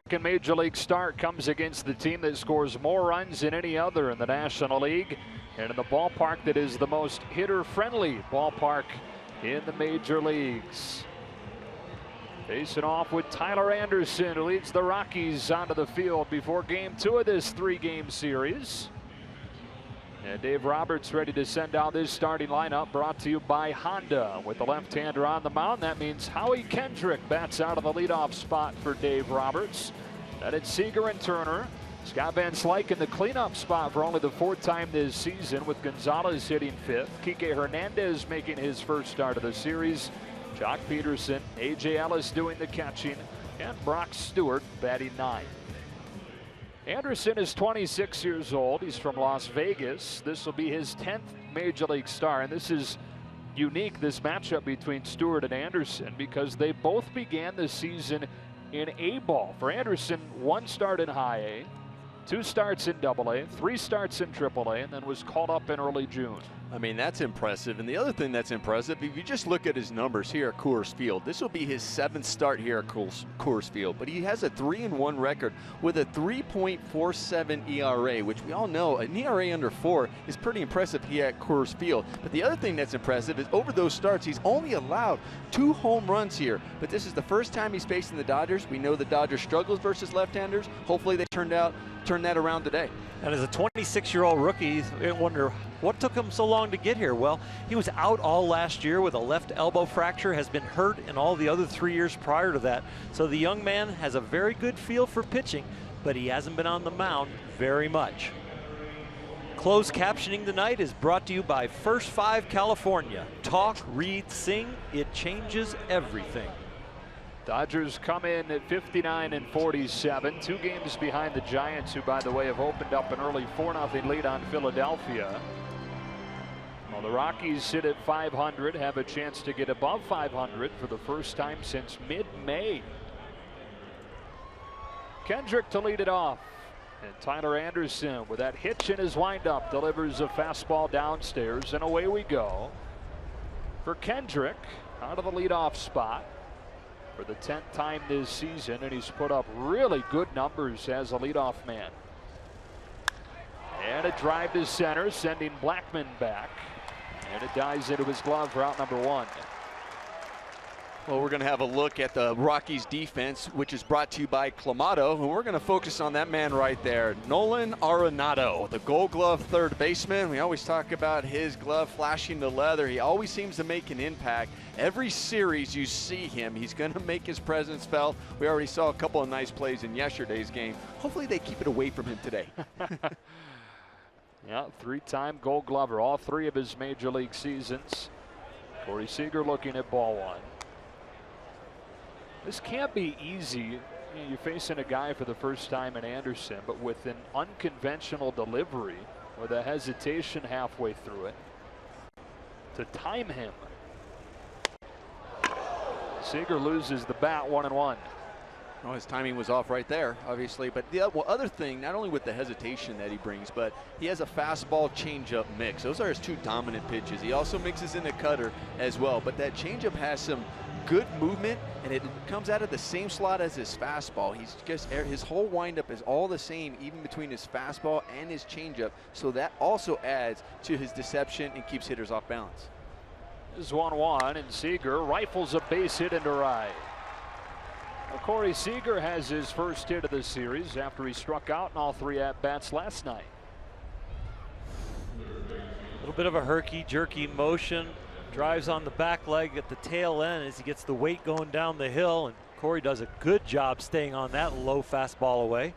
Second major league start comes against the team that scores more runs than any other in the National League, and in the ballpark that is the most hitter-friendly ballpark in the major leagues. Facing off with Tyler Anderson, who leads the Rockies onto the field before game 2 of this 3-game series. And Dave Roberts ready to send out this starting lineup, brought to you by Honda. With the left-hander on the mound, that means Howie Kendrick bats out of the leadoff spot for Dave Roberts. Then it's Seager and Turner. Scott Van Slyke in the cleanup spot for only the 4th time this season, with Gonzalez hitting 5th. Kike Hernandez making his first start of the series. Jock Peterson, A.J. Ellis doing the catching, and Brock Stewart batting 9th. Anderson is 26 years old. He's from Las Vegas. This will be his 10th major league start, and this is unique, this matchup between Stewart and Anderson, because they both began the season in A-ball. For Anderson, 1 start in high A, 2 starts in Double A, 3 starts in Triple A, and then was called up in early June. I mean, that's impressive. And the other thing that's impressive, if you just look at his numbers here at Coors Field, this will be his 7th start here at Coors Field. But he has a 3-1 record with a 3.47 ERA, which we all know an ERA under 4 is pretty impressive here at Coors Field. But the other thing that's impressive is over those starts, he's only allowed 2 home runs here. But this is the first time he's facing the Dodgers. We know the Dodgers struggles versus left-handers. Hopefully they turn that around today. And as a 26-year-old rookie, you wonder what took him so long to get here. Well, he was out all last year with a left elbow fracture, has been hurt in all the other 3 years prior to that. So the young man has a very good feel for pitching, but he hasn't been on the mound very much. Closed captioning tonight is brought to you by First 5 California. Talk, read, sing, it changes everything. Dodgers come in at 59 and 47, 2 games behind the Giants, who, by the way, have opened up an early 4-0 lead on Philadelphia. While the Rockies sit at 500, have a chance to get above 500 for the first time since mid-May. Kendrick to lead it off, and Tyler Anderson, with that hitch in his windup, delivers a fastball downstairs, and away we go. For Kendrick, out of the leadoff spot for the 10th time this season, and he's put up really good numbers as a leadoff man. And a drive to center, sending Blackmon back, and it dives into his glove for out number 1. Well, we're going to have a look at the Rockies defense, which is brought to you by Clamato, and we're going to focus on that man right there, Nolan Arenado, the Gold Glove third baseman. We always talk about his glove flashing the leather. He always seems to make an impact. Every series you see him, he's going to make his presence felt. We already saw a couple of nice plays in yesterday's game. Hopefully they keep it away from him today. Yeah, 3-time Gold Glover, all 3 of his major league seasons. Corey Seager looking at ball 1. This can't be easy. You're facing a guy for the first time in Anderson, but with an unconventional delivery, with a hesitation halfway through it, to time him. Seager loses the bat, 1-1. Well, his timing was off right there, obviously. But the other thing, not only with the hesitation that he brings, but he has a fastball changeup mix. Those are his 2 dominant pitches. He also mixes in a cutter as well. But that changeup has some good movement, and it comes out of the same slot as his fastball. He's just, his whole windup is all the same, even between his fastball and his changeup. So that also adds to his deception and keeps hitters off balance. This is 1-1, and Seager rifles a base hit into right. Well, Corey Seager has his first hit of the series after he struck out in all 3 at-bats last night. A little bit of a herky-jerky motion. Drives on the back leg at the tail end as he gets the weight going down the hill, and Corey does a good job staying on that low fastball away.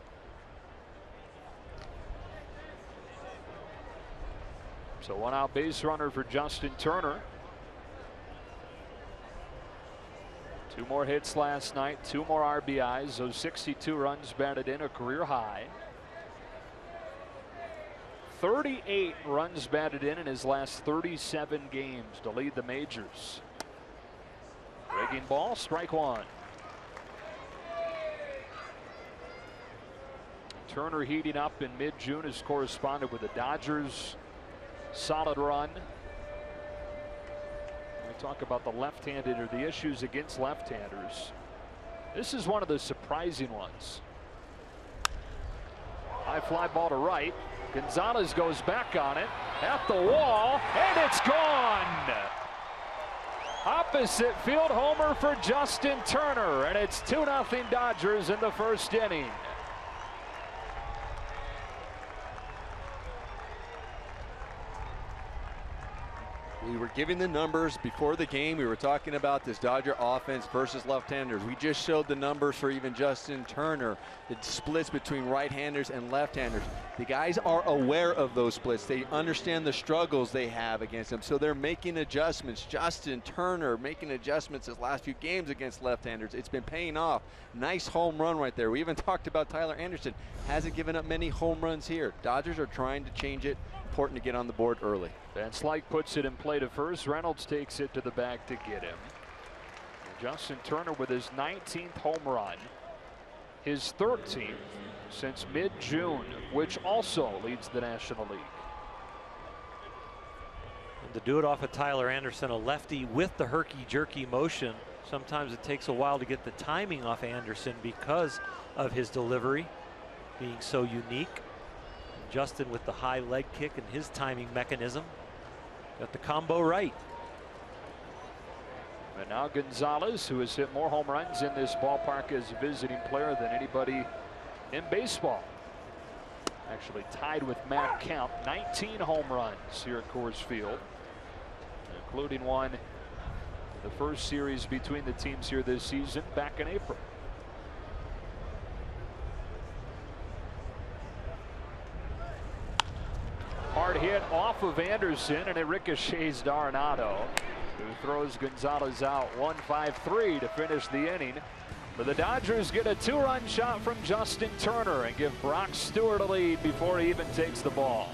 So 1 out base runner for Justin Turner. 2 more hits last night, 2 more RBIs. Those 62 runs batted in, a career high. 38 runs batted in his last 37 games to lead the majors. Breaking ball, strike 1. Turner heating up in mid-June, has corresponded with the Dodgers. Solid run. We talk about the left-handed or the issues against left-handers. This is one of the surprising ones. High fly ball to right. Gonzalez goes back on it at the wall, and it's gone. Opposite field homer for Justin Turner, and it's 2-0 Dodgers in the first inning. We were giving the numbers before the game. We were talking about this Dodger offense versus left-handers. We just showed the numbers for even Justin Turner, the splits between right-handers and left-handers. The guys are aware of those splits. They understand the struggles they have against them, so they're making adjustments. Justin Turner making adjustments his last few games against left-handers. It's been paying off. Nice home run right there. We even talked about Tyler Anderson. Hasn't given up many home runs here. Dodgers are trying to change it. Important to get on the board early. Van Slyke puts it in play to first. Reynolds takes it to the bag to get him. And Justin Turner with his 19th home run, his 13th since mid-June, which also leads the National League. And to do it off of Tyler Anderson, a lefty with the herky-jerky motion, sometimes it takes a while to get the timing off Anderson because of his delivery being so unique. Justin with the high leg kick and his timing mechanism got the combo right. And now Gonzalez, who has hit more home runs in this ballpark as a visiting player than anybody in baseball. Actually tied with Matt Kemp, 19 home runs here at Coors Field, including one in the first series between the teams here this season back in April. Hard hit off of Anderson, and it ricochets to Arenado, who throws Gonzalez out 1-5-3 to finish the inning. But the Dodgers get a 2-run shot from Justin Turner and give Brock Stewart a lead before he even takes the ball.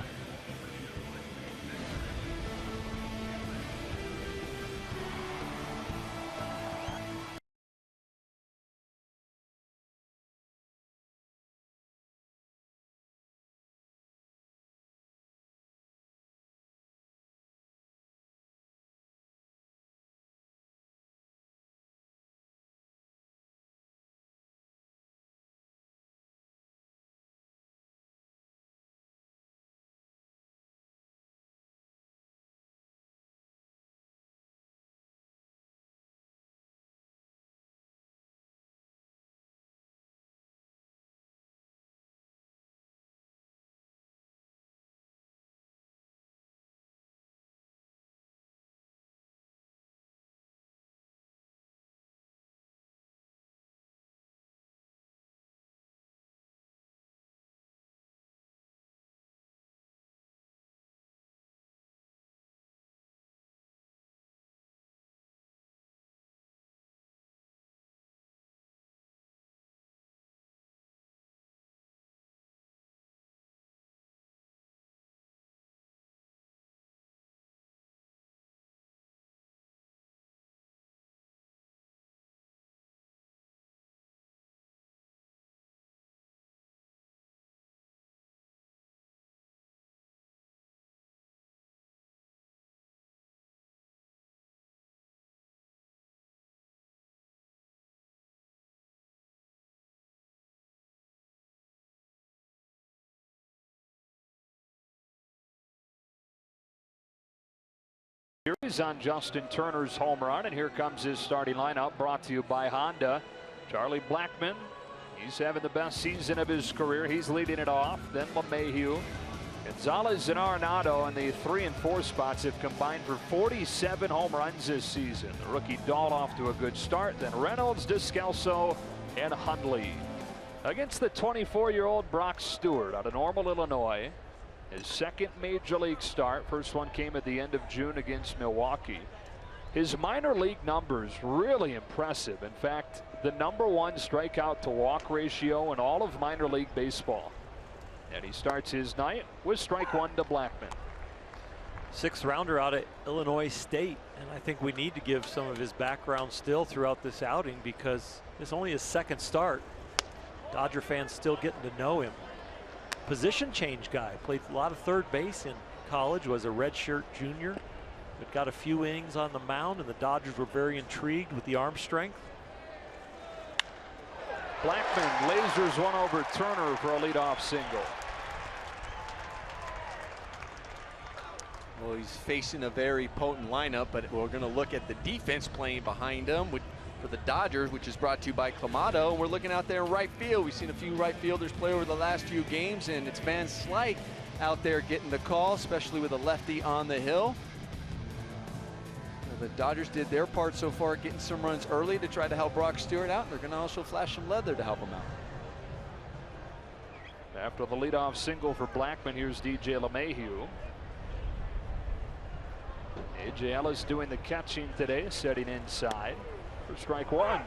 Series on Justin Turner's home run, and here comes his starting lineup, brought to you by Honda. Charlie Blackmon, he's having the best season of his career. He's leading it off. Then LeMahieu, Gonzalez, and Arenado in the 3 and 4 spots have combined for 47 home runs this season. The rookie Dahl off to a good start. Then Reynolds, Descalso, and Hundley. Against the 24-year-old Brock Stewart out of Normal, Illinois. His second major league start. First one came at the end of June against Milwaukee. His minor league numbers really impressive. In fact, the #1 strikeout to walk ratio in all of minor league baseball. And he starts his night with strike 1 to Blackmon. 6th rounder out of Illinois State, and I think we need to give some of his background still throughout this outing because it's only his second start. Dodger fans still getting to know him. Position change guy, played a lot of third base in college, was a redshirt junior, but got a few innings on the mound, and the Dodgers were very intrigued with the arm strength. Blackmon lasers one over Turner for a leadoff single. Well, he's facing a very potent lineup, but we're going to look at the defense playing behind him for the Dodgers, which is brought to you by Clamato. We're looking out there in right field. We've seen a few right fielders play over the last few games, and it's Van Slyke out there getting the call, especially with a lefty on the hill. The Dodgers did their part so far, getting some runs early to try to help Brock Stewart out. And they're going to also flash some leather to help him out. After the leadoff single for Blackman, here's DJ LeMahieu. A.J. Ellis doing the catching today, setting inside for strike one.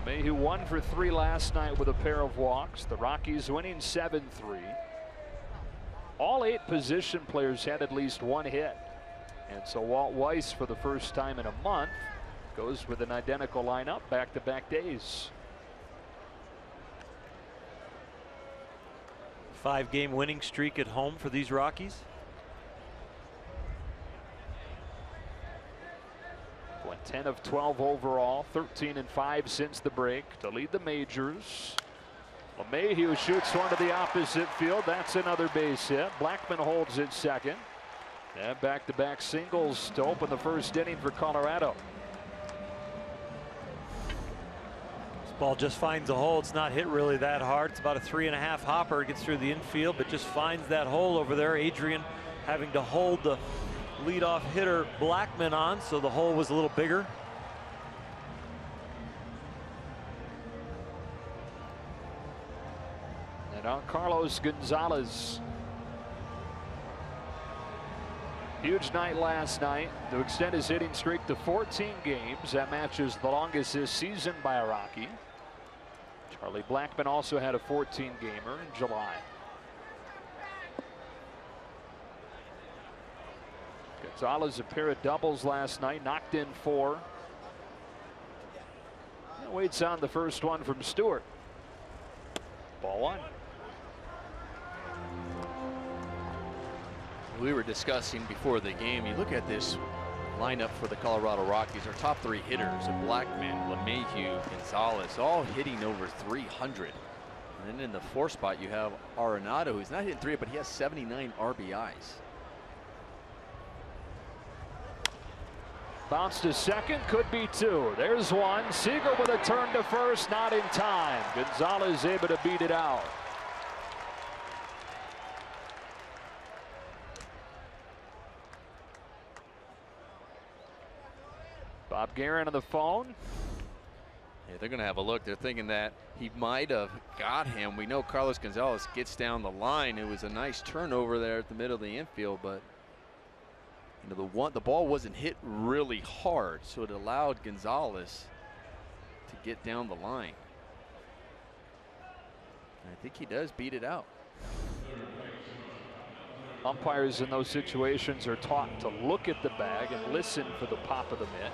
LeMahieu 1 for 3 last night with a pair of walks. The Rockies winning 7-3. All 8 position players had at least one hit. And so Walt Weiss, for the first time in a month, goes with an identical lineup back-to-back days. 5-game winning streak at home for these Rockies. Went 10 of 12 overall, 13-5 since the break to lead the majors. LeMahieu shoots one to the opposite field. That's another base hit. Blackman holds it second. And back-to-back singles to open the first inning for Colorado. This ball just finds a hole. It's not hit really that hard. It's about a 3.5 hopper. It gets through the infield, but just finds that hole over there. Adrian having to hold the leadoff hitter Blackman on, so the hole was a little bigger. And now Carlos Gonzalez. Huge night last night to extend his hitting streak to 14 games. That matches the longest this season by a Rocky. Charlie Blackman also had a 14-gamer in July. Gonzalez a pair of doubles last night, knocked in 4. And waits on the first one from Stewart. Ball 1. We were discussing before the game, you look at this lineup for the Colorado Rockies, our top 3 hitters, Blackman, LeMahieu, Gonzalez, all hitting over 300. And then in the 4th spot, you have Arenado, who's not hitting 3, but he has 79 RBIs. Bounce to second, could be 2. There's one. Siegel with a turn to first, not in time. Gonzalez able to beat it out. Bob Guerin on the phone. Yeah, they're going to have a look. They're thinking that he might have got him. We know Carlos Gonzalez gets down the line. It was a nice turnover there at the middle of the infield, but you know, the ball wasn't hit really hard, so it allowed Gonzalez to get down the line. And I think he does beat it out. Umpires in those situations are taught to look at the bag and listen for the pop of the mitt.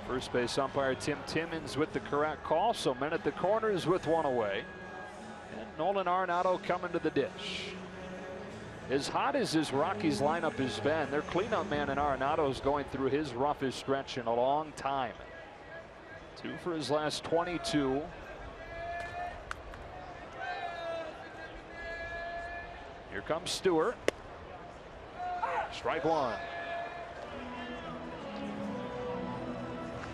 First base umpire Tim Timmons with the correct call, so men at the corners with one away. And Nolan Arenado coming to the dish. As hot as this Rockies lineup has been, their cleanup man in Arenado is going through his roughest stretch in a long time. 2 for his last 22. Here comes Stewart. Strike 1.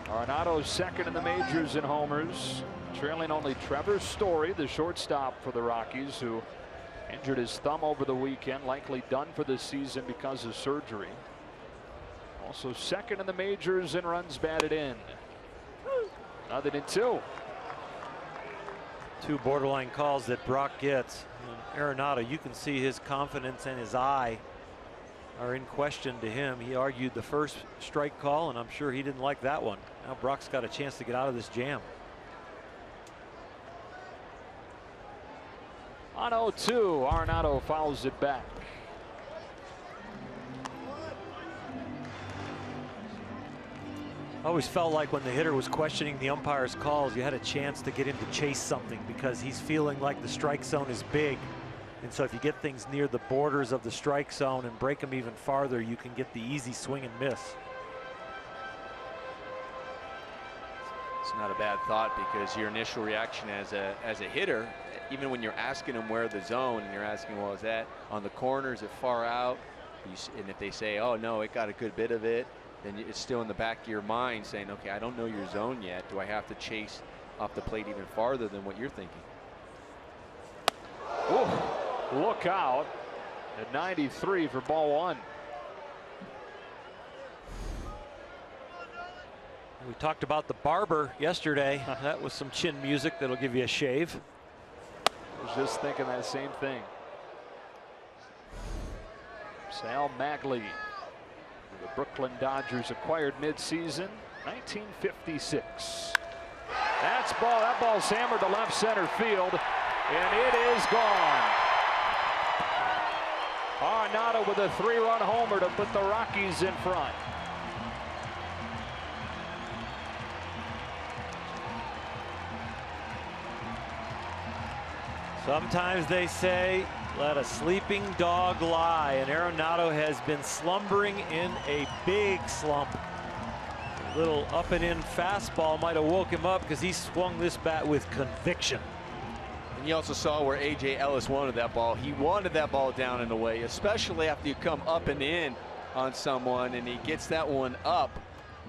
Arenado's second in the majors in homers, trailing only Trevor Story, the shortstop for the Rockies, who injured his thumb over the weekend, likely done for the season because of surgery. Also second in the majors in runs batted in. Nothing in 2. 2 borderline calls that Brock gets. And Arenado, you can see his confidence and his eye are in question to him. He argued the first strike call, and I'm sure he didn't like that one. Now Brock's got a chance to get out of this jam. On 0-2, Arenado fouls it back. I always felt like when the hitter was questioning the umpire's calls, you had a chance to get him to chase something because he's feeling like the strike zone is big. And so if you get things near the borders of the strike zone and break them even farther, you can get the easy swing and miss. It's not a bad thought, because your initial reaction as a hitter, even when you're asking them where the zone, and you're asking, well, is that on the corner, is it far out? And if they say, oh no, it got a good bit of it, then it's still in the back of your mind saying, okay, I don't know your zone yet. Do I have to chase off the plate even farther than what you're thinking? Ooh, look out at 93 for ball one. We talked about the barber yesterday. That was some chin music that'll give you a shave. I was just thinking that same thing. Sal Magley, the Brooklyn Dodgers acquired midseason 1956. That ball's hammered to left center field, and it is gone. Arenado with a 3-run homer to put the Rockies in front. Sometimes they say, let a sleeping dog lie, and Arenado has been slumbering in a big slump. A little up and in fastball might have woke him up, because he swung this bat with conviction. And you also saw where A.J. Ellis wanted that ball. He wanted that ball down and away, especially after you come up and in on someone, and he gets that one up,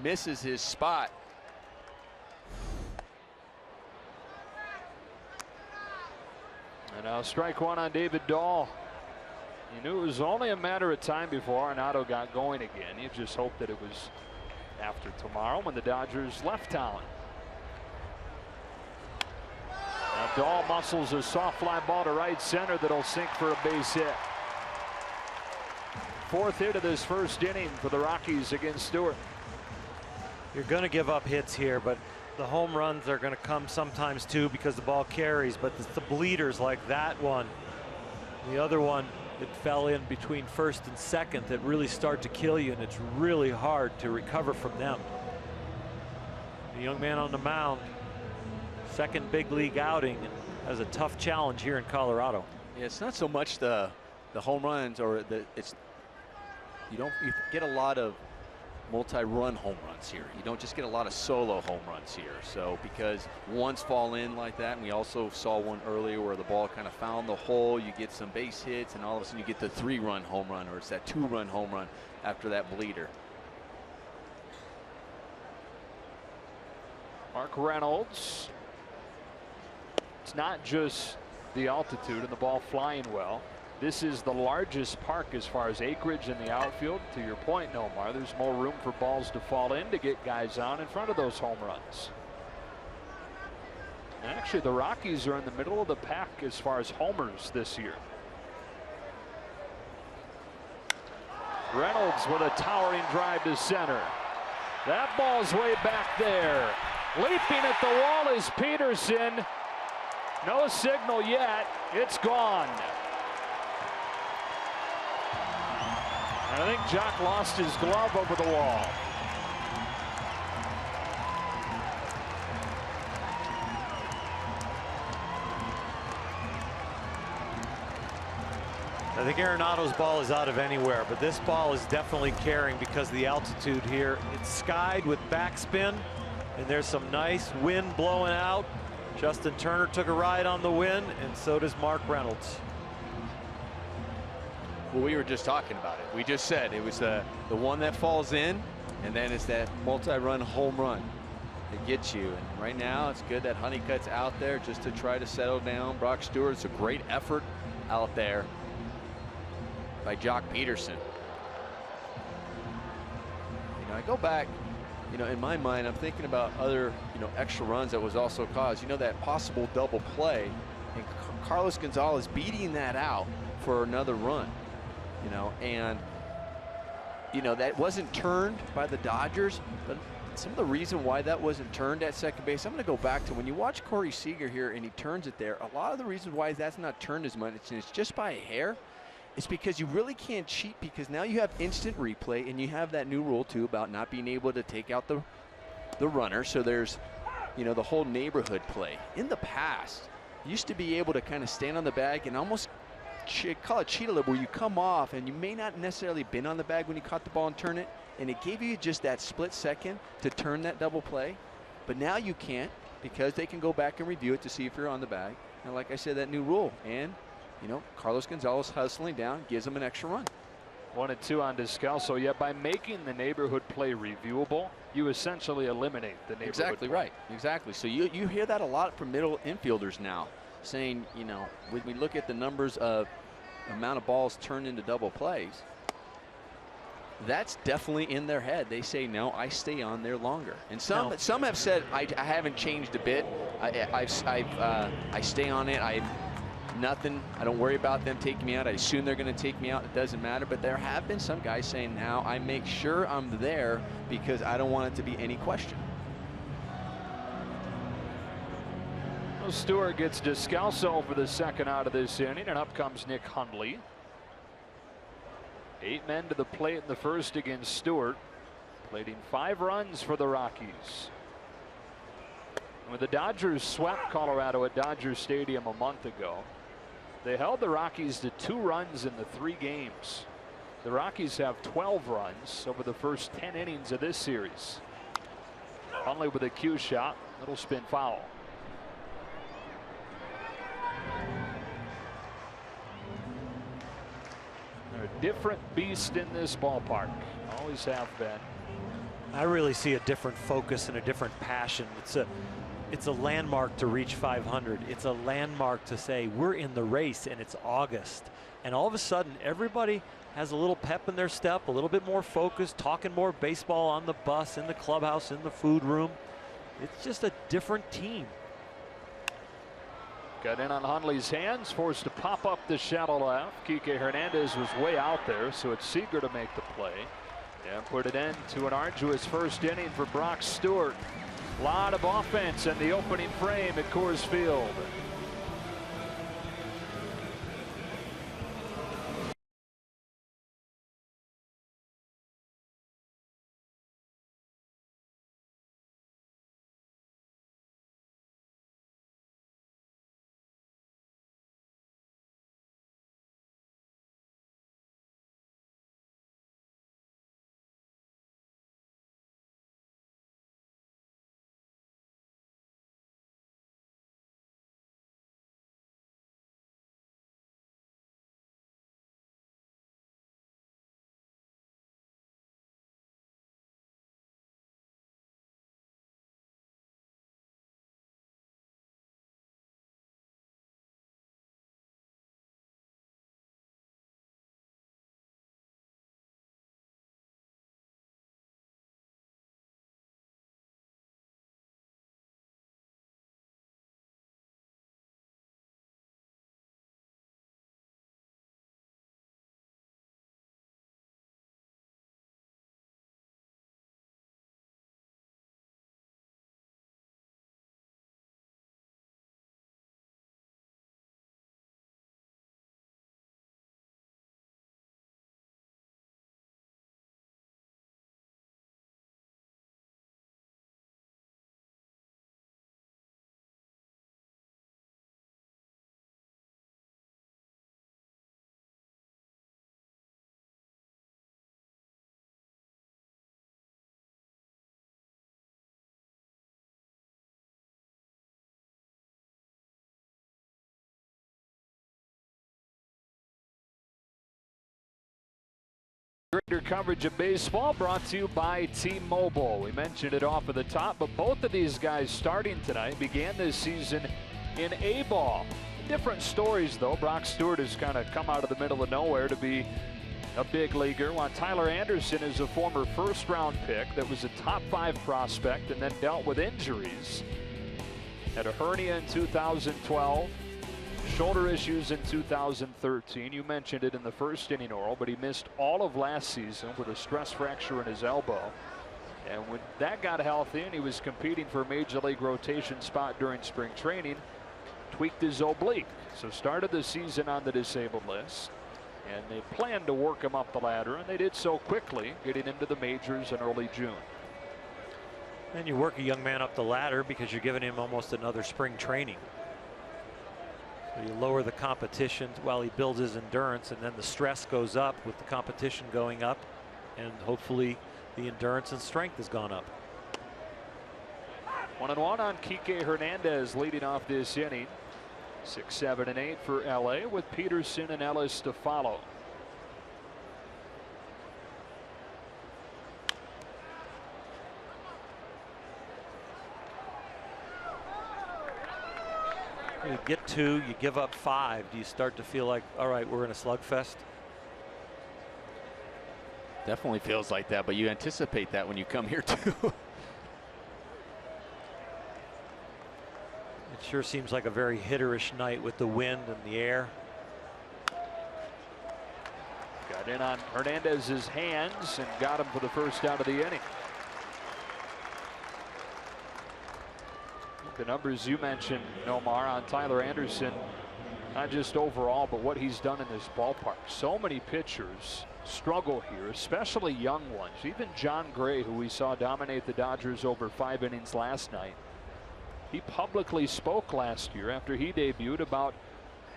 misses his spot. And now strike one on David Dahl. You knew it was only a matter of time before Arenado got going again. You just hoped that it was after tomorrow when the Dodgers left town. Now Dahl muscles a soft fly ball to right center that'll sink for a base hit. Fourth hit of this first inning for the Rockies against Stewart. You're going to give up hits here, but the home runs are going to come sometimes too, because the ball carries. But it's the bleeders like that one, the other one that fell in between first and second, that really start to kill you, and it's really hard to recover from them. The young man on the mound, second big league outing, and has a tough challenge here in Colorado. Yeah, it's not so much the home runs, or you get a lot of multi-run home runs here. You don't just get a lot of solo home runs here. So because ones fall in like that, and we also saw one earlier where the ball kind of found the hole, you get some base hits, and all of a sudden you get the 3-run home run, or it's that 2-run home run after that bleeder. Mark Reynolds. It's not just the altitude and the ball flying well. This is the largest park as far as acreage in the outfield. To your point, Nomar, there's more room for balls to fall in to get guys out in front of those home runs. And actually, the Rockies are in the middle of the pack as far as homers this year. Reynolds with a towering drive to center. That ball's way back there. Leaping at the wall is Peterson. No signal yet. It's gone. I think Jock lost his glove over the wall. I think Arenado's ball is out of anywhere, but this ball is definitely carrying because of the altitude here. It's skied with backspin, and there's some nice wind blowing out. Justin Turner took a ride on the wind, and so does Mark Reynolds. Well, we were just talking about it. We just said it was the one that falls in, and then it's that multi-run home run that gets you. And right now, it's good that Honeycutt's out there just to try to settle down Brock Stewart. It's a great effort out there by Jock Peterson. You know, I go back, you know, in my mind, I'm thinking about other, you know, extra runs that was also caused. You know, that possible double play, and Carlos Gonzalez beating that out for another run. You know, and you know that wasn't turned by the Dodgers, but some of the reason why that wasn't turned at second base, I'm going to go back to when you watch Corey Seager here and he turns it there. A lot of the reasons why that's not turned as much, and it's just by a hair, it's because you really can't cheat, because now you have instant replay, and you have that new rule too about not being able to take out the runner. So there's, you know, the whole neighborhood play. In the past, you used to be able to kind of stand on the bag and almost call it cheat a little, where you come off and you may not necessarily been on the bag when you caught the ball and turn it, and it gave you just that split second to turn that double play. But now you can't, because they can go back and review it to see if you're on the bag. And like I said, that new rule. And, you know, Carlos Gonzalez hustling down gives them an extra run. 1-2 on Descalso. Yet by making the neighborhood play reviewable, you essentially eliminate the neighborhood Exactly play. right. Exactly. So you hear that a lot from middle infielders now, saying, you know, when we look at the numbers of amount of balls turned into double plays, that's definitely in their head. They say, no, I stay on there longer. And some have said, I haven't changed a bit. I stay on it. Nothing. I don't worry about them taking me out. I assume they're going to take me out. It doesn't matter. But there have been some guys saying, now I make sure I'm there because I don't want it to be any question. Well, Stewart gets Descalso for the second out of this inning, and up comes Nick Hundley. 8 men to the plate in the first against Stewart, plating 5 runs for the Rockies. When the Dodgers swept Colorado at Dodger Stadium a month ago, they held the Rockies to 2 runs in the 3 games. The Rockies have 12 runs over the first 10 innings of this series. Hundley with a cue shot, little spin foul. They're a different beast in this ballpark. Always have been. I really see a different focus and a different passion. It's a landmark to reach 500. It's a landmark to say we're in the race and it's August. And all of a sudden everybody has a little pep in their step, a little bit more focused, talking more baseball on the bus, in the clubhouse, in the food room. It's just a different team. Got in on Hundley's hands, forced to pop up the shallow left. Kike Hernandez was way out there, so it's Seager to make the play and put it end to an arduous first inning for Brock Stewart. A lot of offense in the opening frame at Coors Field. Greater coverage of baseball brought to you by T-Mobile. We mentioned it off of the top, but both of these guys starting tonight began this season in A-ball. Different stories, though. Brock Stewart has kind of come out of the middle of nowhere to be a big leaguer, while Tyler Anderson is a former first-round pick that was a top 5 prospect and then dealt with injuries. Had a hernia in 2012. Shoulder issues in 2013. You mentioned it in the first inning, Oral, but he missed all of last season with a stress fracture in his elbow. And when that got healthy and he was competing for a major league rotation spot during spring training, tweaked his oblique. So started the season on the disabled list. And they planned to work him up the ladder, and they did so quickly, getting into the majors in early June. And you work a young man up the ladder because you're giving him almost another spring training. So you lower the competition while he builds his endurance, and then the stress goes up with the competition going up, and hopefully the endurance and strength has gone up. 1-1 on Kike Hernandez leading off this inning. 6, 7, and 8 for LA with Peterson and Ellis to follow. You get 2, you give up 5. Do you start to feel like, all right, we're in a slugfest? Definitely feels like that, but you anticipate that when you come here too. It sure seems like a very hitterish night with the wind and the air. Got in on Hernandez's hands and got him for the first out of the inning. The numbers you mentioned, Nomar, on Tyler Anderson, not just overall, but what he's done in this ballpark. So many pitchers struggle here, especially young ones. Even John Gray, who we saw dominate the Dodgers over 5 innings last night. He publicly spoke last year after he debuted about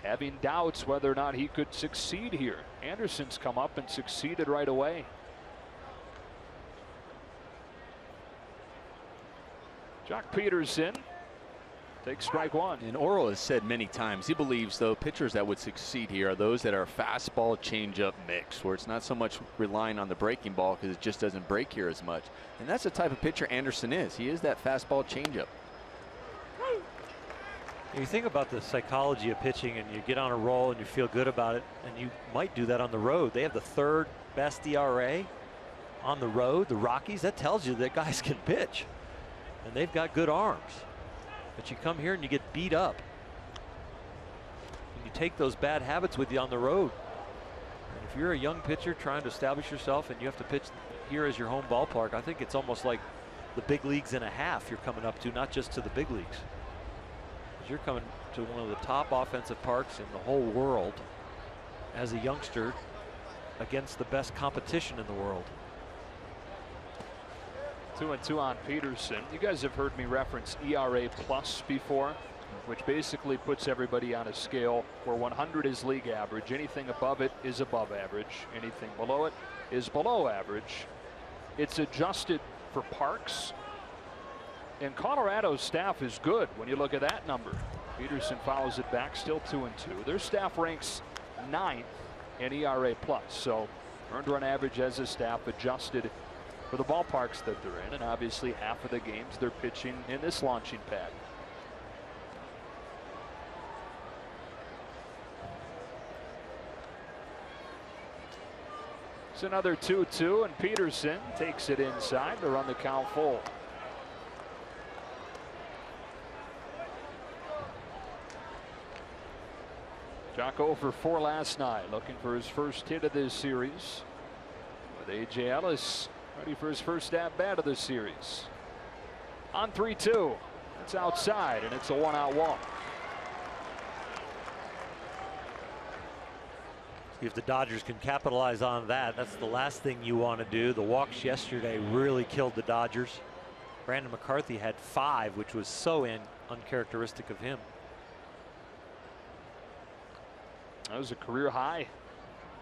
having doubts whether or not he could succeed here. Anderson's come up and succeeded right away. Jock Peterson takes strike 1. And Oro has said many times he believes, though, pitchers that would succeed here are those that are fastball changeup mix, where it's not so much relying on the breaking ball because it just doesn't break here as much. And that's the type of pitcher Anderson is. He is that fastball changeup. You think about the psychology of pitching and you get on a roll and you feel good about it, and you might do that on the road. They have the 3rd best ERA on the road, the Rockies. That tells you that guys can pitch and they've got good arms. But you come here and you get beat up. And you take those bad habits with you on the road. And if you're a young pitcher trying to establish yourself and you have to pitch here as your home ballpark, I think it's almost like the big leagues and a half you're coming up to, not just to the big leagues. You're coming to one of the top offensive parks in the whole world as a youngster against the best competition in the world. 2-2 on Peterson. You guys have heard me reference ERA plus before, which basically puts everybody on a scale where 100 is league average. Anything above it is above average. Anything below it is below average. It's adjusted for parks. And Colorado's staff is good when you look at that number. Peterson follows it back, still 2-2. Their staff ranks 9th in ERA plus. So earned run average as a staff adjusted for the ballparks that they're in, and obviously half of the games they're pitching in this launching pad. It's another 2-2, and Peterson takes it inside to run the count full. Jock 0 for 4 last night, looking for his first hit of this series. With A.J. Ellis ready for his first at-bat of the series. On 3-2. It's outside, and it's a 1-out walk. If the Dodgers can capitalize on that, that's the last thing you want to do. The walks yesterday really killed the Dodgers. Brandon McCarthy had 5, which was so uncharacteristic of him. That was a career high.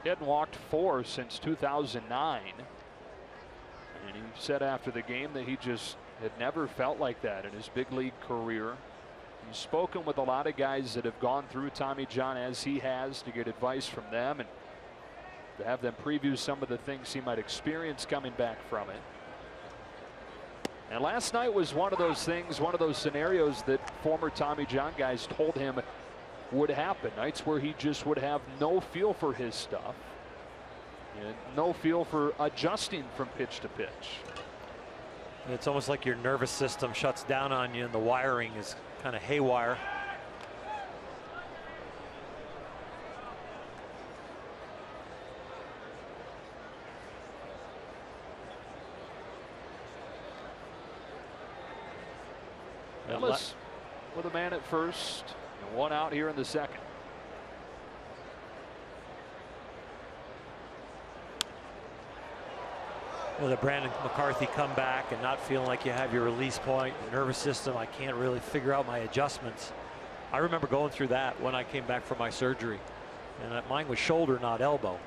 He hadn't walked 4 since 2009. And he said after the game that he just had never felt like that in his big league career. He's spoken with a lot of guys that have gone through Tommy John as he has to get advice from them and to have them preview some of the things he might experience coming back from it. And last night was one of those things, one of those scenarios that former Tommy John guys told him would happen. Nights where he just would have no feel for his stuff and no feel for adjusting from pitch to pitch. It's almost like your nervous system shuts down on you and the wiring is kind of haywire. Ellis with a man at first and 1 out here in the second. Well, the Brandon McCarthy come back and not feeling like you have your release point, the nervous system, I can't really figure out my adjustments. I remember going through that when I came back from my surgery, and mine was shoulder, not elbow.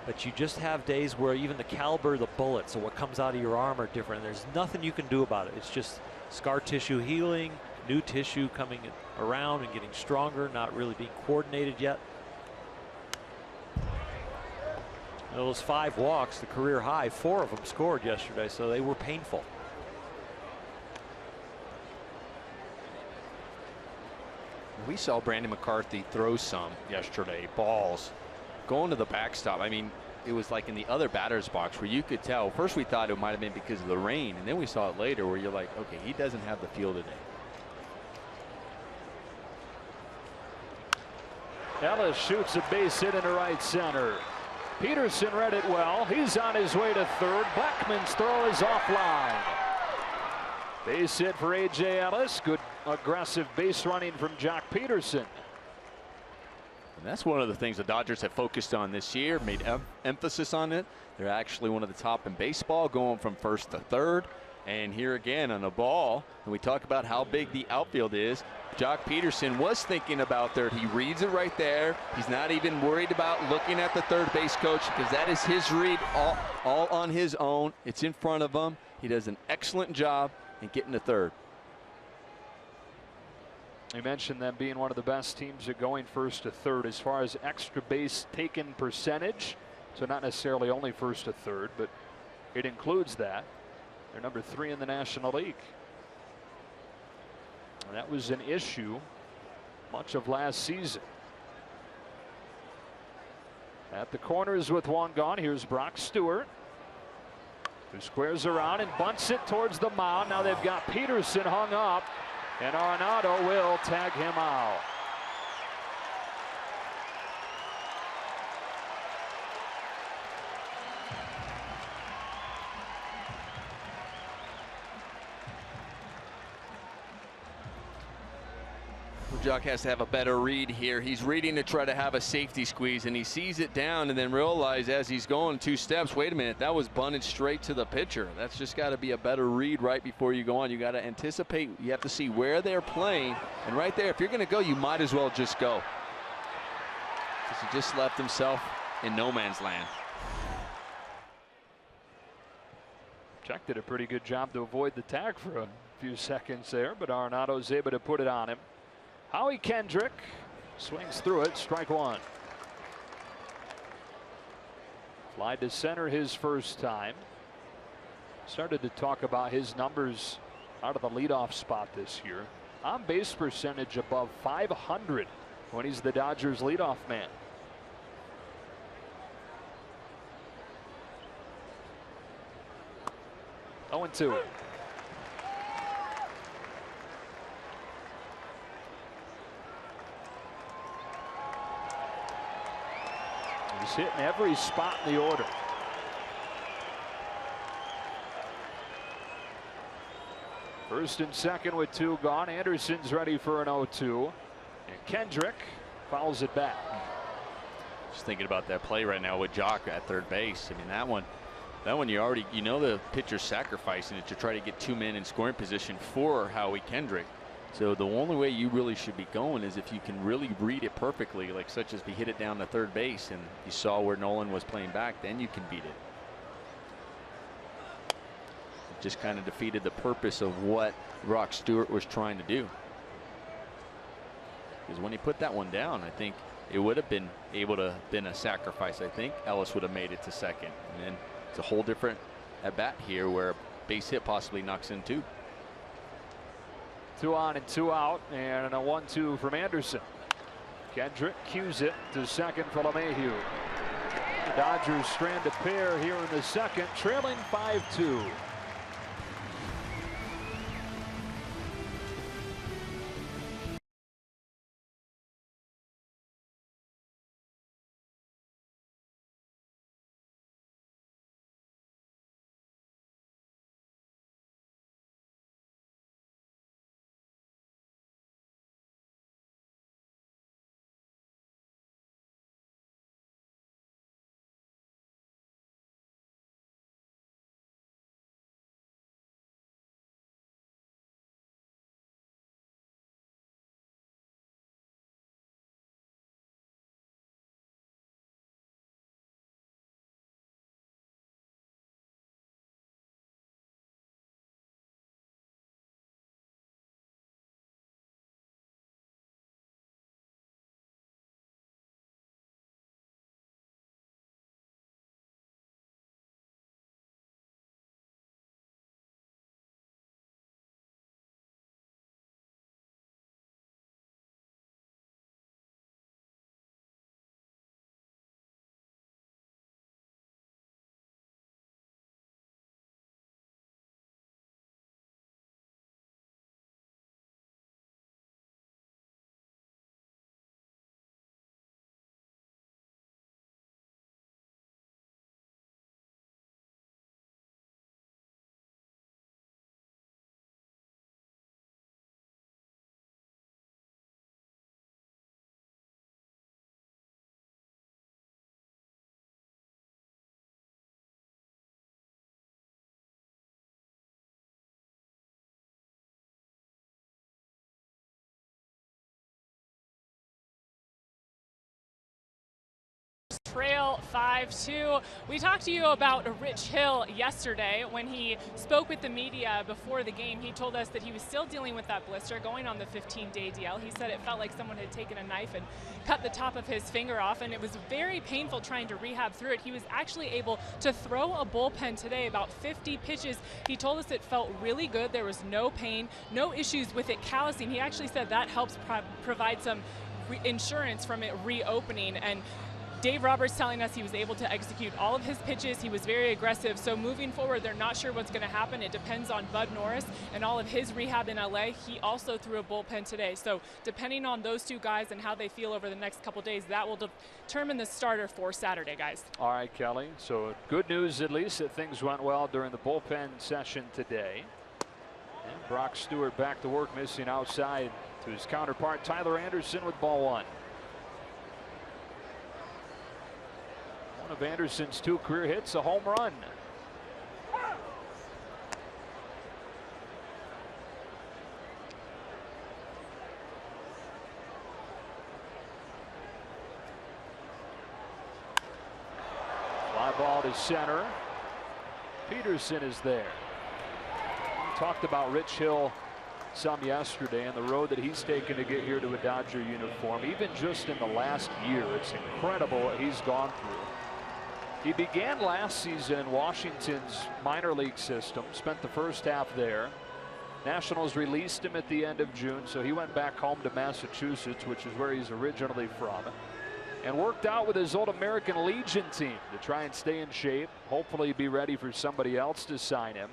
But you just have days where even the caliber of the bullets or what comes out of your arm are different. There's nothing you can do about it. It's just Scar tissue healing, new tissue coming around and getting stronger, not really being coordinated yet. Those 5 walks, the career high, 4 of them scored yesterday, so they were painful. We saw Brandon McCarthy throw some yesterday, balls, going to the backstop. I mean, it was like in the other batter's box where you could tell. First we thought it might have been because of the rain, and then we saw it later where you're like, okay, he doesn't have the feel today. Ellis shoots a base hit into right center. Peterson read it well. He's on his way to third. Blackman's throw is offline. Base hit for A.J. Ellis. Good aggressive base running from Jock Peterson. And that's one of the things the Dodgers have focused on this year, made emphasis on it. They're actually one of the top in baseball, going from first to third. And here again on the ball, and we talk about how big the outfield is. Jock Peterson was thinking about third. He reads it right there. He's not even worried about looking at the third base coach, because that is his read all on his own. It's in front of him. He does an excellent job in getting to third. You mentioned them being one of the best teams at going first to third as far as extra base taken percentage. So not necessarily only first to third, but it includes that. They're number 3 in the National League. And that was an issue much of last season. At the corners with one gone, here's Brock Stewart, who squares around and bunts it towards the mound. Now they've got Peterson hung up, and Arenado will tag him out. Jock has to have a better read here. He's reading to try to have a safety squeeze, and he sees it down and then realizes as he's going 2 steps, wait a minute, that was bunted straight to the pitcher. That's just got to be a better read right before you go on. You got to anticipate. You have to see where they're playing, and right there, if you're going to go, you might as well just go, because he just left himself in no man's land. Jack did a pretty good job to avoid the tag for a few seconds there, but Arenado's able to put it on him. Howie Kendrick swings through it, strike 1. Fly to center his first time. Started to talk about his numbers out of the leadoff spot this year. On base percentage above 500 when he's the Dodgers leadoff man. Oh, 0-2. He's hitting every spot in the order. First and second with 2 gone. Anderson's ready for an 0-2. And Kendrick fouls it back. Just thinking about that play right now with Jock at third base. I mean, that one you already, you know, the pitcher's sacrificing it to try to get 2 men in scoring position for Howie Kendrick. So the only way you really should be going is if you can really read it perfectly, like such as we hit it down to third base and you saw where Nolan was playing back, then you can beat it. It just kind of defeated the purpose of what Brock Stewart was trying to do. Because when he put that one down, I think it would have been able to been a sacrifice. I think Ellis would have made it to second, and then it's a whole different at bat here where a base hit possibly knocks in 2. 2 on and 2 out, and a 1-2 from Anderson. Kendrick cues it to second for LeMahieu. The Dodgers strand a pair here in the second, trailing 5-2. Trail 5-2. We talked to you about Rich Hill yesterday when he spoke with the media before the game. He told us that he was still dealing with that blister going on the 15-day DL. He said it felt like someone had taken a knife and cut the top of his finger off, and it was very painful trying to rehab through it. He was actually able to throw a bullpen today, about 50 pitches. He told us it felt really good. There was no pain, no issues with it callousing. He actually said that helps provide some insurance from it reopening. And Dave Roberts telling us he was able to execute all of his pitches. He was very aggressive. So moving forward, they're not sure what's going to happen. It depends on Bud Norris and all of his rehab in LA. He also threw a bullpen today. So depending on those two guys and how they feel over the next couple days, that will determine the starter for Saturday, guys. All right, Kelly. So good news, at least, that things went well during the bullpen session today. And Brock Stewart back to work, missing outside to his counterpart, Tyler Anderson, with ball one. One of Anderson's 2 career hits, a home run. Fly ball to center. Peterson is there. We talked about Rich Hill some yesterday and the road that he's taken to get here to a Dodger uniform. Even just in the last year, it's incredible what he's gone through. He began last season in Washington's minor league system, spent the first half there. Nationals released him at the end of June, so he went back home to Massachusetts, which is where he's originally from, and worked out with his old American Legion team to try and stay in shape, hopefully be ready for somebody else to sign him.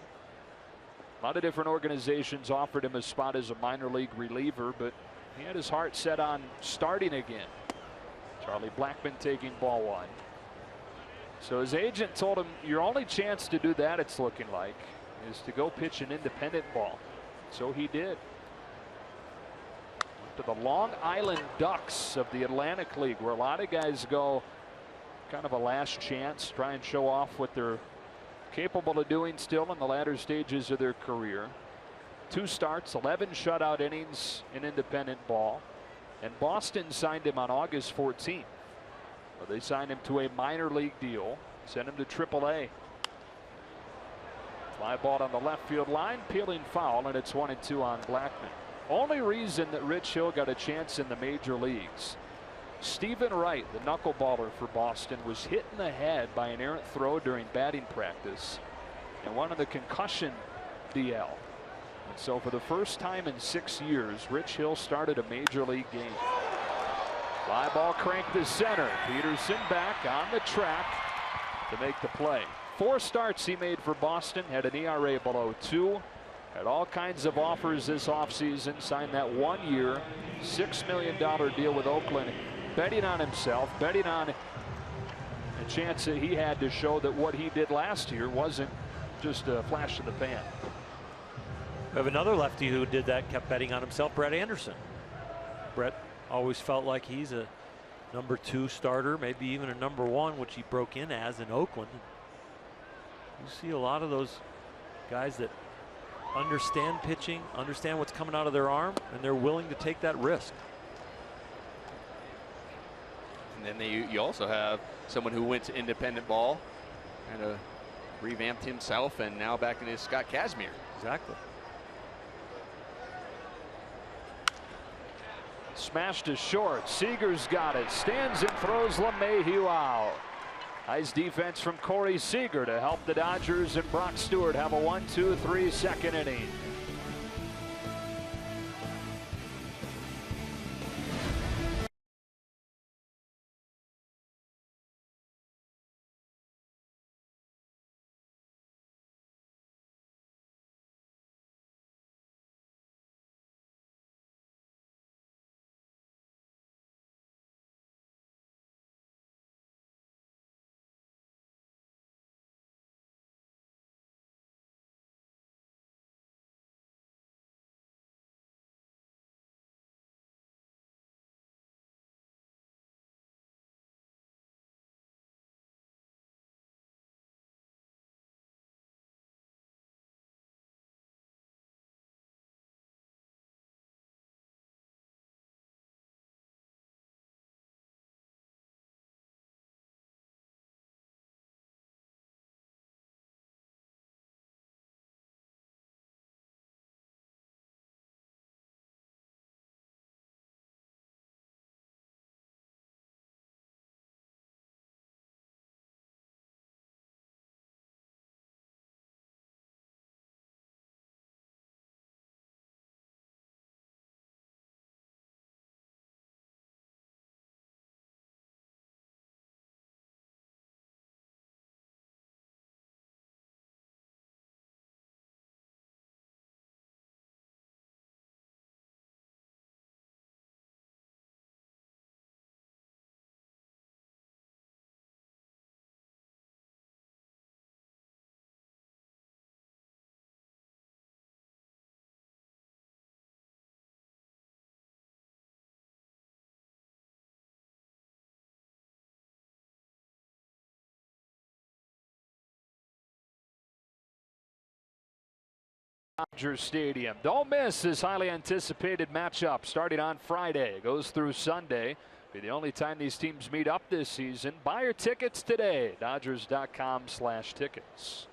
A lot of different organizations offered him a spot as a minor league reliever, but he had his heart set on starting again. Charlie Blackmon taking ball one. So his agent told him, your only chance to do that, it's looking like, is to go pitch an independent ball. So he did. To the Long Island Ducks of the Atlantic League, where a lot of guys go kind of a last chance, try and show off what they're capable of doing still in the latter stages of their career. 2 starts, 11 shutout innings in independent ball. And Boston signed him on August 14th. Well, they signed him to a minor league deal, sent him to AAA. Fly ball on the left field line, peeling foul, and it's 1-2 on Blackmon. Only reason that Rich Hill got a chance in the major leagues, Stephen Wright, the knuckleballer for Boston, was hit in the head by an errant throw during batting practice and won on the concussion DL. And so for the first time in 6 years, Rich Hill started a major league game. Fly ball cranked to center. Peterson back on the track to make the play. 4 starts he made for Boston, had an ERA below 2. Had all kinds of offers this offseason. Signed that 1-year, $6 million deal with Oakland. Betting on himself, betting on a chance that he had to show that what he did last year wasn't just a flash in the pan. We have another lefty who did that, kept betting on himself, Brett Anderson. Brett always felt like he's a number 2 starter, maybe even a number 1, which he broke in as in Oakland. You see a lot of those guys that understand pitching, understand what's coming out of their arm, and they're willing to take that risk. And then you also have someone who went to independent ball and revamped himself, and now back in his Scott Kazmir. Exactly. Smashed to short. Seager's got it. Stands and throws LeMahieu out. Nice defense from Corey Seager to help the Dodgers and Brock Stewart have a 1-2-3 second inning. Dodger Stadium. Don't miss this highly anticipated matchup starting on Friday. It goes through Sunday. Be the only time these teams meet up this season. Buy your tickets today. Dodgers.com/tickets.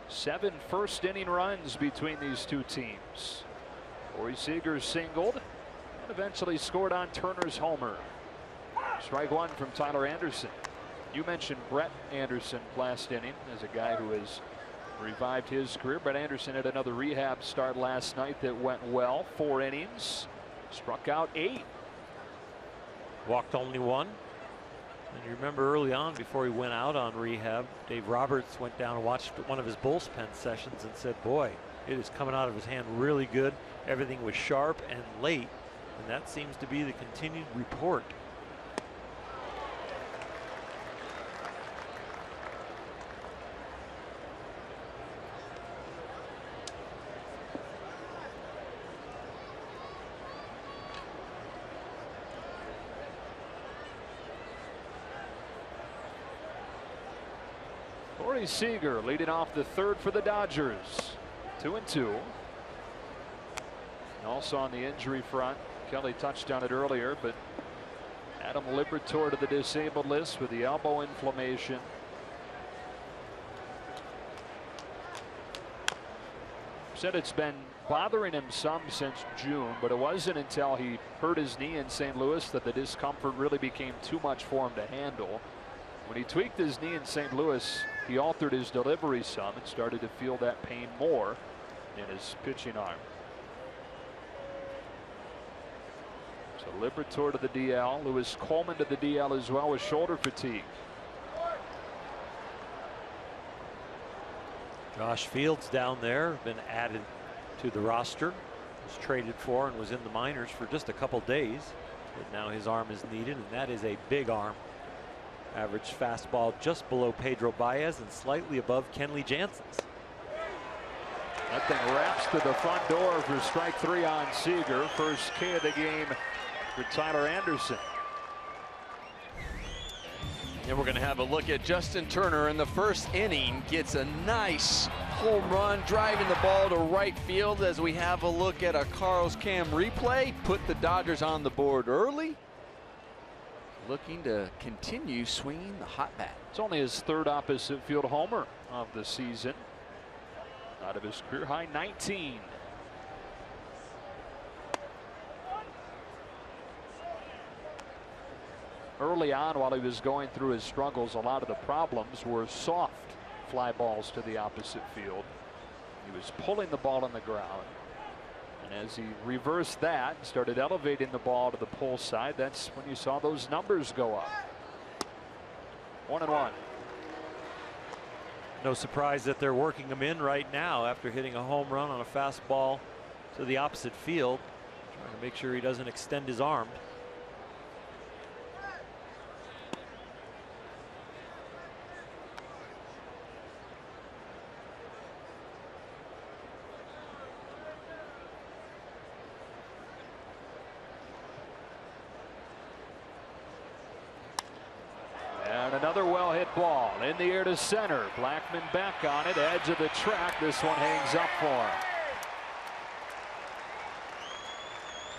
7 first-inning runs between these two teams. Corey Seager singled and eventually scored on Turner's homer. Strike one from Tyler Anderson. You mentioned Brett Anderson last inning as a guy who has revived his career. Brett Anderson had another rehab start last night that went well. 4 innings. Struck out 8. Walked only 1. And you remember early on, before he went out on rehab, Dave Roberts went down and watched one of his bullpen sessions and said, boy, it is coming out of his hand really good. Everything was sharp and late. And that seems to be the continued report. Corey Seager leading off the 3rd for the Dodgers. 2-2. And also on the injury front, Kelly touched on it earlier, but Adam Liberatore to the disabled list with the elbow inflammation. Said it's been bothering him some since June, but it wasn't until he hurt his knee in St. Louis that the discomfort really became too much for him to handle. When he tweaked his knee in St. Louis, he altered his delivery some and started to feel that pain more in his pitching arm. So Liberatore to the DL. Lewis Coleman to the DL as well with shoulder fatigue. Josh Fields down there, been added to the roster. Was traded for and was in the minors for just a couple days. But now his arm is needed, and that is a big arm. Average fastball just below Pedro Baez and slightly above Kenley Jansen's. That thing wraps to the front door for strike 3 on Seager. First K of the game for Tyler Anderson. And we're going to have a look at Justin Turner in the first inning. Gets a nice home run, driving the ball to right field as we have a look at a Carl's Cam replay. Put the Dodgers on the board early. Looking to continue swinging the hot bat. It's only his 3rd opposite field homer of the season. Out of his career high 19. Early on, while he was going through his struggles, a lot of the problems were soft fly balls to the opposite field. He was pulling the ball on the ground. And as he reversed that and started elevating the ball to the pull side, that's when you saw those numbers go up. 1-1. No surprise that they're working him in right now after hitting a home run on a fastball to the opposite field, trying to make sure he doesn't extend his arm. Another well hit ball in the air to center. Blackman back on it, edge of the track. This one hangs up for him.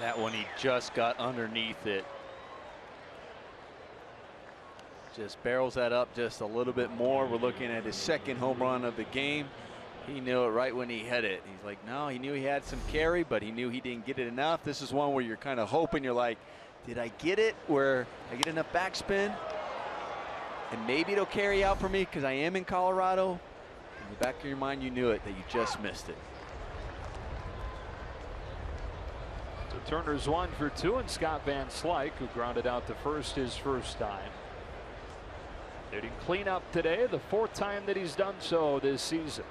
That one he just got underneath it. Just barrels that up just a little bit more. We're looking at his 2nd home run of the game. He knew it right when he hit it. He's like, no, he knew he had some carry, but he knew he didn't get it enough. This is one where you're kind of hoping, you're like, did I get it where I get enough backspin? And maybe it'll carry out for me because I am in Colorado. In the back of your mind, you knew it, that you just missed it. So Turner's 1 for 2, and Scott Van Slyke, who grounded out to first his first time. Hitting cleanup today, the 4th time that he's done so this season.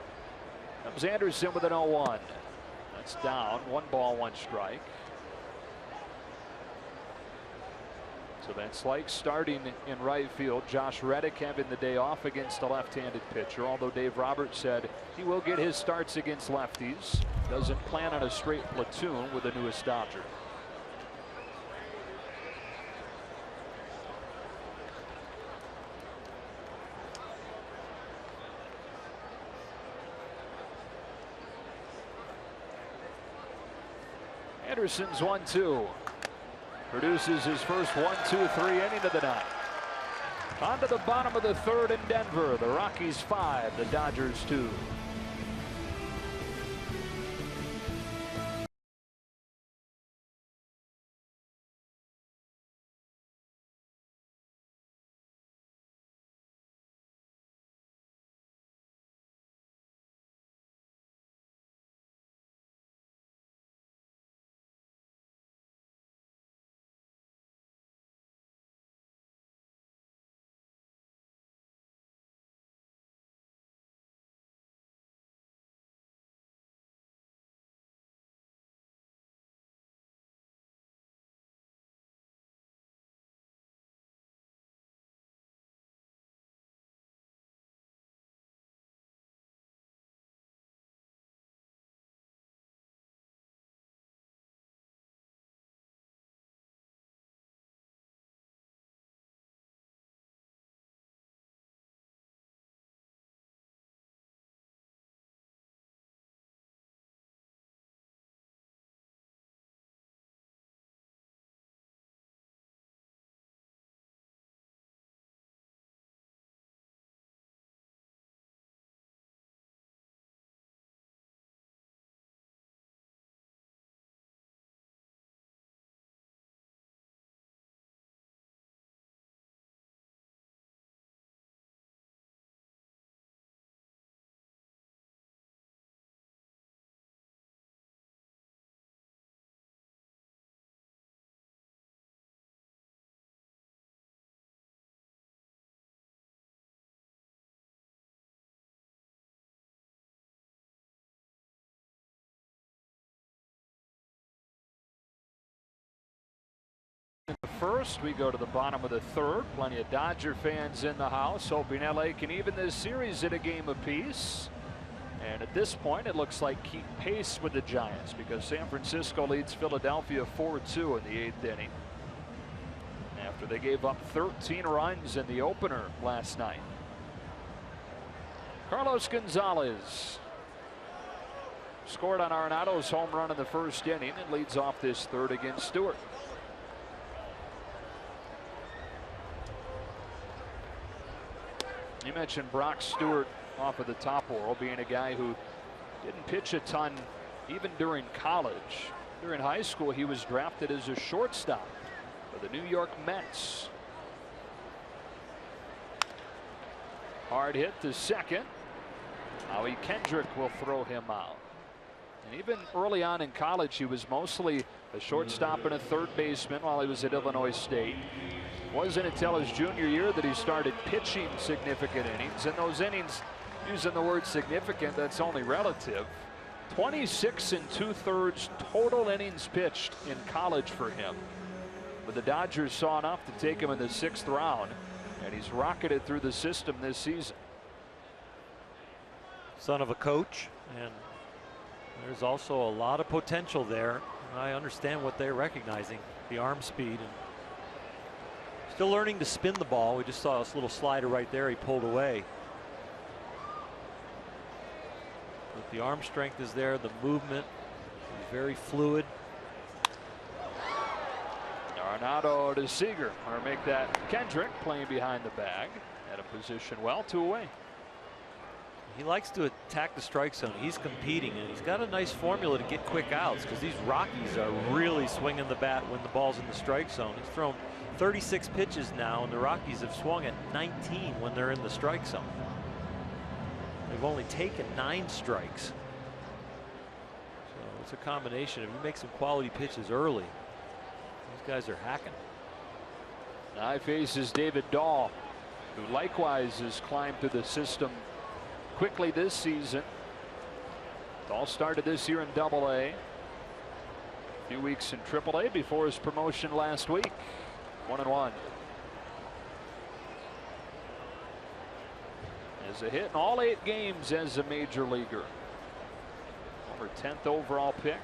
Comes Anderson with an 0-1. That's down. 1 ball, 1 strike. So Van Slyke starting in right field. Josh Reddick having the day off against a left-handed pitcher, although Dave Roberts said he will get his starts against lefties. Doesn't plan on a straight platoon with the newest Dodger. Anderson's 1-2. Produces his first 1-2-3 inning of the night. On to the bottom of the third in Denver. The Rockies 5, the Dodgers 2. First, we go to the bottom of the third. Plenty of Dodger fans in the house, hoping LA can even this series at a game apiece. And at this point, it looks like keep pace with the Giants, because San Francisco leads Philadelphia 4-2 in the 8th inning, after they gave up 13 runs in the opener last night. Carlos Gonzalez scored on Arenado's home run in the first inning and leads off this third against Stewart. You mentioned Brock Stewart off of the top world, being a guy who didn't pitch a ton even during college. During high school, he was drafted as a shortstop for the New York Mets. Hard hit to second. Howie Kendrick will throw him out. And even early on in college, he was mostly a shortstop and a third baseman while he was at Illinois State. It wasn't until his junior year that he started pitching significant innings, and those innings, using the word significant, that's only relative. 26 2/3 total innings pitched in college for him. But the Dodgers saw enough to take him in the 6th round, and he's rocketed through the system this season. Son of a coach, and there's also a lot of potential there. I understand what they're recognizing, the arm speed, and still learning to spin the ball. We just saw this little slider right there he pulled away. But the arm strength is there, the movement is very fluid. Arenado to Seager, or make that Kendrick playing behind the bag at a position well, 2 away. He likes to attack the strike zone. He's competing, and he's got a nice formula to get quick outs, because these Rockies are really swinging the bat when the ball's in the strike zone. He's thrown 36 pitches now, and the Rockies have swung at 19 when they're in the strike zone. They've only taken 9 strikes. So it's a combination. If you make some quality pitches early, these guys are hacking. Now he faces David Dahl, who likewise has climbed through the system quickly this season. Dahl started this year in Double-A, a few weeks in Triple-A before his promotion last week. 1-1. Has a hit in all 8 games as a major leaguer. Over 10th overall pick.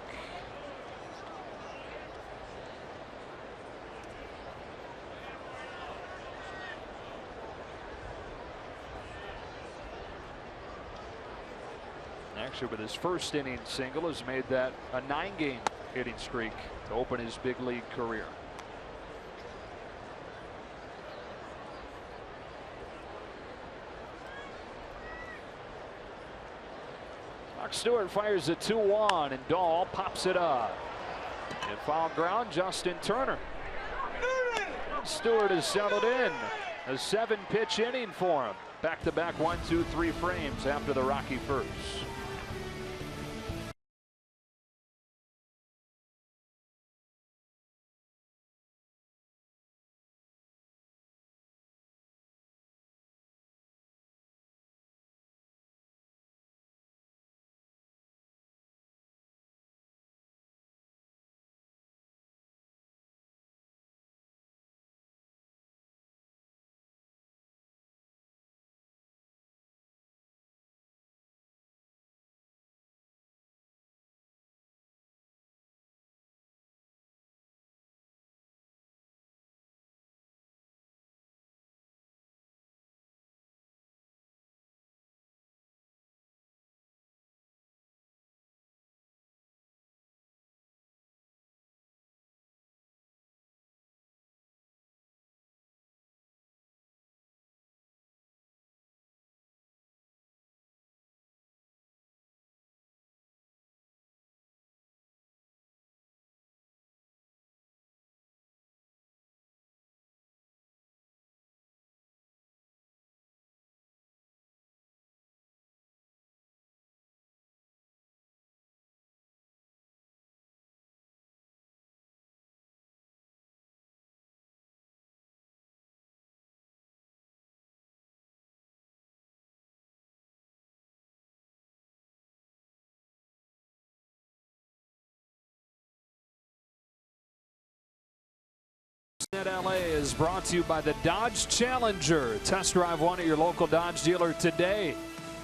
Actually, with his first inning single, has made that a 9-game hitting streak to open his big league career. Stewart fires a 2-1 and Dahl pops it up. And foul ground, Justin Turner. Stewart has settled in. A 7-pitch inning for him. Back-to-back 1-2-3 frames after the rocky first. At LA is brought to you by the Dodge Challenger. Test drive one at your local Dodge dealer today.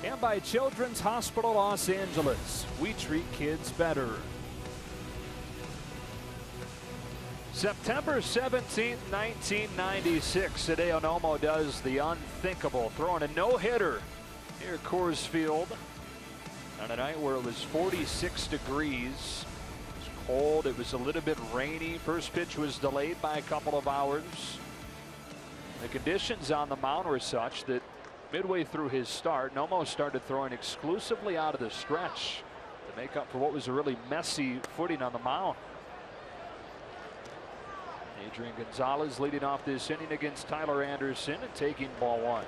And by Children's Hospital Los Angeles. We treat kids better. September 17th, 1996. Hideo Nomo does the unthinkable, throwing a no-hitter near Coors Field on a night where it was 46 degrees. Cold. It was a little bit rainy. First pitch was delayed by a couple of hours. The conditions on the mound were such that midway through his start, Nomo started throwing exclusively out of the stretch to make up for what was a really messy footing on the mound. Adrian Gonzalez leading off this inning against Tyler Anderson and taking ball one.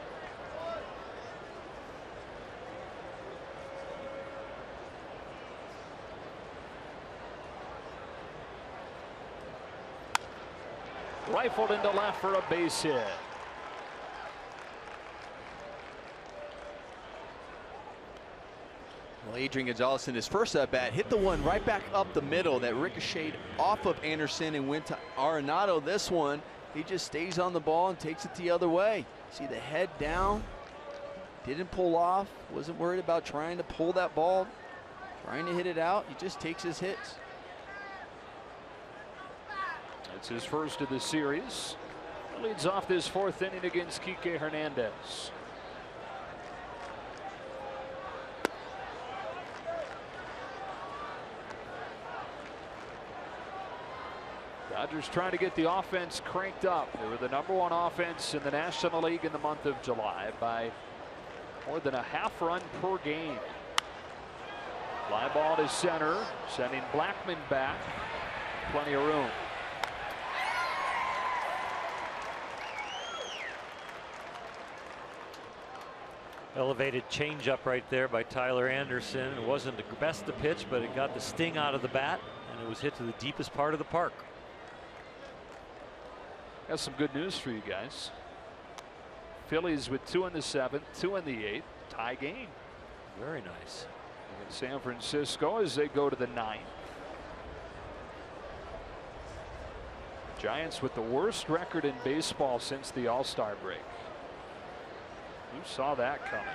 Rifled into left for a base hit. Well, Adrian Gonzalez in his first at bat hit the one right back up the middle that ricocheted off of Anderson and went to Arenado. This one, he just stays on the ball and takes it the other way. See the head down, didn't pull off, wasn't worried about trying to pull that ball, trying to hit it out. He just takes his hits. It's his first of the series. He leads off this fourth inning against Kike Hernandez. Dodgers trying to get the offense cranked up. They were the #1 offense in the National League in the month of July by more than a half run per game. Fly ball to center, sending Blackmon back. Plenty of room. Elevated changeup right there by Tyler Anderson. It wasn't the best to pitch, but it got the sting out of the bat, and it was hit to the deepest part of the park. Got some good news for you guys. Phillies with 2 in the 7th, 2 in the 8th, tie game. Very nice. In San Francisco as they go to the 9th. Giants with the worst record in baseball since the All-Star break. Who saw that coming?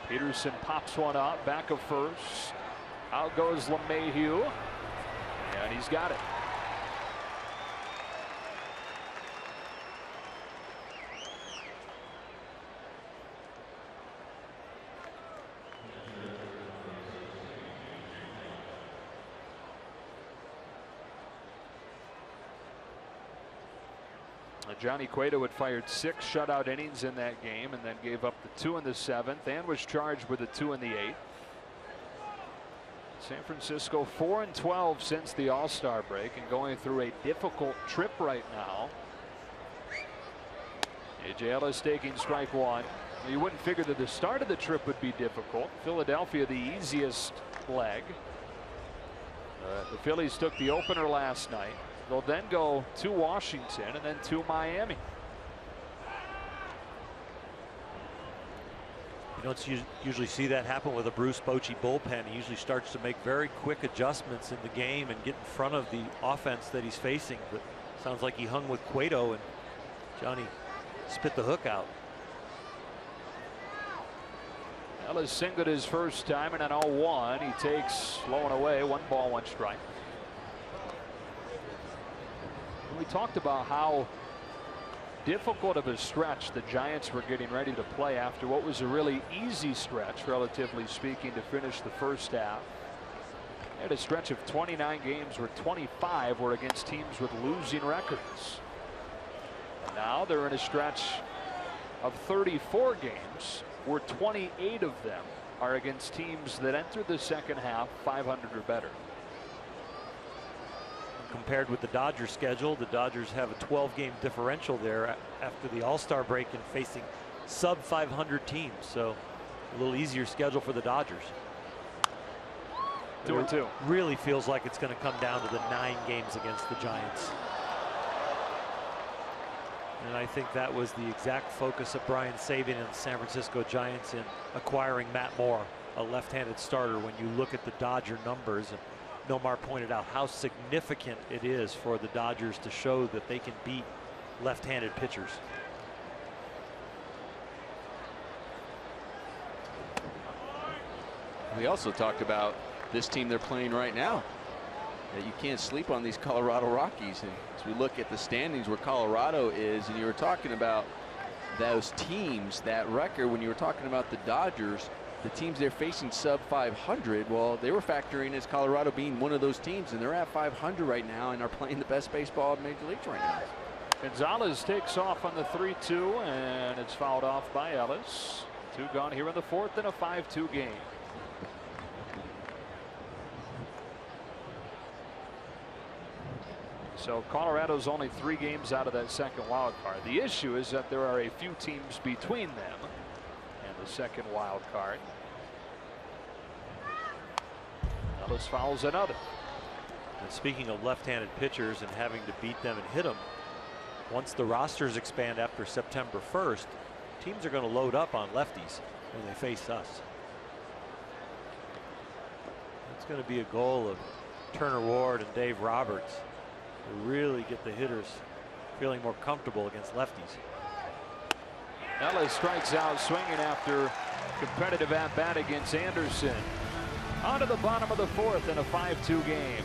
Peterson pops one up, back of first. Out goes LeMahieu, and he's got it. Johnny Cueto had fired 6 shutout innings in that game and then gave up the 2 in the 7th and was charged with the 2 in the 8th. San Francisco 4-12 since the All-Star break and going through a difficult trip right now. A.J. Ellis taking strike 1. You wouldn't figure that the start of the trip would be difficult. Philadelphia the easiest leg. The Phillies took the opener last night. They'll then go to Washington and then to Miami. You don't usually see that happen with a Bruce Bochy bullpen. He usually starts to make very quick adjustments in the game and get in front of the offense that he's facing. But sounds like he hung with Cueto and Johnny spit the hook out. Ellis singled his first time and an 0-1. He takes low and away, 1 ball, 1 strike. We talked about how difficult of a stretch the Giants were getting ready to play after what was a really easy stretch, relatively speaking, to finish the first half. They had a stretch of 29 games where 25 were against teams with losing records. And now they're in a stretch of 34 games where 28 of them are against teams that entered the second half 500 or better. Compared with the Dodgers schedule, the Dodgers have a 12-game differential there after the All-Star break and facing sub 500 teams, so a little easier schedule for the Dodgers. 2-2. Really feels like it's going to come down to the 9 games against the Giants. And I think that was the exact focus of Brian Sabean and the San Francisco Giants in acquiring Matt Moore, a left-handed starter. When you look at the Dodger numbers, and Nomar pointed out how significant it is for the Dodgers to show that they can beat left-handed pitchers. We also talked about this team they're playing right now, that you can't sleep on these Colorado Rockies. And as we look at the standings where Colorado is, and you were talking about those teams, that record, when you were talking about the Dodgers, the teams they're facing sub 500, well, they were factoring as Colorado being one of those teams, and they're at 500 right now and are playing the best baseball in Major Leagues right now. Gonzalez takes off on the 3-2, and it's fouled off by Ellis. 2 gone here in the 4th in a 5-2 game. So Colorado's only 3 games out of that second wild card. The issue is that there are a few teams between them and the second wild card. Ellis fouls another. And speaking of left-handed pitchers and having to beat them and hit them, once the rosters expand after September 1st, teams are going to load up on lefties when they face us. It's going to be a goal of Turner Ward and Dave Roberts to really get the hitters feeling more comfortable against lefties. Ellis strikes out swinging after competitive at-bat against Anderson. On to the bottom of the 4th in a 5-2 game.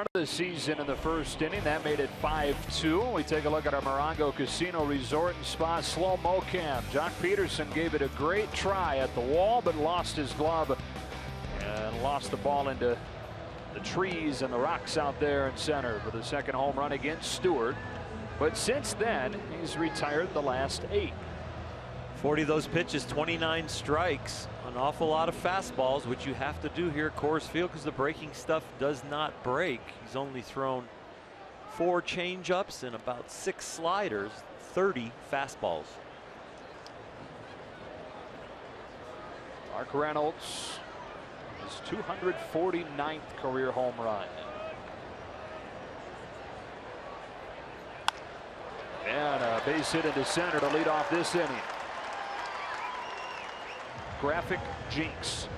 of the season in the first inning. That made it 5-2. We take a look at our Morongo Casino Resort and Spa slow-mo cam. Jock Peterson gave it a great try at the wall, but lost his glove and lost the ball into the trees and the rocks out there in center for the second home run against Stewart. But since then, he's retired the last 8. 40 of those pitches, 29 strikes, an awful lot of fastballs, which you have to do here at Coors Field because the breaking stuff does not break. He's only thrown 4 changeups and about 6 sliders, 30 fastballs. Mark Reynolds, his 249th career home run. And a base hit into center to lead off this inning. Graphic jinx.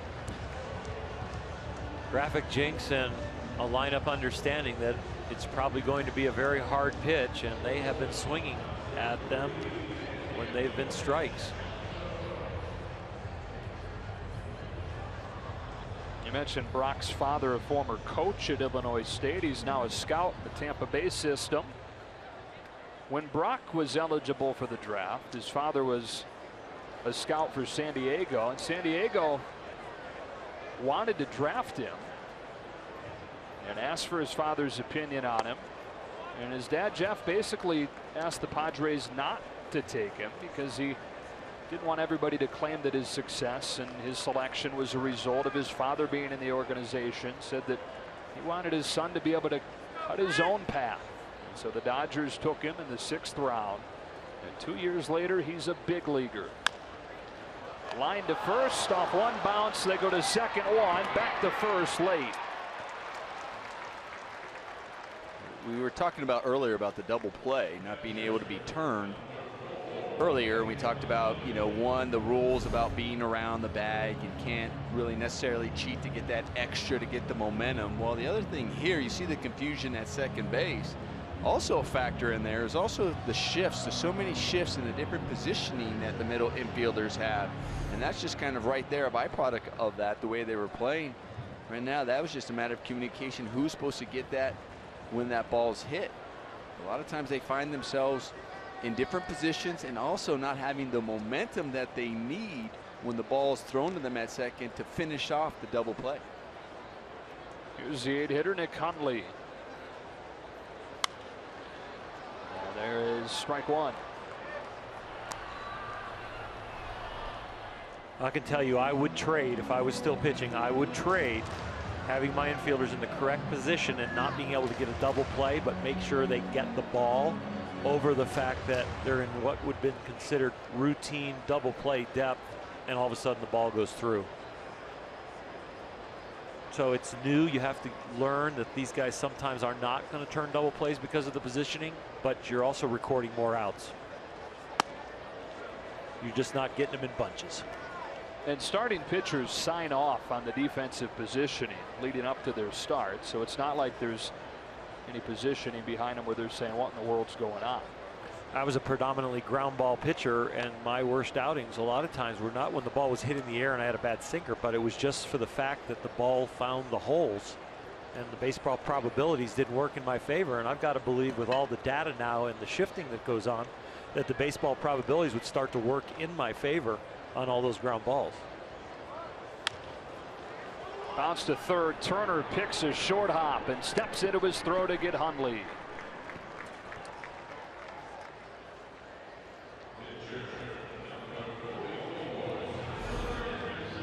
Graphic jinx and a lineup understanding that it's probably going to be a very hard pitch, and they have been swinging at them when they've been strikes. You mentioned Brock's father, a former coach at Illinois State. He's now a scout in the Tampa Bay system. When Brock was eligible for the draft, his father was a scout for San Diego, and San Diego wanted to draft him and asked for his father's opinion on him. And his dad, Jeff, basically asked the Padres not to take him because he didn't want everybody to claim that his success and his selection was a result of his father being in the organization. Said that he wanted his son to be able to cut his own path. And so the Dodgers took him in the 6th round. And 2 years later, he's a big leaguer. Line to first, off one bounce, they go to second one, back to first late. We were talking about earlier about the double play not being able to be turned. Earlier we talked about, you know, the rules about being around the bag. You can't really necessarily cheat to get that extra to get the momentum. Well, the other thing here, you see the confusion at second base. Also a factor in there is also the shifts. There's so many shifts in the different positioning that the middle infielders have. And that's just kind of right there a byproduct of that, the way they were playing. Right now, that was just a matter of communication. Who's supposed to get that when that ball's hit? A lot of times they find themselves in different positions and also not having the momentum that they need when the ball is thrown to them at second to finish off the double play. Here's the 8-hitter, Nick Hundley. There is strike one. I can tell you I would trade if I was still pitching. I would trade having my infielders in the correct position and not being able to get a double play, but make sure they get the ball over the fact that they're in what would have been considered routine double play depth, and all of a sudden the ball goes through. So it's new. You have to learn that these guys sometimes are not going to turn double plays because of the positioning, but you're also recording more outs. You're just not getting them in bunches. And starting pitchers sign off on the defensive positioning leading up to their start. So it's not like there's any positioning behind them where they're saying, what in the world's going on? I was a predominantly ground ball pitcher, and my worst outings a lot of times were not when the ball was hit in the air and I had a bad sinker, but it was just for the fact that the ball found the holes and the baseball probabilities didn't work in my favor. And I've got to believe with all the data now and the shifting that goes on that the baseball probabilities would start to work in my favor on all those ground balls. Bounce to third. Turner picks a short hop and steps into his throw to get Hundley.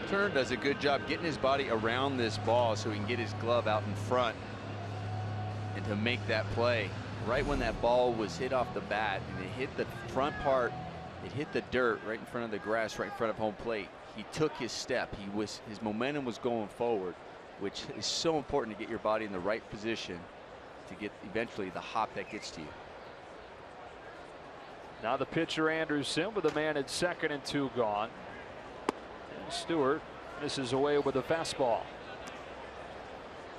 Turner does a good job getting his body around this ball so he can get his glove out in front and to make that play. Right when that ball was hit off the bat and it hit the front part, it hit the dirt right in front of the grass, right in front of home plate. He took his step. His momentum was going forward, which is so important to get your body in the right position to get eventually the hop that gets to you. Now the pitcher Anderson with a man at second and 2 gone. And Stewart misses away with a fastball.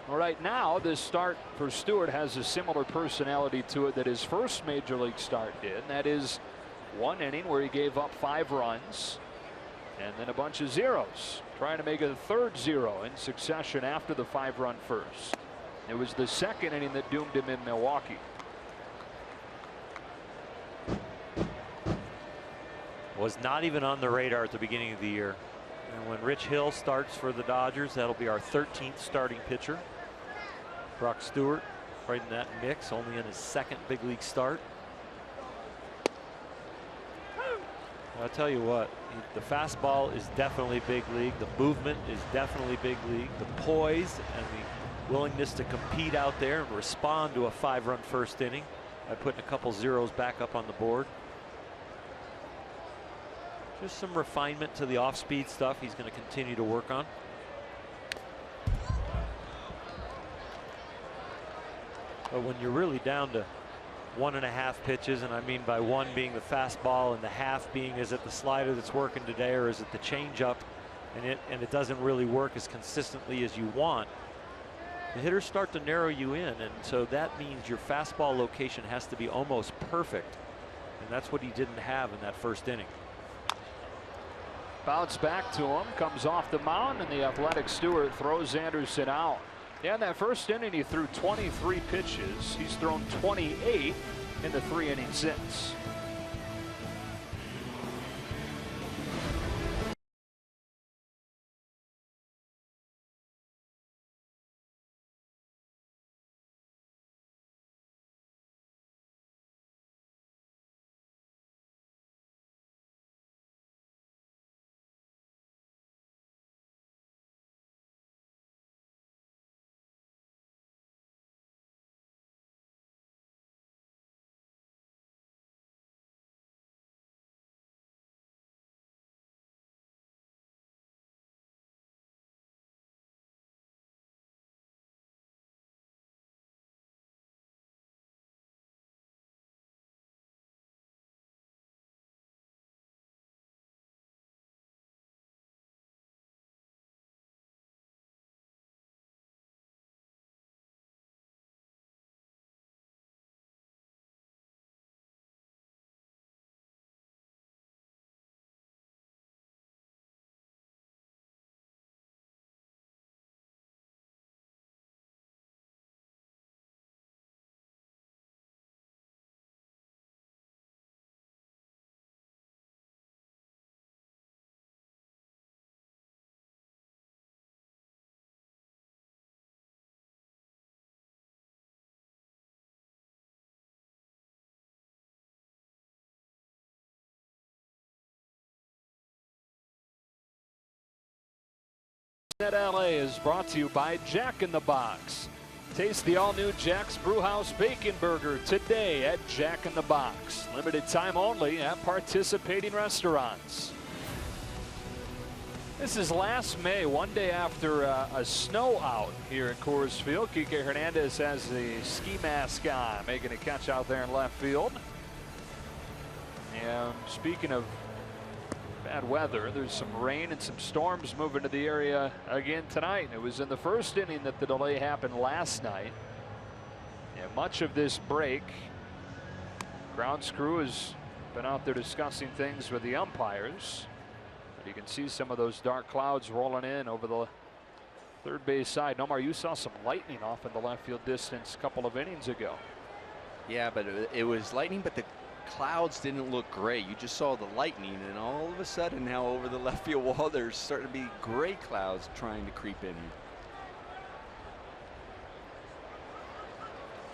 All right, now this start for Stewart has a similar personality to it that his first major league start did. And that is one inning where he gave up 5 runs and then a bunch of zeros, trying to make a third 0 in succession after the 5-run first. It was the second inning that doomed him in Milwaukee. Was not even on the radar at the beginning of the year. And when Rich Hill starts for the Dodgers, that'll be our 13th starting pitcher. Brock Stewart right in that mix, only in his second big league start. I'll tell you what, the fastball is definitely big league. The movement is definitely big league. The poise and the willingness to compete out there and respond to a 5-run first inning by putting a couple zeros back up on the board. Just some refinement to the off-speed stuff he's going to continue to work on. But when you're really down to 1.5 pitches, and I mean by one being the fastball and the half being, is it the slider that's working today or is it the changeup, and it doesn't really work as consistently as you want, the hitters start to narrow you in, and so that means your fastball location has to be almost perfect, and that's what he didn't have in that first inning. Bounce back to him, comes off the mound, and the athletic Stewart throws Anderson out. Yeah, in that first inning, he threw 23 pitches. He's thrown 28 in the 3 innings since. At LA is brought to you by Jack in the Box. Taste the all-new Jack's Brewhouse Bacon Burger today at Jack in the Box. Limited time only at participating restaurants. This is last May, one day after a snow out here at Coors Field. Kike Hernandez has the ski mask on, making a catch out there in left field. And speaking of bad weather, there's some rain and some storms moving to the area again tonight. It was in the first inning that the delay happened last night. And much of this break, grounds crew has been out there discussing things with the umpires. But you can see some of those dark clouds rolling in over the third base side. Nomar, you saw some lightning off in the left field distance a couple of innings ago. Yeah, but it was lightning, but the clouds didn't look great. You just saw the lightning, and all of a sudden now over the left field wall there's starting to be gray clouds trying to creep in.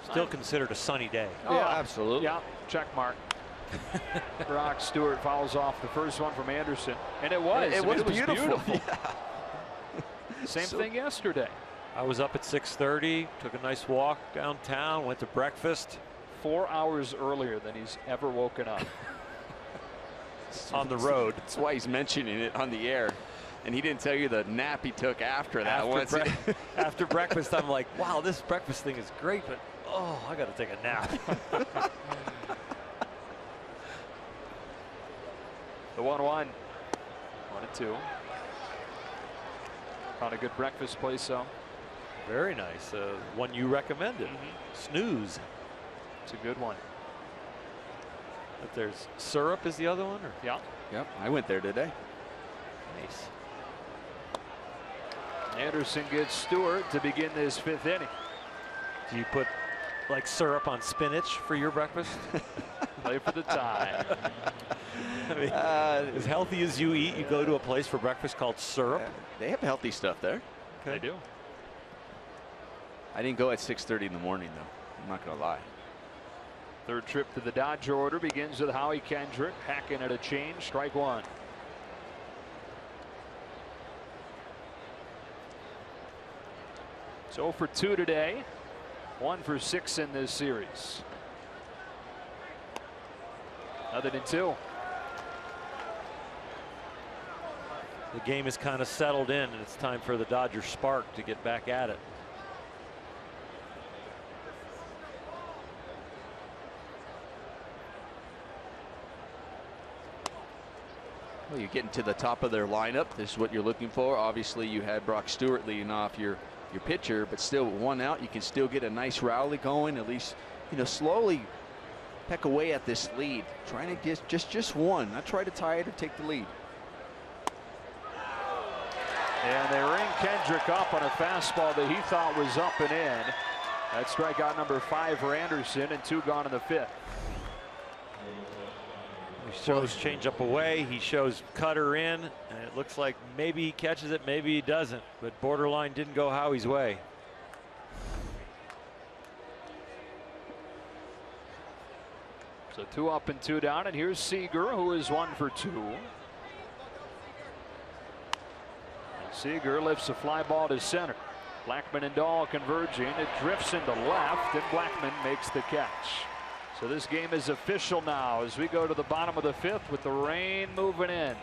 Still considered a sunny day. Oh, yeah, absolutely. Yeah, check mark. Brock Stewart fouls off the first one from Anderson, and it was beautiful. Yeah. Same thing yesterday. I was up at 6:30, took a nice walk downtown, went to breakfast. 4 hours earlier than he's ever woken up. On the road. That's why he's mentioning it on the air. And he didn't tell you the nap he took after that. After breakfast, I'm like, wow, this breakfast thing is great, but oh, I got to take a nap. The 1-1. 1-2. Found a good breakfast place, so. Very nice. One you recommended. Snooze. It's a good one. But there's Syrup is the other one, or? Yeah. Yep, I went there today. Nice. Anderson gets Stewart to begin this 5th inning. Do you put like syrup on spinach for your breakfast? Play for the tie. I mean, as healthy as you eat, you go to a place for breakfast called syrup. They have healthy stuff there. Okay. They do. I didn't go at 6:30 in the morning, though. I'm not going to lie. Third trip to the Dodger order begins with Howie Kendrick hacking at a change. Strike one. So for 2 today. 1 for 6 in this series. Other than 2. The game is kind of settled in, and it's time for the Dodger spark to get back at it. Well, you're getting to the top of their lineup. This is what you're looking for. Obviously, you had Brock Stewart leading off your pitcher, but still with 1 out, you can still get a nice rally going. At least, slowly peck away at this lead, trying to get just one, not try to tie it or take the lead. And they ring Kendrick up on a fastball that he thought was up and in. That's strikeout number 5 for Anderson, and 2 gone in the 5th. He shows changeup away. He shows cutter in, and it looks like maybe he catches it, maybe he doesn't. But borderline didn't go Howie's way. So 2 up and 2 down, and here's Seager, who is 1 for 2. And Seager lifts a fly ball to center. Blackman and Dahl converging. It drifts into left, and Blackman makes the catch. So this game is official now as we go to the bottom of the 5th with the rain moving in.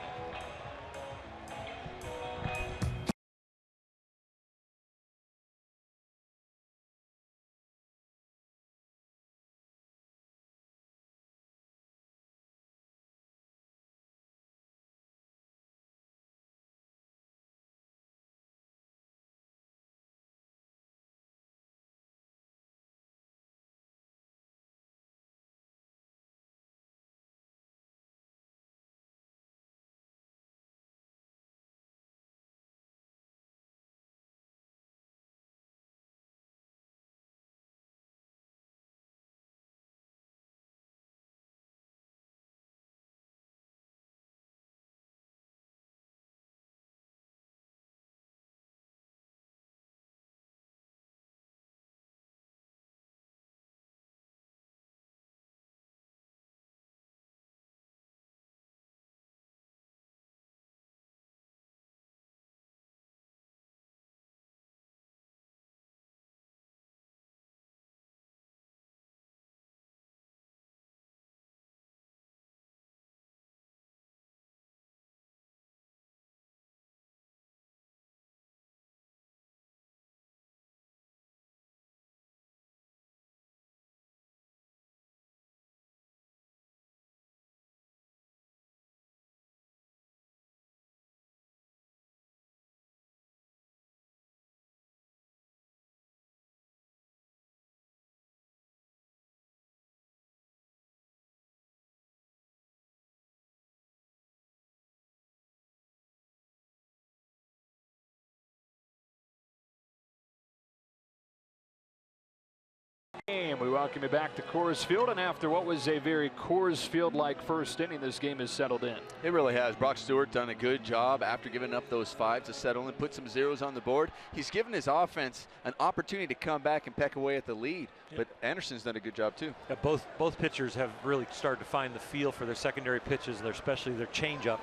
We welcome you back to Coors Field, and after what was a very Coors Field-like first inning, this game is settled in. It really has. Brock Stewart done a good job after giving up those 5 to settle and put some zeros on the board. He's given his offense an opportunity to come back and peck away at the lead, but Anderson's done a good job too. Yeah, both pitchers have really started to find the feel for their secondary pitches, and especially their changeup,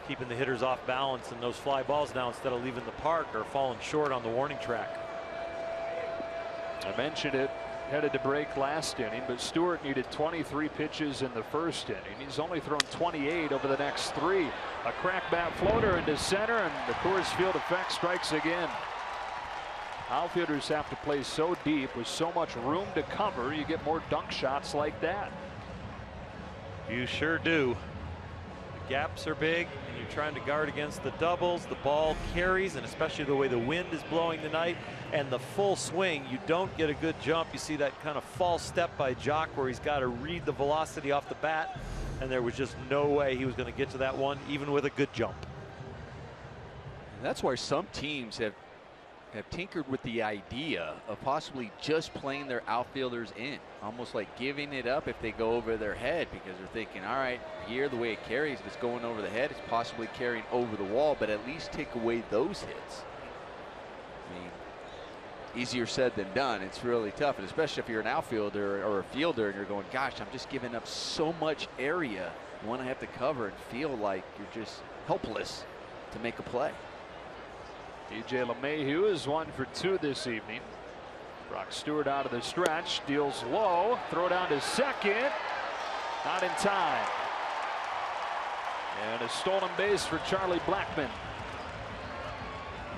keeping the hitters off balance, and those fly balls now, instead of leaving the park, are falling short on the warning track. I mentioned it headed to break last inning, but Stewart needed 23 pitches in the first inning. He's only thrown 28 over the next 3. A crack bat floater into center, and the Coors Field effect strikes again. Outfielders have to play so deep with so much room to cover, you get more dunk shots like that. You sure do. The gaps are big, and you're trying to guard against the doubles. The ball carries, and especially the way the wind is blowing tonight and the full swing, you don't get a good jump. You see that kind of false step by Jock where he's got to read the velocity off the bat, and there was just no way he was going to get to that one, even with a good jump. And that's why some teams have have tinkered with the idea of possibly just playing their outfielders in, almost like giving it up if they go over their head, because they're thinking, all right, here the way it carries, if it's going over the head, it's possibly carrying over the wall, but at least take away those hits. I mean, easier said than done. It's really tough, and especially if you're an outfielder or a fielder and you're going, gosh, I'm just giving up so much area you want to have to cover and feel like you're just helpless to make a play. DJ LeMahieu is 1 for 2 this evening. Brock Stewart out of the stretch, deals low, throw down to second, not in time. And a stolen base for Charlie Blackmon.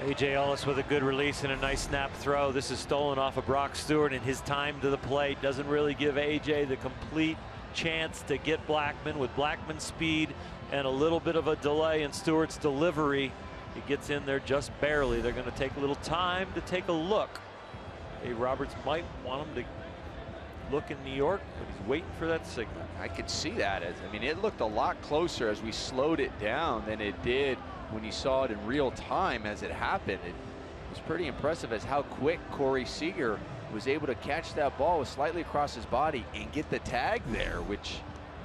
A.J. Ellis with a good release and a nice snap throw. This is stolen off of Brock Stewart, and his time to the plate doesn't really give A.J. the complete chance to get Blackmon. With Blackmon's speed and a little bit of a delay in Stewart's delivery, he gets in there just barely. They're going to take a little time to take a look. Dave Roberts might want him to look in New York, but he's waiting for that signal. I could see that. I mean, it looked a lot closer as we slowed it down than it did when you saw it in real time as it happened. It was pretty impressive as how quick Corey Seager was able to catch that ball with slightly across his body and get the tag there, which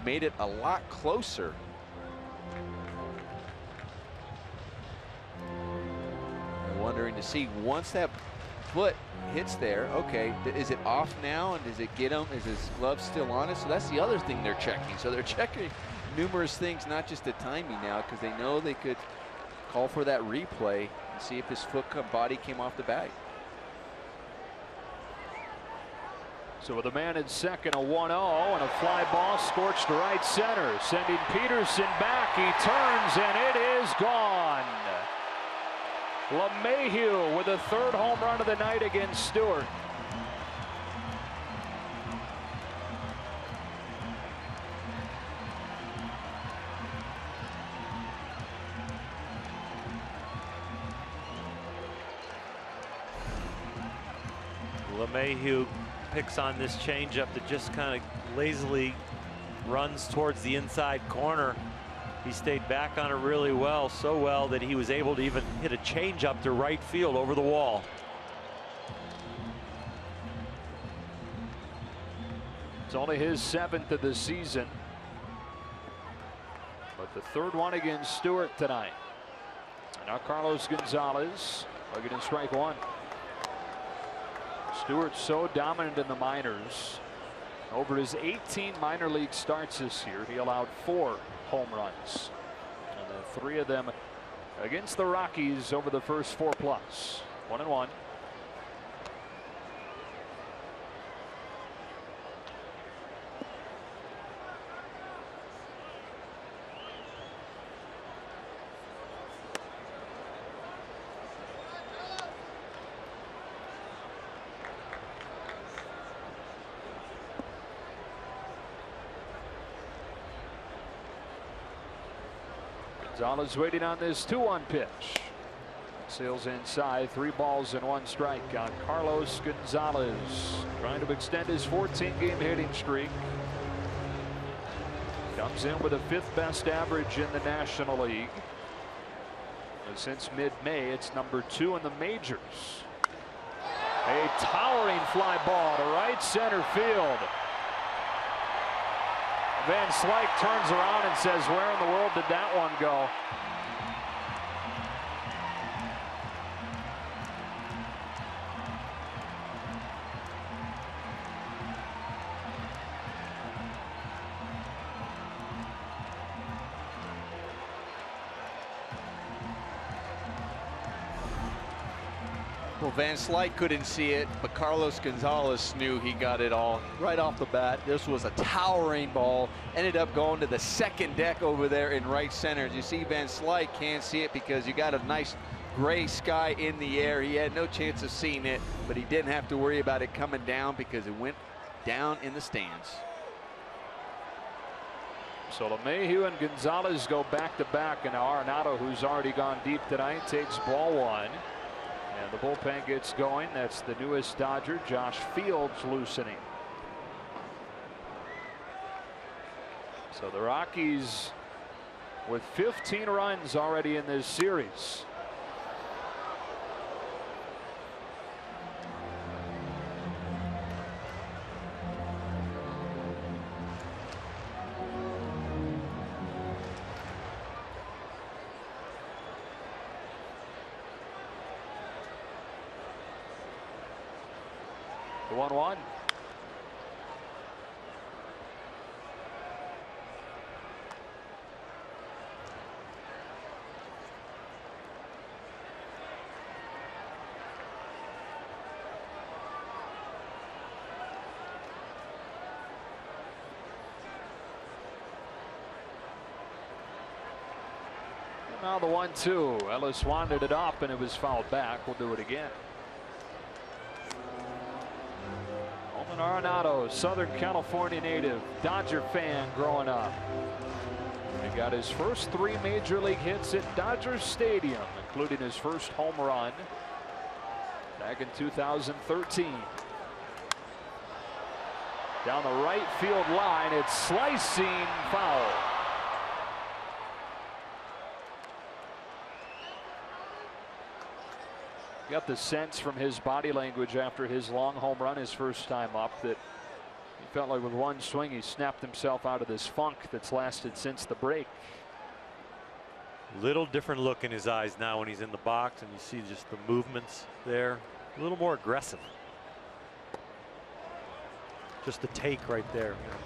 made it a lot closer. Wondering to see, once that foot hits there, okay, is it off now, and does it get him? Is his glove still on it? So that's the other thing they're checking. So they're checking numerous things, not just the timing now, because they know they could call for that replay and see if his body came off the bag. So with a man at second, a 1-0, and a fly ball scorched to right center, sending Peterson back. He turns, and it is gone. LeMahieu with a 3rd home run of the night against Stewart. LeMahieu picks on this changeup that just kind of lazily runs towards the inside corner. He stayed back on it really well, so well that he was able to even hit a changeup to right field over the wall. It's only his 7th of the season, but the 3rd one against Stewart tonight. And now Carlos Gonzalez looking at strike 1. Stewart's so dominant in the minors. Over his 18 minor league starts this year, he allowed 4 home runs, and 3 of them against the Rockies over the first 4+. 1-1. Gonzalez waiting on this 2-1 pitch. Sails inside, 3 balls and 1 strike on Carlos Gonzalez, trying to extend his 14-game hitting streak. Comes in with a 5th best average in the National League. And since mid-May, it's number 2 in the majors. A towering fly ball to right center field. Van Slyke turns around and says, where in the world did that one go? Well, Van Slyke couldn't see it, but Carlos Gonzalez knew he got it all right off the bat. This was a towering ball. Ended up going to the second deck over there in right center. As you see, Van Slyke can't see it because you got a nice gray sky in the air. He had no chance of seeing it, but he didn't have to worry about it coming down because it went down in the stands. So LeMahieu and Gonzalez go back-to-back, and now Arenado, who's already gone deep tonight, takes ball 1. And the bullpen gets going. That's the newest Dodger, Josh Fields, loosening. So the Rockies with 15 runs already in this series. The 1-1. Now the 1-2. Ellis wanted it up and it was fouled back. We'll do it again. Arenado, Southern California native, Dodger fan growing up. He got his first 3 major league hits at Dodger Stadium, including his first home run back in 2013. Down the right field line, it's slicing foul. Got the sense from his body language after his long home run his first time up that he felt like with one swing he snapped himself out of this funk that's lasted since the break. Little different look in his eyes now when he's in the box, and you see just the movements there. A little more aggressive. Just the take right there. You know,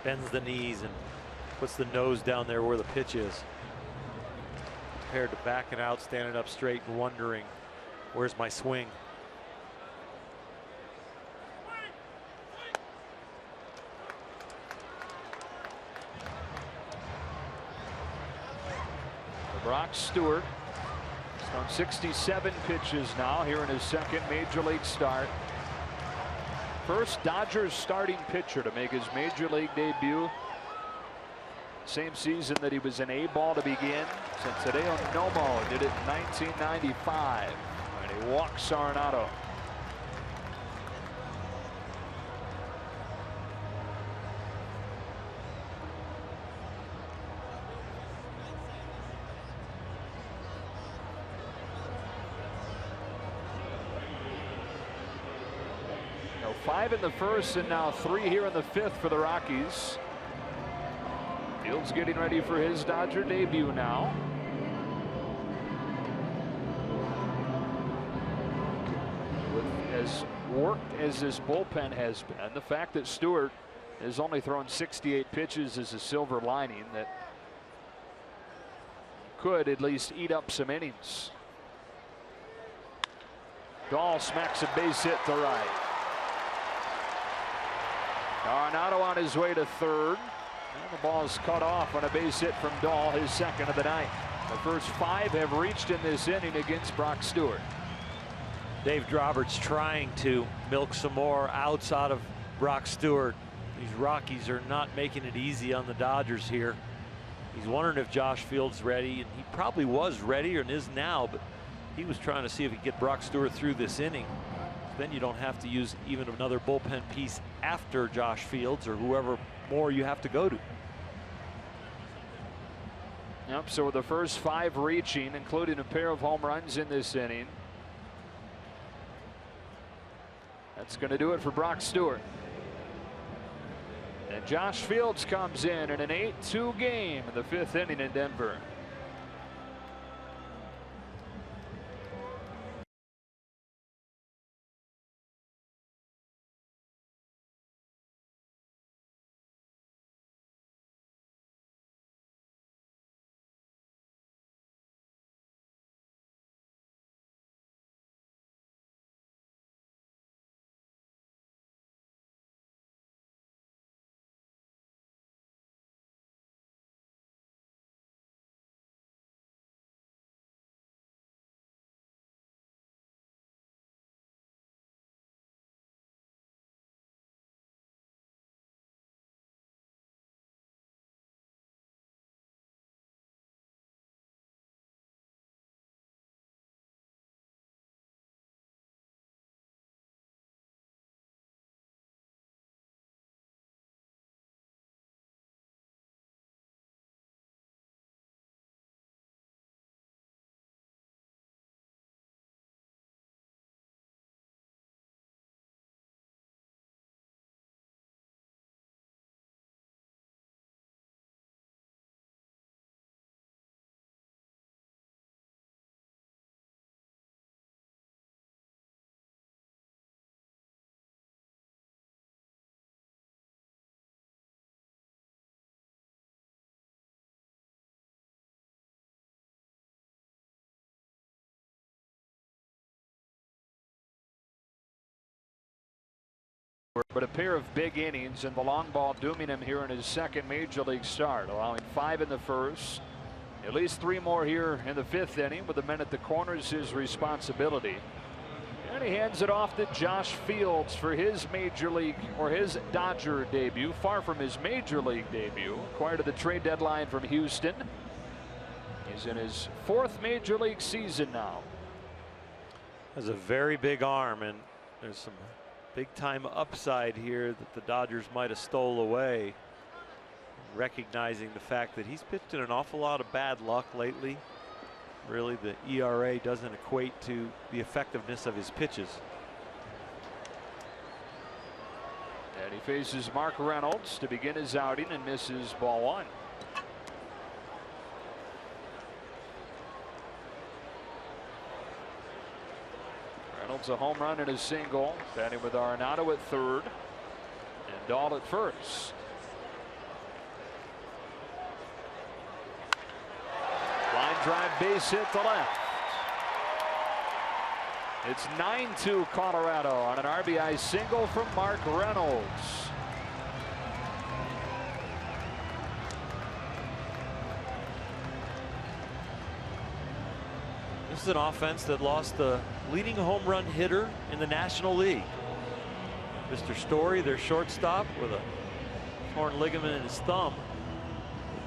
bends the knees and puts the nose down there where the pitch is. Compared to backing out, standing up straight and wondering, where's my swing? Brock Stewart has thrown 67 pitches now here in his second major league start. First Dodgers starting pitcher to make his major league debut. Same season that he was an A-ball to begin. Cincinnati Nomo did it in 1995. And he walks Arenado. Now 5 in the first and now 3 here in the 5th for the Rockies. Fields getting ready for his Dodger debut now. As worked as this bullpen has been, the fact that Stewart has only thrown 68 pitches is a silver lining that could at least eat up some innings. Dahl smacks a base hit to right. Arenado on his way to third. And the ball is cut off on a base hit from Dahl, his second of the night. The first 5 have reached in this inning against Brock Stewart. Dave Roberts trying to milk some more outs out of Brock Stewart. These Rockies are not making it easy on the Dodgers here. He's wondering if Josh Field's ready, and he probably was ready and is now, but he was trying to see if he could get Brock Stewart through this inning. Then you don't have to use even another bullpen piece after Josh Fields or whoever more you have to go to. Yep, so with the first 5 reaching, including a pair of home runs in this inning, that's going to do it for Brock Stewart. And Josh Fields comes in an 8-2 game in the 5th inning in Denver. But a pair of big innings and the long ball dooming him here in his second major league start, allowing 5 in the first. At least 3 more here in the 5th inning with the men at the corners his responsibility. And he hands it off to Josh Fields for his major league or his Dodger debut. Far from his major league debut. Acquired at the trade deadline from Houston. He's in his 4th major league season now. Has a very big arm, and there's some big time upside here that the Dodgers might have stole away. Recognizing the fact that he's pitched in an awful lot of bad luck lately. Really, the ERA doesn't equate to the effectiveness of his pitches. And he faces Mark Reynolds to begin his outing and misses ball 1. Reynolds a home run and a single. Batting with Arenado at third and Dahl at first. Line drive, base hit to left. It's 9-2 Colorado on an RBI single from Mark Reynolds. This is an offense that lost the leading home run hitter in the National League. Mr. Story, their shortstop, with a torn ligament in his thumb.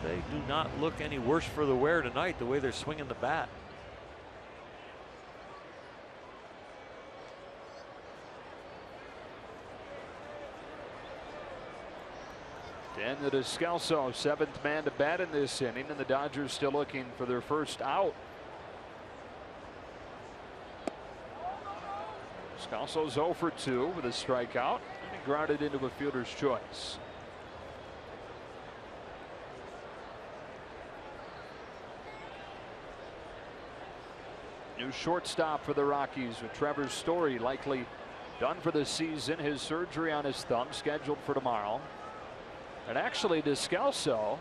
But they do not look any worse for the wear tonight, the way they're swinging the bat. Dan the Descalso, 7th man to bat in this inning, and the Dodgers still looking for their first out. Descalso's 0 for 2 with a strikeout, and he grounded into a fielder's choice. New shortstop for the Rockies with Trevor Story likely done for the season. His surgery on his thumb scheduled for tomorrow. And actually, Descalso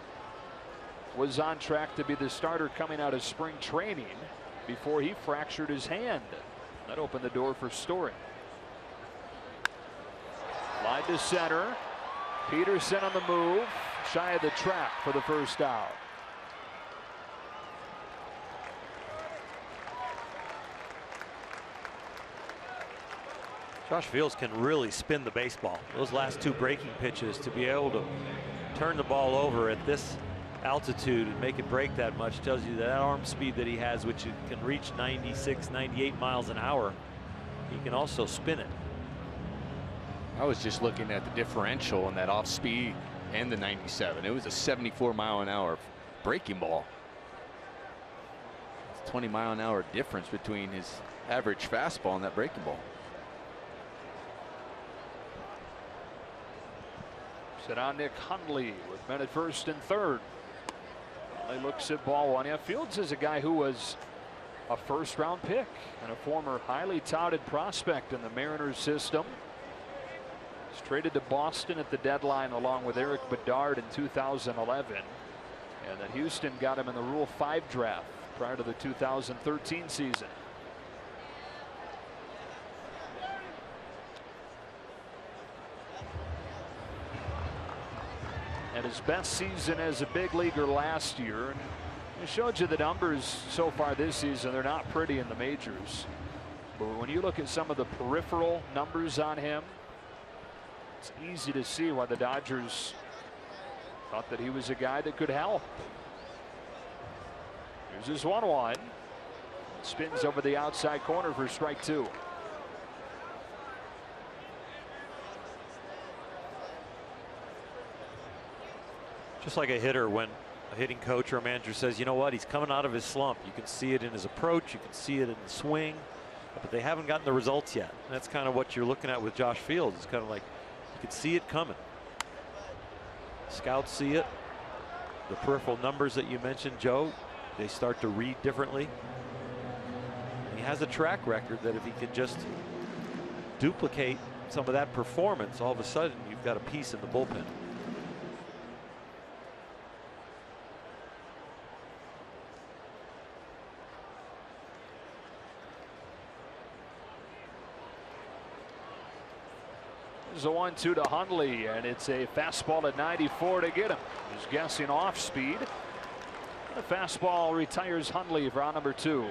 was on track to be the starter coming out of spring training before he fractured his hand. That opened the door for Story. Line to center. Peterson on the move, shy of the track for the first out. Josh Fields can really spin the baseball. Those last 2 breaking pitches, to be able to turn the ball over at this altitude and make it break that much, tells you that arm speed that he has, which can reach 96, 98 miles an hour, he can also spin it. I was just looking at the differential in that off speed and the 97. It was a 74-mile-an-hour breaking ball. It's a 20-mile-an-hour difference between his average fastball and that breaking ball. Sit on Nick Hundley with men at first and third. He looks at ball 1. Yeah, Fields is a guy who was a first-round pick and a former highly touted prospect in the Mariners system. He's traded to Boston at the deadline along with Eric Bedard in 2011. And then Houston got him in the Rule 5 draft prior to the 2013 season. And his best season as a big leaguer last year. And it showed you the numbers so far this season. They're not pretty in the majors. But when you look at some of the peripheral numbers on him, it's easy to see why the Dodgers thought that he was a guy that could help. Here's his 1-1. Spins over the outside corner for strike 2. Just like a hitter, when a hitting coach or a manager says, you know what, he's coming out of his slump. You can see it in his approach. You can see it in the swing. But they haven't gotten the results yet. And that's kind of what you're looking at with Josh Fields. It's kind of like you can see it coming. Scouts see it. The peripheral numbers that you mentioned, Joe, they start to read differently. And he has a track record that if he can just duplicate some of that performance, all of a sudden you've got a piece in the bullpen. There's a 1-2 to Hundley, and it's a fastball at 94 to get him. He's guessing off speed. The fastball retires Hundley for round number 2.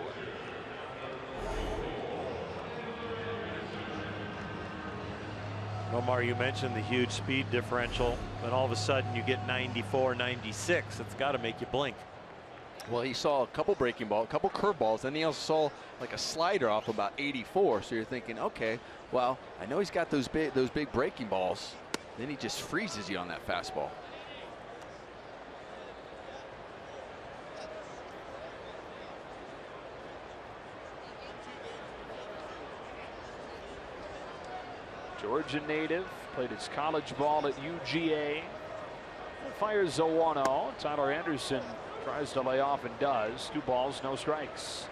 Omar, you mentioned the huge speed differential, and all of a sudden you get 94, 96. It's got to make you blink. Well, he saw a couple breaking balls, a couple curveballs, and he also saw like a slider off about 84. So you're thinking, okay, well, I know he's got those big breaking balls. Then he just freezes you on that fastball. Georgia native, played his college ball at UGA. Fires a 1-0. Tyler Anderson tries to lay off and does. 2 balls, no strikes.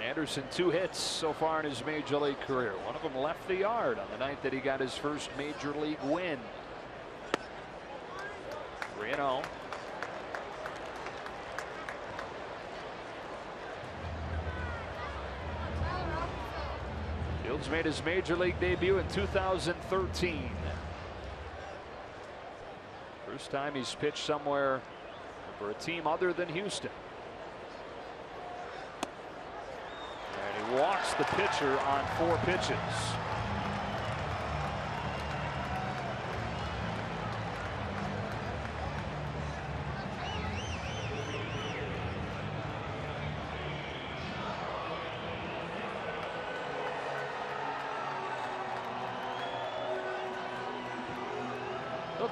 Anderson 2 hits so far in his major league career. One of them left the yard on the night that he got his first major league win. 3-0. Fields made his major league debut in 2013. First time he's pitched somewhere for a team other than Houston. And he walks the pitcher on 4 pitches.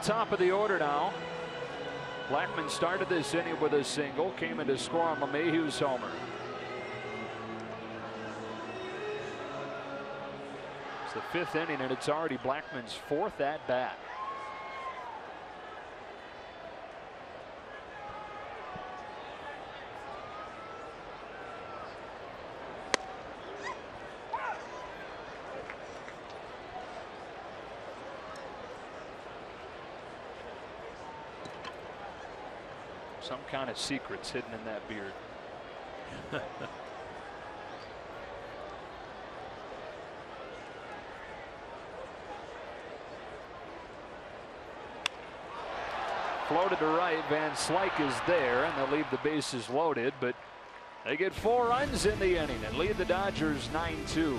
Top of the order now. Blackman started this inning with a single, came in to score on LeMahieu's homer. It's the 5th inning, and it's already Blackman's 4th at bat. Some kind of secrets hidden in that beard. Floated to right. Van Slyke is there, and they'll leave the bases loaded, but they get 4 runs in the inning and lead the Dodgers 9-2.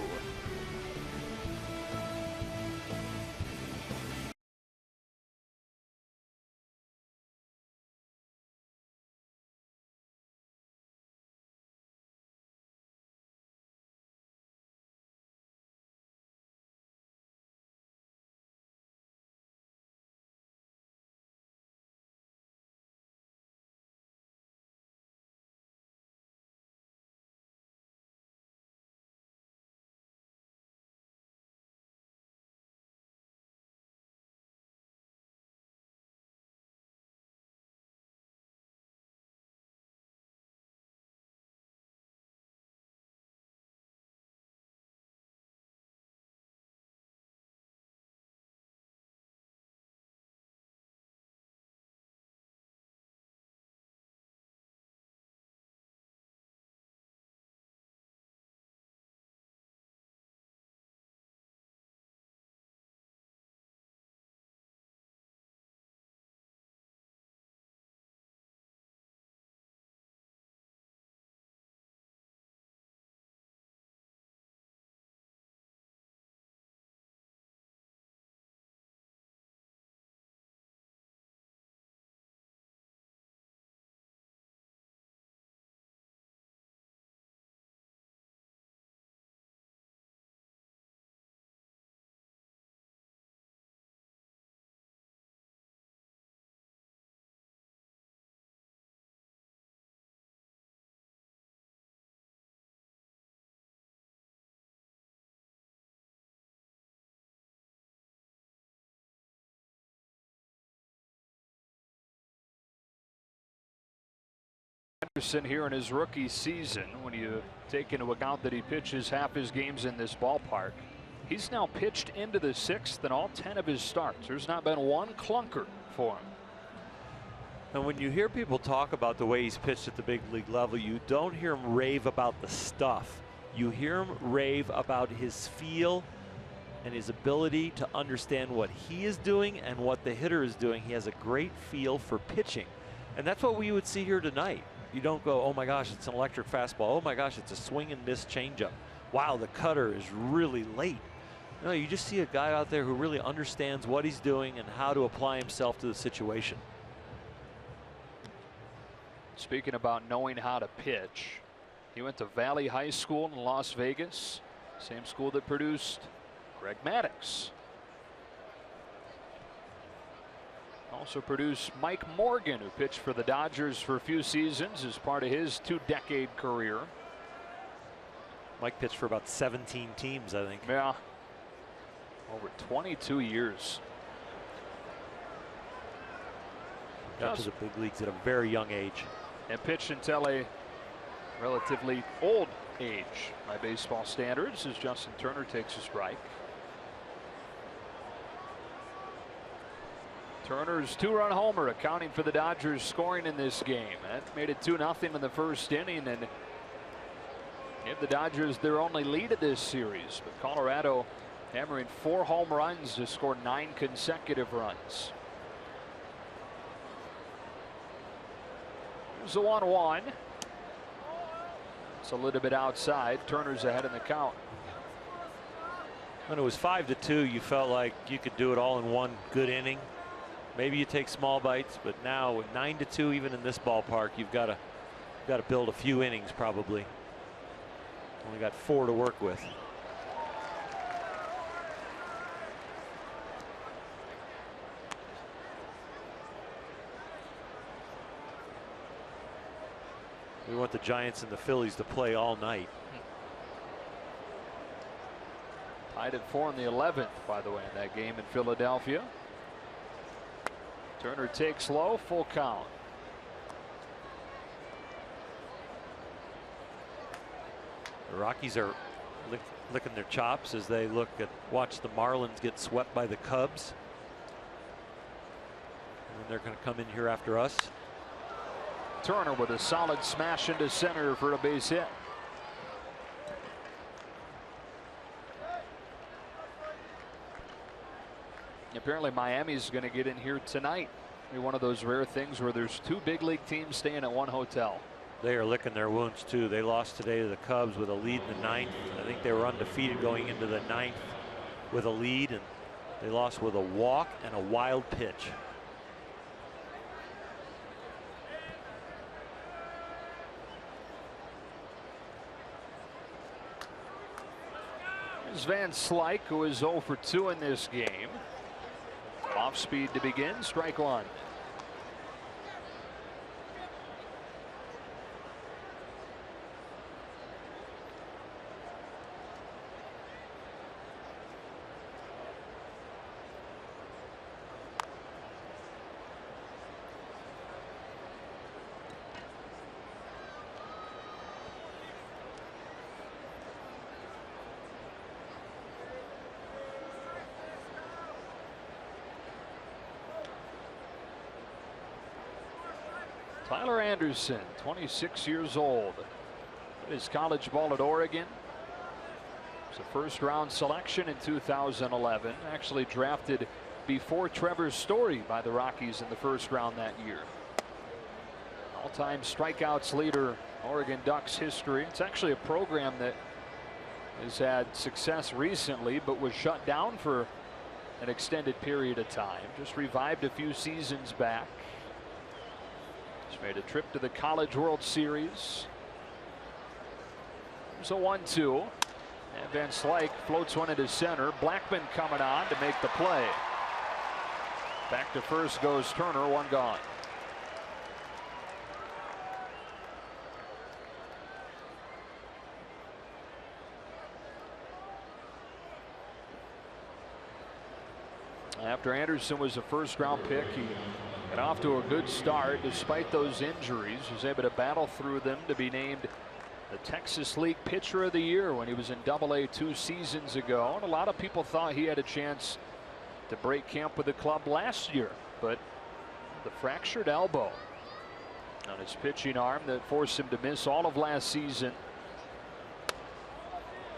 Anderson here in his rookie season, when you take into account that he pitches half his games in this ballpark, he's now pitched into the 6th in all 10 of his starts. There's not been one clunker for him. And when you hear people talk about the way he's pitched at the big league level, you don't hear him rave about the stuff. You hear him rave about his feel and his ability to understand what he is doing and what the hitter is doing. He has a great feel for pitching. And that's what we would see here tonight. You don't go, oh my gosh, it's an electric fastball. Oh my gosh, it's a swing and miss changeup. Wow, the cutter is really late. No, you just see a guy out there who really understands what he's doing and how to apply himself to the situation. Speaking about knowing how to pitch, he went to Valley High School in Las Vegas, same school that produced Greg Maddux. Also produced Mike Morgan, who pitched for the Dodgers for a few seasons as part of his 2-decade career. Mike pitched for about 17 teams, I think. Yeah. Over 22 years. Got to the big leagues at a very young age. And pitched until a relatively old age by baseball standards as Justin Turner takes a strike. Turner's 2-run homer accounting for the Dodgers scoring in this game. That made it 2-0 in the first inning and gave the Dodgers their only lead of this series. But Colorado hammering 4 home runs to score 9 consecutive runs. Here's the 1-1. It's a little bit outside. Turner's ahead in the count. When it was 5-2, you felt like you could do it all in one good inning. Maybe you take small bites, but now with 9-2, even in this ballpark, you've got to build a few innings probably. Only got 4 to work with. We want the Giants and the Phillies to play all night. Tied at 4 in the 11th, by the way, in that game in Philadelphia. Turner takes low, full count. The Rockies are licking their chops as they watch the Marlins get swept by the Cubs. And they're going to come in here after us. Turner with a solid smash into center for a base hit. Apparently Miami's going to get in here tonight. Be one of those rare things where there's 2 big league teams staying at one hotel. They are licking their wounds too. They lost today to the Cubs with a lead in the 9th. I think they were undefeated going into the 9th with a lead, and they lost with a walk and a wild pitch. Here's Van Slyke, who is 0 for 2 in this game. Off speed to begin, strike 1. Tyler Anderson, 26 years old. His college ball at Oregon. It's a first-round selection in 2011. Actually drafted before Trevor Story by the Rockies in the first round that year. All-time strikeouts leader, Oregon Ducks history. It's actually a program that has had success recently, but was shut down for an extended period of time. Just revived a few seasons back. Made a trip to the College World Series. There's a 1-2. And Van Slyke floats one into center. Blackman coming on to make the play. Back to first goes Turner, 1 gone. After Anderson was a first-round pick, he got off to a good start despite those injuries. He was able to battle through them to be named the Texas League Pitcher of the Year when he was in AA 2 seasons ago. And a lot of people thought he had a chance to break camp with the club last year, but the fractured elbow on his pitching arm that forced him to miss all of last season.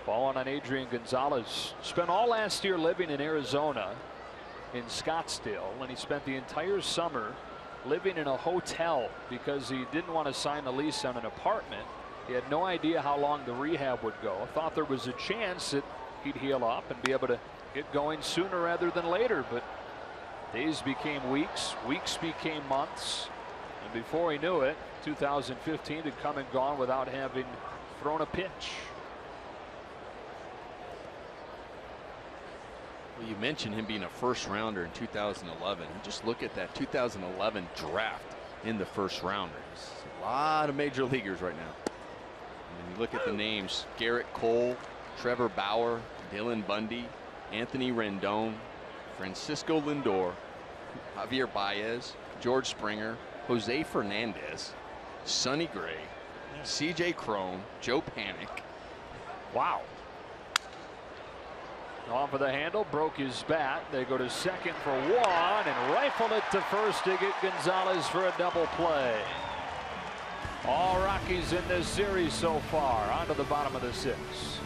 Falling on Adrian Gonzalez. Spent all last year living in Arizona in Scottsdale, and he spent the entire summer living in a hotel because he didn't want to sign a lease on an apartment. He had no idea how long the rehab would go. Thought there was a chance that he'd heal up and be able to get going sooner rather than later, but days became weeks, weeks became months, and before he knew it, 2015 had come and gone without having thrown a pitch. Well, you mentioned him being a first rounder in 2011. And just look at that 2011 draft in the first rounders. A lot of major leaguers right now. And you look at the names: Garrett Cole, Trevor Bauer, Dylan Bundy, Anthony Rendon, Francisco Lindor, Javier Baez, George Springer, Jose Fernandez, Sonny Gray, C.J. Cron, Joe Panik. Wow. Off of the handle, broke his bat. They go to second for one and rifle it to first to get Gonzalez for a double play. All Rockies in this series so far. On to the bottom of the sixth.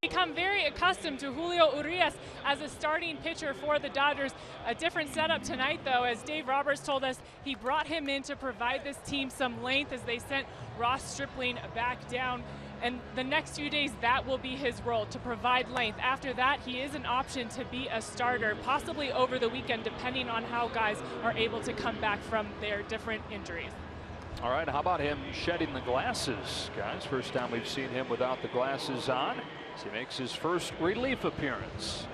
Become very accustomed to Julio Urias as a starting pitcher for the Dodgers. A different setup tonight, though, as Dave Roberts told us he brought him in to provide this team some length as they sent Ross Stripling back down. And the next few days, that will be his role, to provide length. After that, he is an option to be a starter, possibly over the weekend, depending on how guys are able to come back from their different injuries. All right, how about him shedding the glasses, guys? First time we've seen him without the glasses on. As he makes his first relief appearance.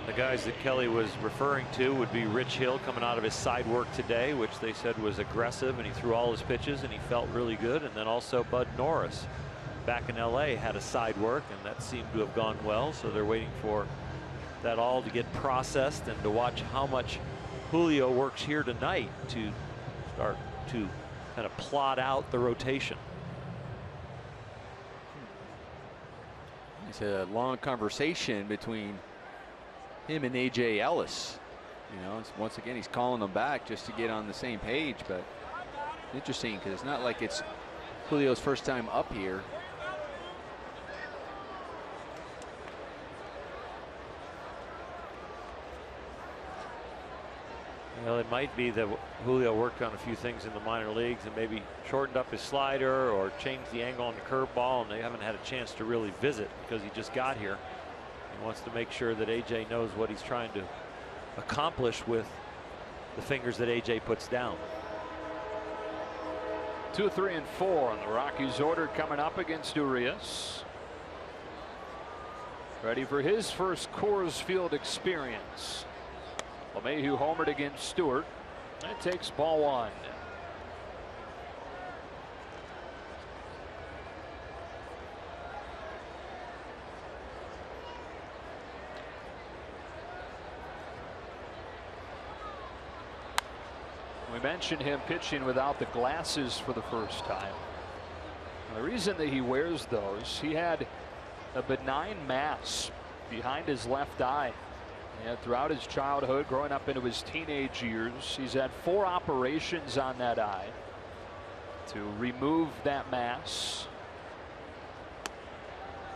The guys that Kelly was referring to would be Rich Hill coming out of his side work today, which they said was aggressive, and he threw all his pitches and he felt really good. And then also Bud Norris back in LA had a side work, and that seemed to have gone well. So they're waiting for that all to get processed and to watch how much Julio works here tonight to start to kind of plot out the rotation. It's a long conversation between him and A.J. Ellis. You know, once again, he's calling them back just to get on the same page. But interesting, because it's not like it's Julio's first time up here. Well, it might be that Julio worked on a few things in the minor leagues and maybe shortened up his slider or changed the angle on the curveball, and they haven't had a chance to really visit because he just got here. He wants to make sure that AJ knows what he's trying to accomplish with the fingers that AJ puts down. 2, 3, and 4 on the Rockies order coming up against Urias. Ready for his first Coors Field experience. LeMahieu homered against Stewart. That takes ball one. We mentioned him pitching without the glasses for the first time. The reason that he wears those, he had a benign mass behind his left eye. And throughout his childhood, growing up into his teenage years, he's had 4 operations on that eye to remove that mass.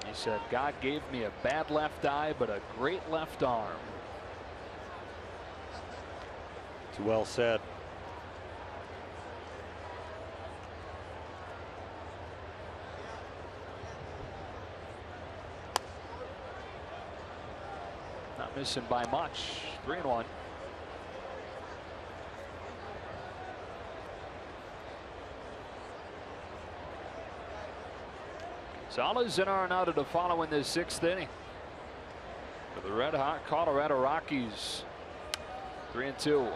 He said, God gave me a bad left eye, but a great left arm. It's well said. Not missing by much. 3-1. Gonzalez and Arenado to follow in the 6th inning for the red-hot Colorado Rockies. 3-2.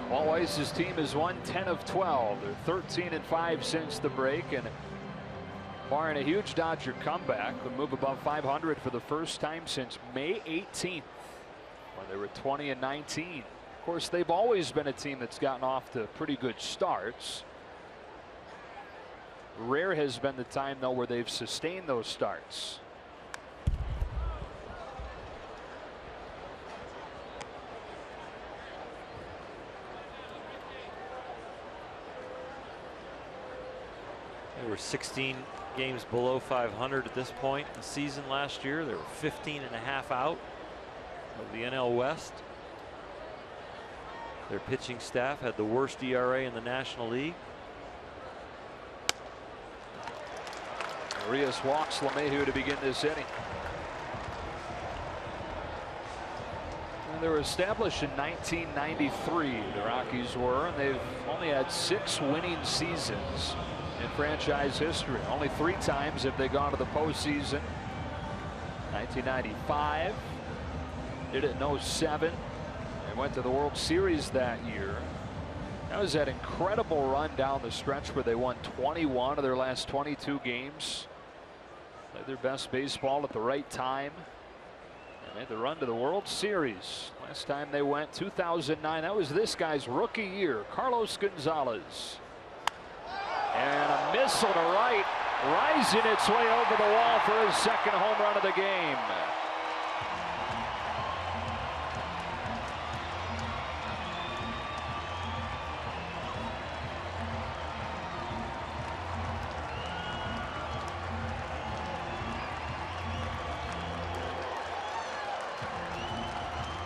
Paul Weiss's team has won 10 of 12. They're 13-5 since the break, and barring a huge Dodger comeback, would move above 500 for the first time since May 18th, when they were 20-19. Of course, they've always been a team that's gotten off to pretty good starts. Rare has been the time, though, where they've sustained those starts. They were 16 games below 500 at this point in the season last year. They were 15 and a half out of the NL West. Their pitching staff had the worst ERA in the National League. Arias walks LeMahieu to begin this inning. And they were established in 1993, the Rockies were, and they've only had 6 winning seasons in franchise history. Only 3 times have they gone to the postseason. 1995, did it in 07. They went to the World Series that year. That was that incredible run down the stretch where they won 21 of their last 22 games. Played their best baseball at the right time. And made the run to the World Series. Last time they went, 2009. That was this guy's rookie year, Carlos Gonzalez. And a missile to right, rising its way over the wall for his 2nd home run of the game.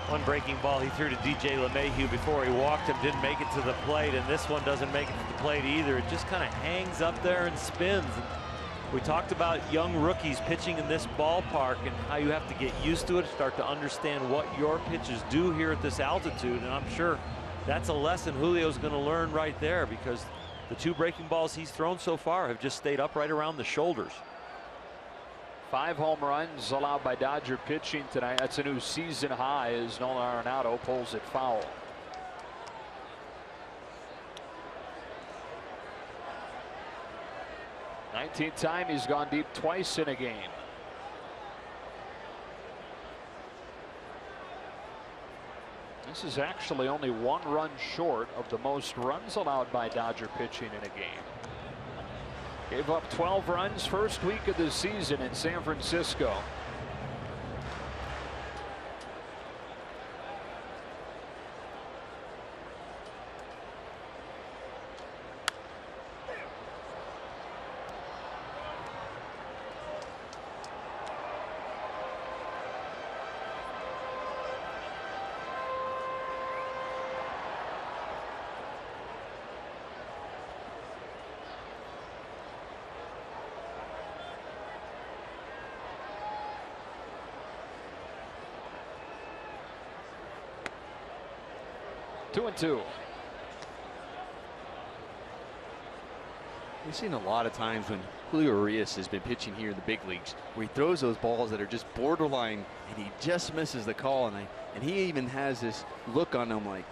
One breaking ball he threw to DJ LeMahieu before he walked him, didn't make it to the plate, and this one doesn't make it to the plate either. It just kind of hangs up there and spins. We talked about young rookies pitching in this ballpark and how you have to get used to it, start to understand what your pitches do here at this altitude, and I'm sure that's a lesson Julio's going to learn right there, because the 2 breaking balls he's thrown so far have just stayed up right around the shoulders. 5 home runs allowed by Dodger pitching tonight. That's a new season high as Nolan Arenado pulls it foul. Nineteenth time he's gone deep twice in a game. This is actually only 1 run short of the most runs allowed by Dodger pitching in a game. Gave up 12 runs first week of the season in San Francisco. Two and two. We've seen a lot of times when Julio Urias has been pitching here in the big leagues where he throws those balls that are just borderline and he just misses the call, and he even has this look on him like,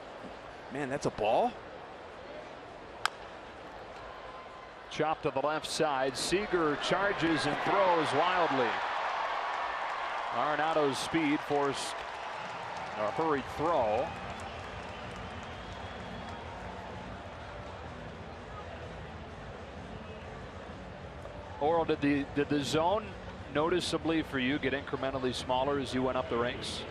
man, that's a ball. Chop to the left side. Seager charges and throws wildly. Arenado's speed forced a hurried throw. Oral, did the zone noticeably for you get incrementally smaller as you went up the ranks?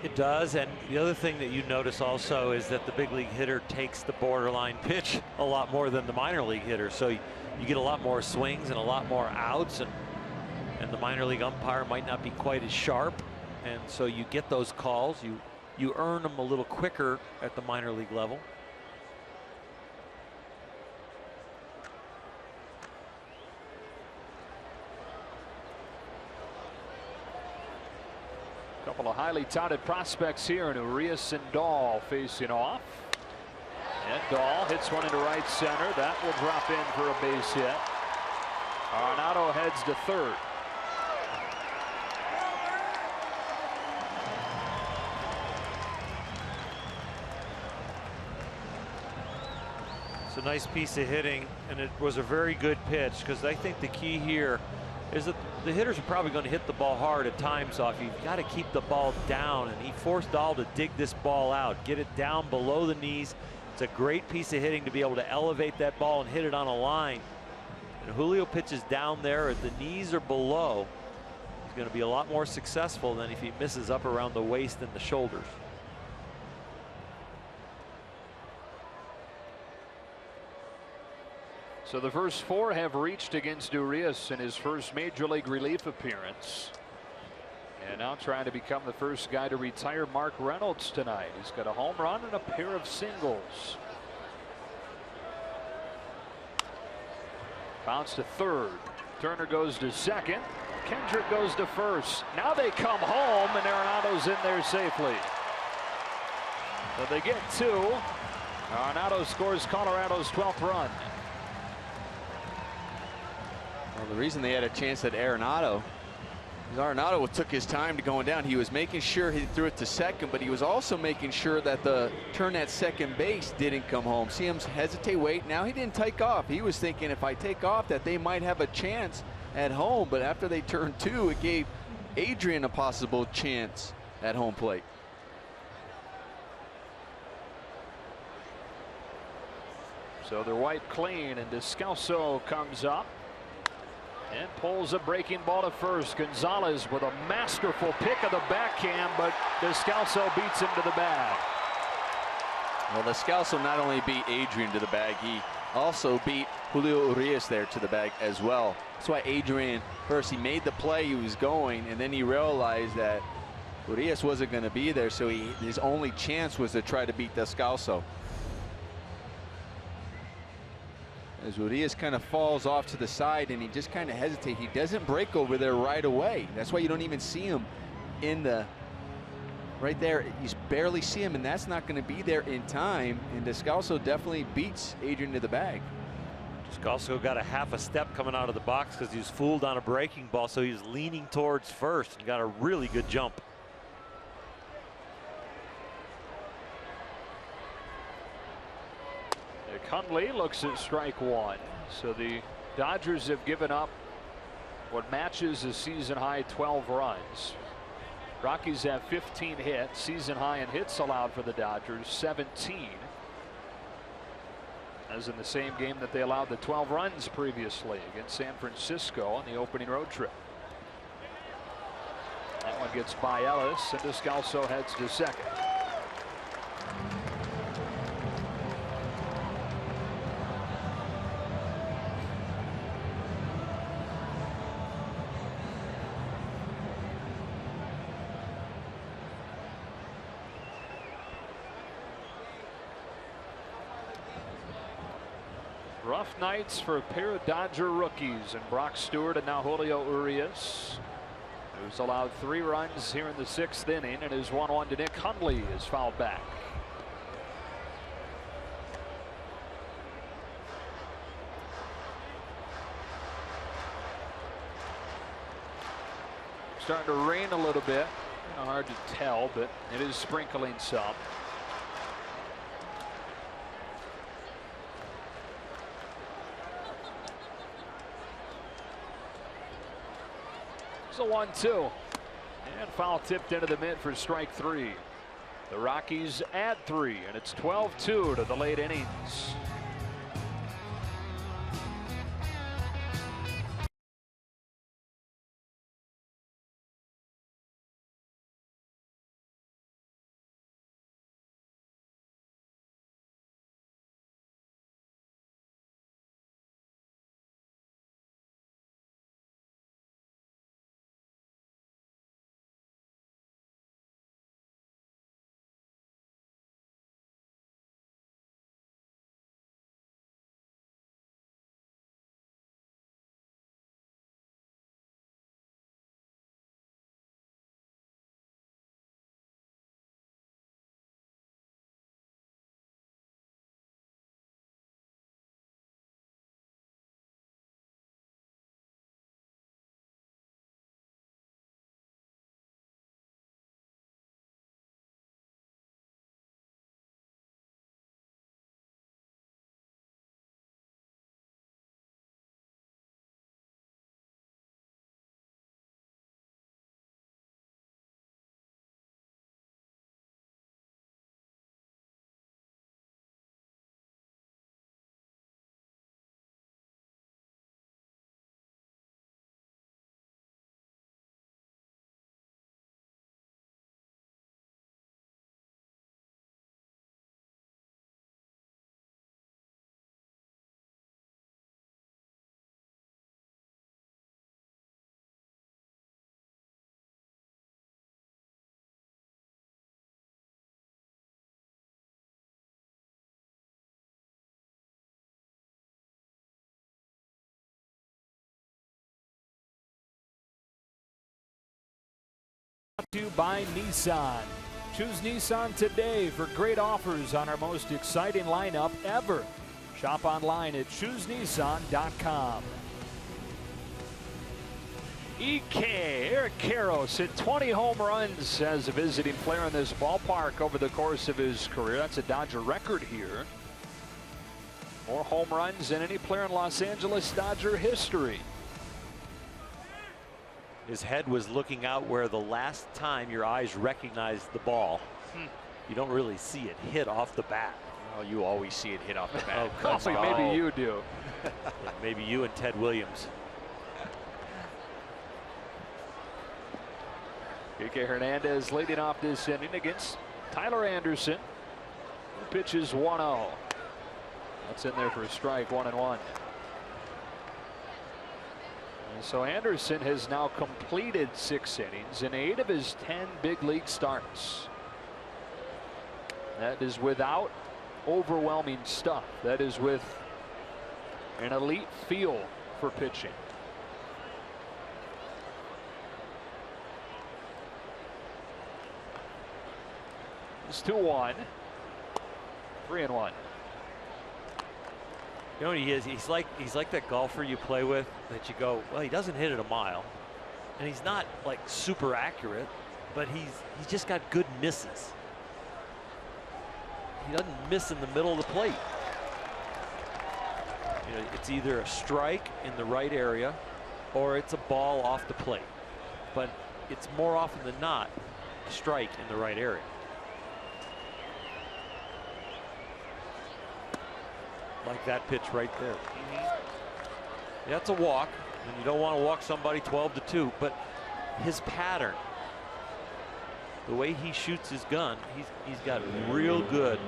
It does, and the other thing that you notice also is that the big league hitter takes the borderline pitch a lot more than the minor league hitter. So you get a lot more swings and a lot more outs, and the minor league umpire might not be quite as sharp, and so you get those calls. You earn them a little quicker at the minor league level. Couple of highly touted prospects here, and Urias and Dahl facing off. And Dahl hits one into right center. That will drop in for a base hit. Arenado heads to third. It's a nice piece of hitting, and it was a very good pitch, because I think the key here is that the hitters are probably going to hit the ball hard at times off. You've got to keep the ball down, and he forced Dahl to dig this ball out, get it down below the knees. It's a great piece of hitting to be able to elevate that ball and hit it on a line. And Julio pitches down there at the knees or below. He's going to be a lot more successful than if he misses up around the waist and the shoulders. So the first four have reached against Urias in his first major league relief appearance. And now trying to become the first guy to retire, Mark Reynolds, tonight. He's got a home run and a pair of singles. Bounce to third. Turner goes to second. Kendrick goes to first. Now they come home, and Arenado's in there safely. So they get two. Arenado scores Colorado's 12th run. Well, the reason they had a chance at Arenado is Arenado took his time to going down. He was making sure he threw it to second, but he was also making sure that the turn at second base didn't come home. See him hesitate, wait. Now he didn't take off. He was thinking if I take off that they might have a chance at home, but after they turned two, it gave Adrian a possible chance at home plate. So they're wiped clean, and Descalso comes up and pulls a breaking ball to first. Gonzalez with a masterful pick of the backhand, but Descalso beats him to the bag. Well, Descalso not only beat Adrian to the bag, he also beat Julio Urias there to the bag as well. That's why Adrian, first he made the play, he was going, and then he realized that Urias wasn't going to be there, so his only chance was to try to beat Descalso. As Urias kind of falls off to the side and he just kind of hesitates. He doesn't break over there right away. That's why you don't even see him in the right there. You barely see him, and that's not going to be there in time. And Descalso definitely beats Adrian to the bag. Descalso got a half a step coming out of the box because he was fooled on a breaking ball, so he was leaning towards first and got a really good jump. Hundley looks at strike one. So the Dodgers have given up what matches a season high 12 runs. Rockies have 15 hits, season high in hits allowed for the Dodgers 17, as in the same game that they allowed the 12 runs previously against San Francisco on the opening road trip. That one gets by Ellis, and Descalso heads to second. Rough nights for a pair of Dodger rookies, and Brock Stewart and now Julio Urias, who's allowed 3 runs here in the 6th inning, and his 1-1 to Nick Hundley is fouled back. Starting to rain a little bit. Hard to tell, but it is sprinkling some. It's a 1-2. foul tipped into the mid for strike 3. The Rockies add 3, and it's 12-2 to the late innings. To you by Nissan. Choose Nissan today for great offers on our most exciting lineup ever. Shop online at choosenissan.com. Eric Karros hit 20 home runs as a visiting player in this ballpark over the course of his career. That's a Dodger record here. More home runs than any player in Los Angeles Dodger history. His head was looking out where the last time your eyes recognized the ball. You don't really see it hit off the bat. Well, you always see it hit off the bat. Maybe you do. Maybe you and Ted Williams. Kike Hernandez leading off this inning against Tyler Anderson, who pitches 1-0. That's in there for a strike, 1-1. And so Anderson has now completed 6 innings in 8 of his 10 big league starts. That is without overwhelming stuff. That is with an elite feel for pitching. It's 2-1, 3-1. You know what he is? He's like that golfer you play with that you go, well, he doesn't hit it a mile, and he's not like super accurate, but he's just got good misses. He doesn't miss in the middle of the plate. You know, it's either a strike in the right area or it's a ball off the plate, but it's more often than not a strike in the right area. Like that pitch right there. Yeah, it's a walk, and you don't want to walk somebody 12-2, but his pattern, the way he shoots his gun, he's got real good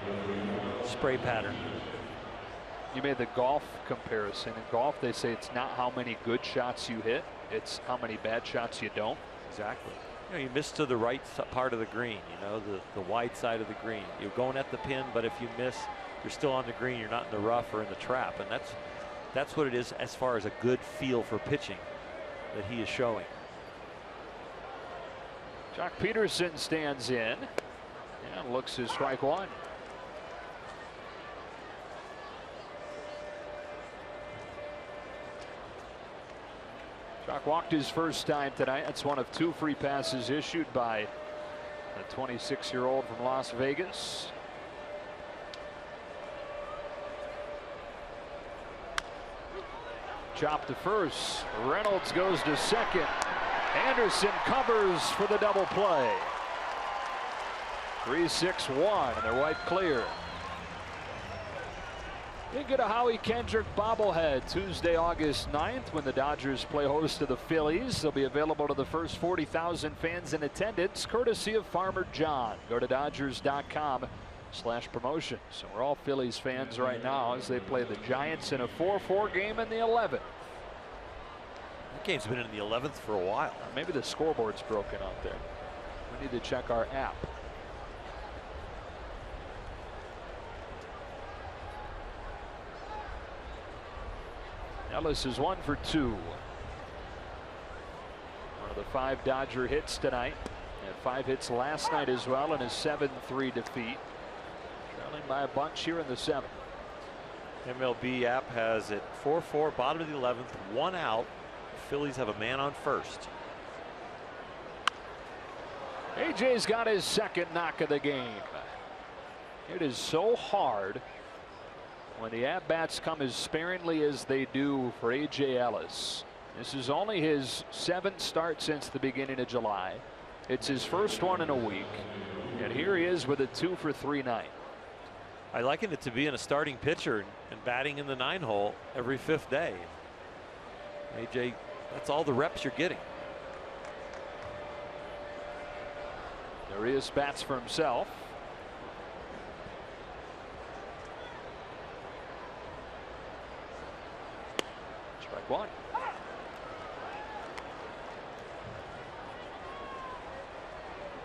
spray pattern. You made the golf comparison. In golf, they say it's not how many good shots you hit, it's how many bad shots you don't. Exactly. You know, you miss to the right part of the green, you know, the wide side of the green. You're going at the pin, but if you miss, you're still on the green. You're not in the rough or in the trap, and that's what it is as far as a good feel for pitching that he is showing. Jock Peterson stands in and looks to strike 1. Jock walked his first time tonight. That's one of 2 free passes issued by the 26-year-old from Las Vegas. Chop to first. Reynolds goes to second. Anderson covers for the double play. 3-6-1, and they're wiped clear. Didn't get a Howie Kendrick bobblehead Tuesday, August 9th, when the Dodgers play host to the Phillies. They'll be available to the first 40,000 fans in attendance, courtesy of Farmer John. Go to Dodgers.com/promotion. So we're all Phillies fans right now as they play the Giants in a 4-4 game in the 11th. That game's been in the 11th for a while. Maybe the scoreboard's broken out there. We need to check our app. Ellis is 1 for 2. One of the 5 Dodger hits tonight. And 5 hits last night as well in a 7-3 defeat. Trailing by a bunch here in the 7th. MLB app has it 4-4, bottom of the 11th, 1 out. The Phillies have a man on first. AJ's got his second knock of the game. It is so hard when the at-bats come as sparingly as they do for A.J. Ellis. This is only his 7th start since the beginning of July. It's his first one in a week. And here he is with a 2 for 3 night. I liken it to being a starting pitcher and batting in the 9-hole every 5th day. A.J., that's all the reps you're getting. There he is, bats for himself. Strike 1.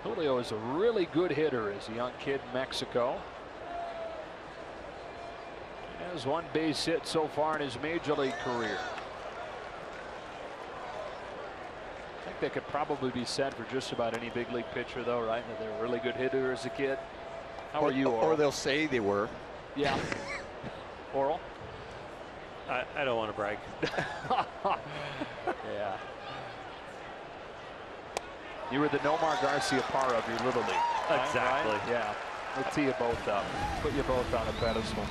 Julio is a really good hitter as a young kid in Mexico. He has 1 base hit so far in his major league career. I think that could probably be said for just about any big league pitcher, though, right? That they're a really good hitter as a kid. How are you, Oral? Or they'll say they were. Yeah. Oral? I don't want to brag. Yeah. You were the Nomar Garcia Parra of your Little League. Exactly. Right? Yeah. We'll tee you both up. Put you both on a pedestal.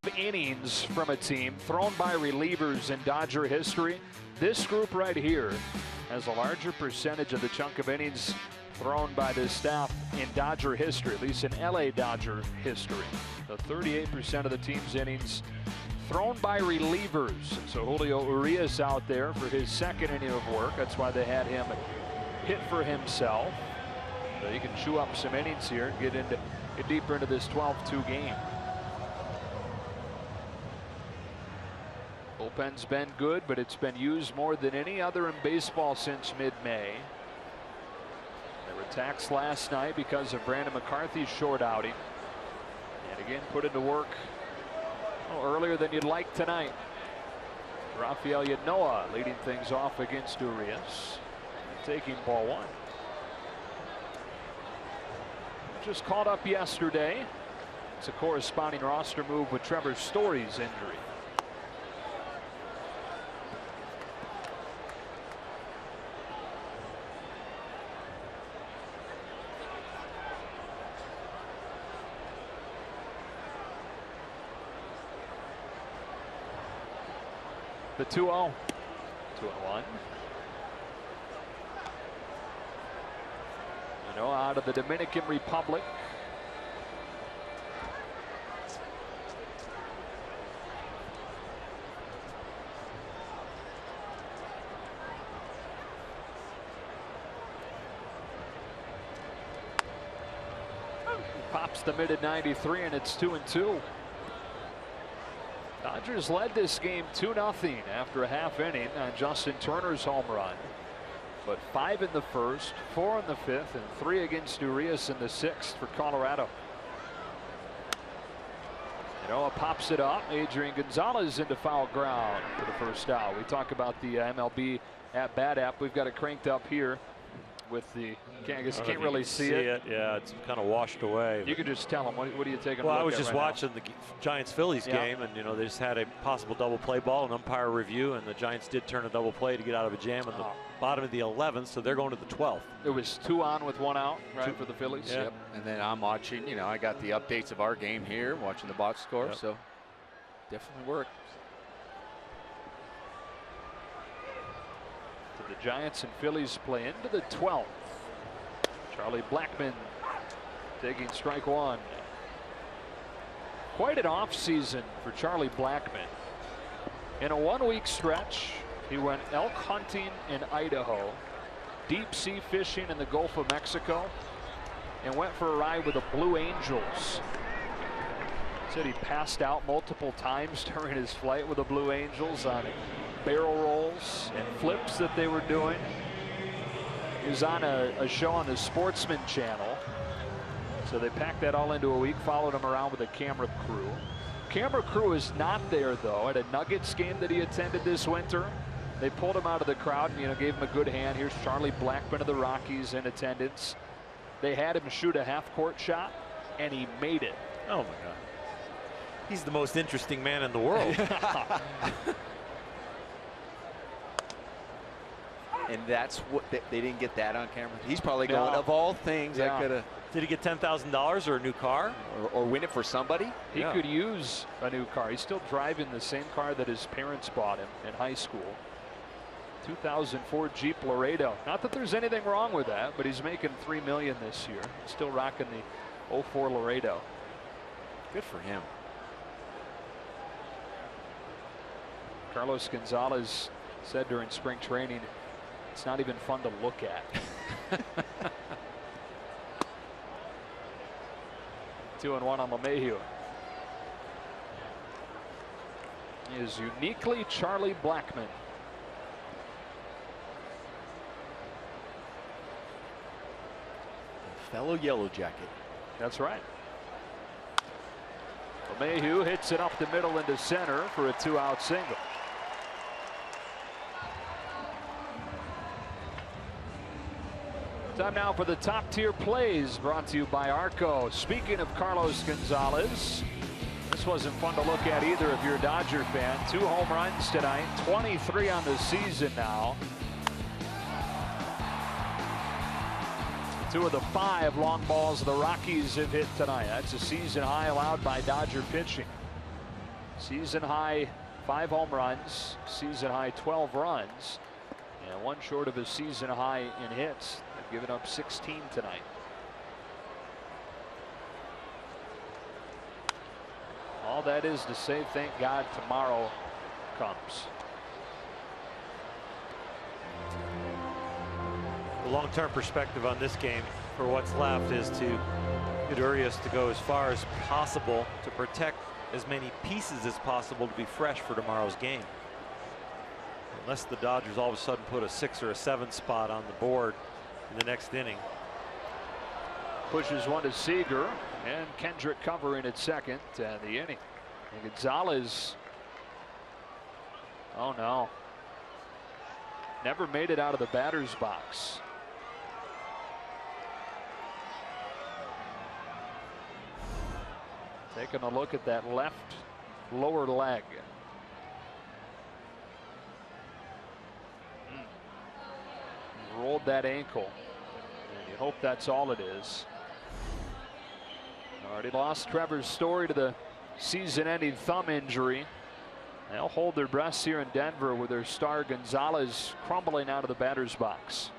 Of innings from a team thrown by relievers in Dodger history. This group right here has a larger percentage of the chunk of innings thrown by this staff in Dodger history, at least in LA Dodger history. So 38% of the team's innings thrown by relievers. So Julio Urias out there for his 2nd inning of work. That's why they had him hit for himself. So he can chew up some innings here and get deeper into this 12-2 game. Bullpen's been good, but it's been used more than any other in baseball since mid-May. The They were taxed last night because of Brandon McCarthy's short outing. And again, put into work earlier than you'd like tonight. Rafael Yanoa leading things off against Urias, taking ball one. Just called up yesterday. It's a corresponding roster move with Trevor Story's injury. The 2-0. 2-1. Out of the Dominican Republic. Pops the mid at 93, and it's 2-2. Dodgers led this game 2-0 after a half inning on Justin Turner's home run. But 5 in the first, 4 in the fifth, and 3 against Urias in the sixth for Colorado. Noah pops it up. Adrian Gonzalez into foul ground for the first out. We talk about the MLB at bat app. We've got it cranked up here with the can't really see it. Yeah, it's kind of washed away. You could just tell them. What are you taking? Well, a look I was at just right watching the Giants-Phillies game, and they just had a possible double play ball, an umpire review, and the Giants did turn a double play to get out of a jam in the bottom of the 11th, so they're going to the 12th. It was 2 on with 1 out, right, for the Phillies. Yeah. Yep. And then I'm watching. I got the updates of our game here, watching the box score, yep. So definitely worked. So the Giants and Phillies play into the 12th. Charlie Blackmon taking strike 1. Quite an off season for Charlie Blackmon. In a 1-week stretch, he went elk hunting in Idaho, deep sea fishing in the Gulf of Mexico, and went for a ride with the Blue Angels. Said he passed out multiple times during his flight with the Blue Angels on barrel rolls and flips that they were doing. He was on a show on the Sportsman Channel. So they packed that all into a week, followed him around with a camera crew. Camera crew is not there, though, at a Nuggets game that he attended this winter. They pulled him out of the crowd and gave him a good hand. Here's Charlie Blackmon of the Rockies in attendance. They had him shoot a half-court shot, and he made it. Oh, my God. He's the most interesting man in the world. And that's what they didn't get that on camera. He's probably going, of all things, I could have. Did he get $10,000 or a new car? Or win it for somebody? He could use a new car. He's still driving the same car that his parents bought him in high school. 2004 Jeep Laredo. Not that there's anything wrong with that, but he's making $3 million this year. Still rocking the 04 Laredo. Good for him. Carlos Gonzalez said during spring training, it's not even fun to look at. 2-1 on LeMahieu. He is uniquely Charlie Blackmon. Fellow Yellow Jacket. That's right. LeMahieu hits it up the middle into center for a 2-out single. Time now for the top tier plays brought to you by Arco. Speaking of Carlos Gonzalez, this wasn't fun to look at either if you're a Dodger fan. 2 home runs tonight, 23 on the season now. 2 of the 5 long balls the Rockies have hit tonight. That's a season high allowed by Dodger pitching. Season high 5 home runs, season high 12 runs, and 1 short of a season high in hits. They've given up 16 tonight. All that is to say, thank God tomorrow comes. The long-term perspective on this game for what's left is to get Urias to go as far as possible to protect as many pieces as possible to be fresh for tomorrow's game. Unless the Dodgers all of a sudden put a 6 or a 7 spot on the board in the next inning, Pushes one to Seager, and Kendrick covering at second, and the inning. And Gonzalez, oh no, never made it out of the batter's box. Taking a look at that left lower leg. Rolled that ankle, and you hope that's all it is. Already lost Trevor Story to the season-ending thumb injury. They'll hold their breaths here in Denver with their star Gonzalez crumbling out of the batter's box.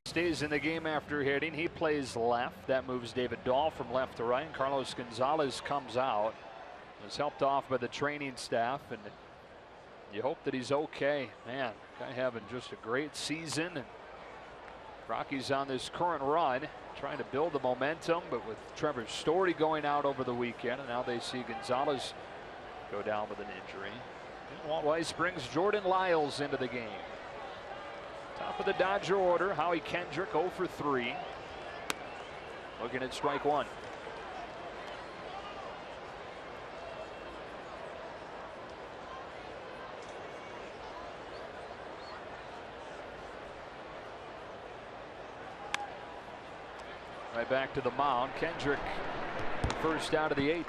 Stays in the game after hitting. He plays left. That moves David Dahl from left to right. And Carlos Gonzalez comes out. Was helped off by the training staff, and you hope that he's okay. Man, guy having just a great season. And Rockies on this current run, trying to build the momentum, but with Trevor Story going out over the weekend, and now they see Gonzalez go down with an injury. And Walt Weiss brings Jordan Lyles into the game. Top of the Dodger order, Howie Kendrick 0 for 3. Looking at strike one. Right back to the mound. Kendrick first out of the 8th.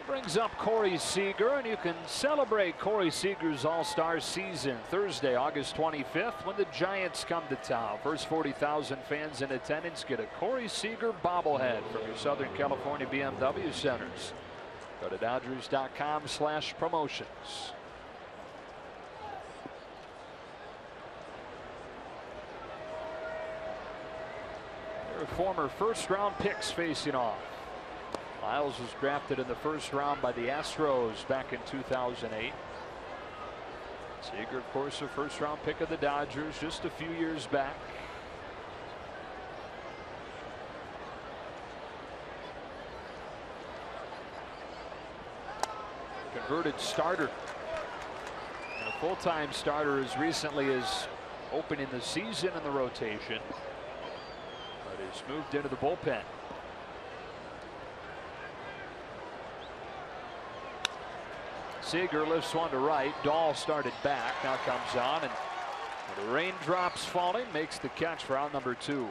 Brings up Corey Seager, and you can celebrate Corey Seager's All-Star season Thursday, August 25th, when the Giants come to town. First 40,000 fans in attendance get a Corey Seager bobblehead from your Southern California BMW centers. Go to Dodgers.com/promotions. Their former first-round picks facing off. Lyles was drafted in the first round by the Astros back in 2008. Seager, of course, a first-round pick of the Dodgers just a few years back. Converted starter. And a full-time starter as recently as opening the season in the rotation. But he's moved into the bullpen. Seager lifts one to right. Dahl started back. Now comes on, and the raindrops falling makes the catch for out number 2.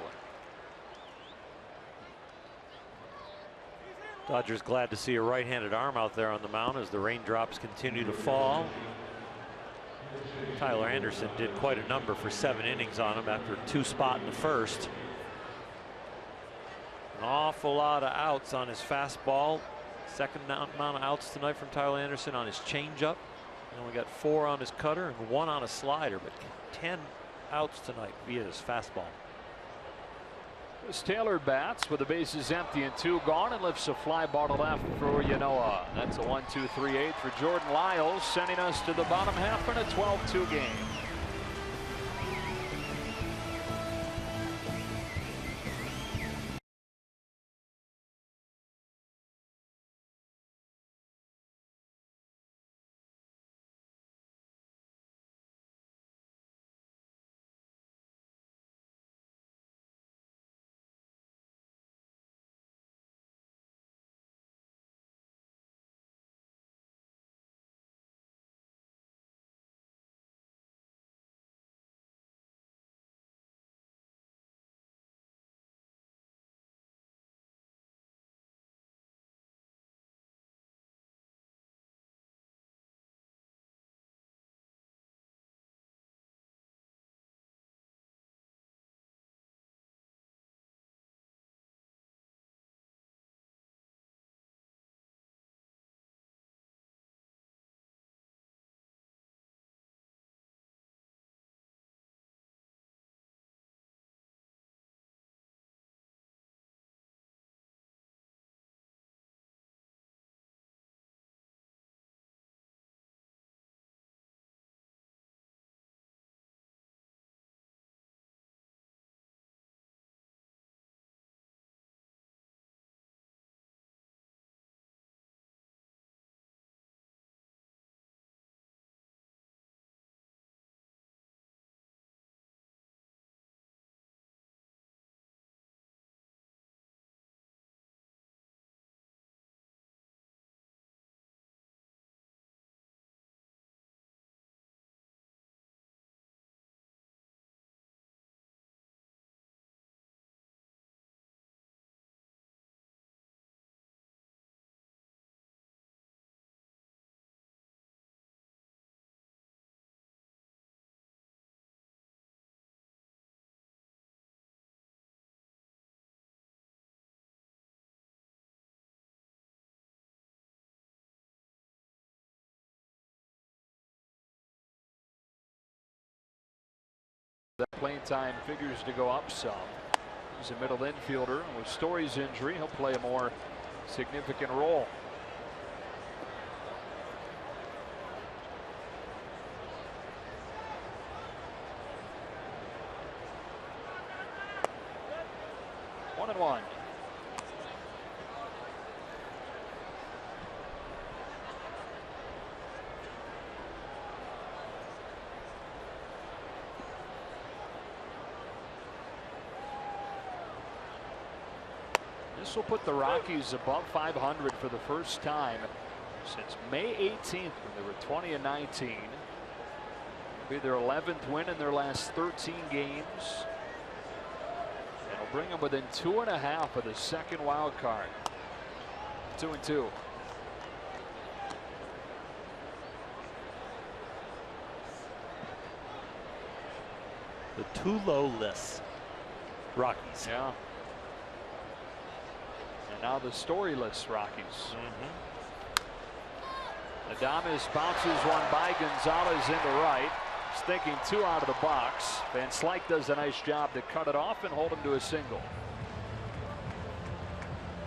Dodgers glad to see a right-handed arm out there on the mound as the raindrops continue to fall. Tyler Anderson did quite a number for 7 innings on him after a 2-spot in the first. An awful lot of outs on his fastball. Second amount of outs tonight from Tyler Anderson on his changeup. And only got 4 on his cutter and 1 on a slider, but 10 outs tonight via his fastball. As Taylor bats with the bases empty and 2 gone and lifts a fly ball to left for Yanoa. That's a 1-2-3-8 for Jordan Lyles, sending us to the bottom half in a 12-2 game. That playing time figures to go up some. He's a middle infielder. With Story's injury, he'll play a more significant role. One and one. This will put the Rockies above 500 for the first time since May 18th when they were 20-19. It'll be their 11th win in their last 13 games. And it'll bring them within 2.5 of the second wild card. 2-2. The too-low-less Rockies. Yeah. And now the storyless Rockies. Adames bounces one by Gonzalez into right. He's thinking 2 out of the box. Van Slyke does a nice job to cut it off and hold him to a single.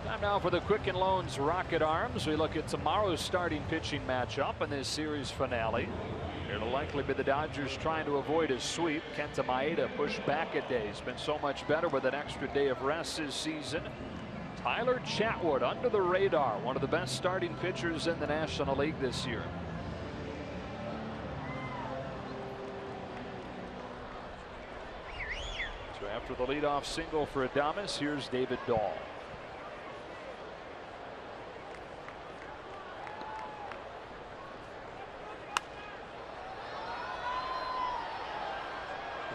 Time now for the Quicken Loans Rocket Arms. We look at tomorrow's starting pitching matchup in this series finale. It'll likely be the Dodgers trying to avoid a sweep. Kenta Maeda pushed back a day. He's been so much better with an extra day of rest this season. Tyler Chatwood under the radar, one of the best starting pitchers in the National League this year. So after the leadoff single for Adames, here's David Dahl.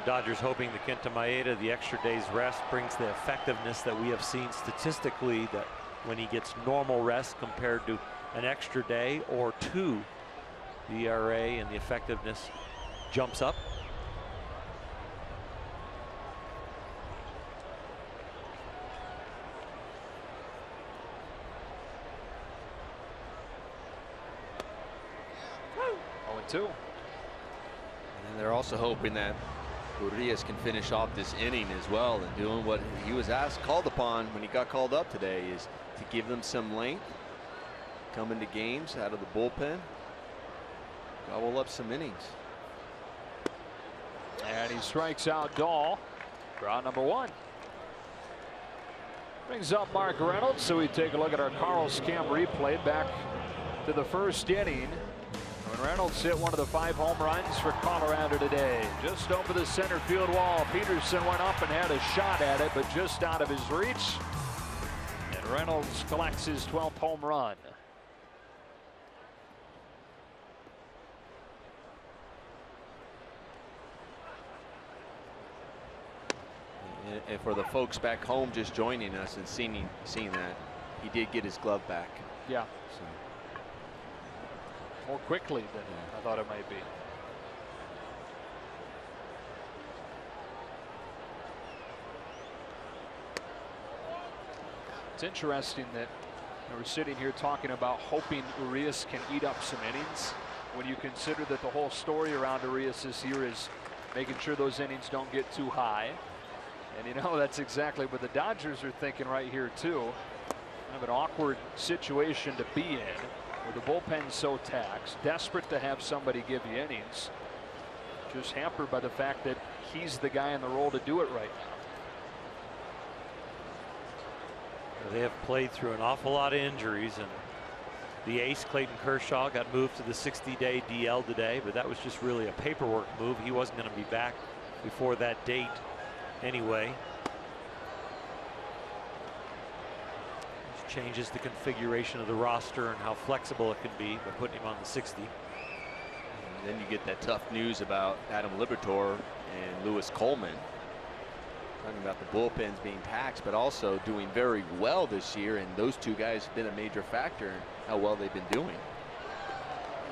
Dodgers hoping that Kenta Maeda, the extra day's rest, brings the effectiveness that we have seen statistically that when he gets normal rest compared to an extra day or two. The ERA and the effectiveness jumps up. Two. And they're also hoping that Urias can finish off this inning as well, and doing what he was called upon when he got called up today, is to give them some length, come into games out of the bullpen, gobble up some innings. And he strikes out Dahl for out number 1. Brings up Mark Reynolds, so we take a look at our Carl's Camp replay back to the first inning. When Reynolds hit one of the 5 home runs for Colorado today, just over the center field wall. Peterson went up and had a shot at it, but just out of his reach. And Reynolds collects his 12th home run. And for the folks back home just joining us and seeing that, he did get his glove back. Yeah. So. More quickly than I thought it might be. It's interesting that we're sitting here talking about hoping Urias can eat up some innings, when you consider that the whole story around Urias this year is making sure those innings don't get too high. And you know, that's exactly what the Dodgers are thinking right here too. Kind of an awkward situation to be in, where the bullpen's so taxed, desperate to have somebody give you innings, just hampered by the fact that he's the guy in the role to do it right now. They have played through an awful lot of injuries, and the ace Clayton Kershaw got moved to the 60-day DL today, but that was just really a paperwork move. He wasn't going to be back before that date anyway. Changes the configuration of the roster and how flexible it can be by putting him on the 60. And then you get that tough news about Adam Liberatore and Lewis Coleman. Talking about the bullpens being taxed, but also doing very well this year, and those two guys have been a major factor in how well they've been doing.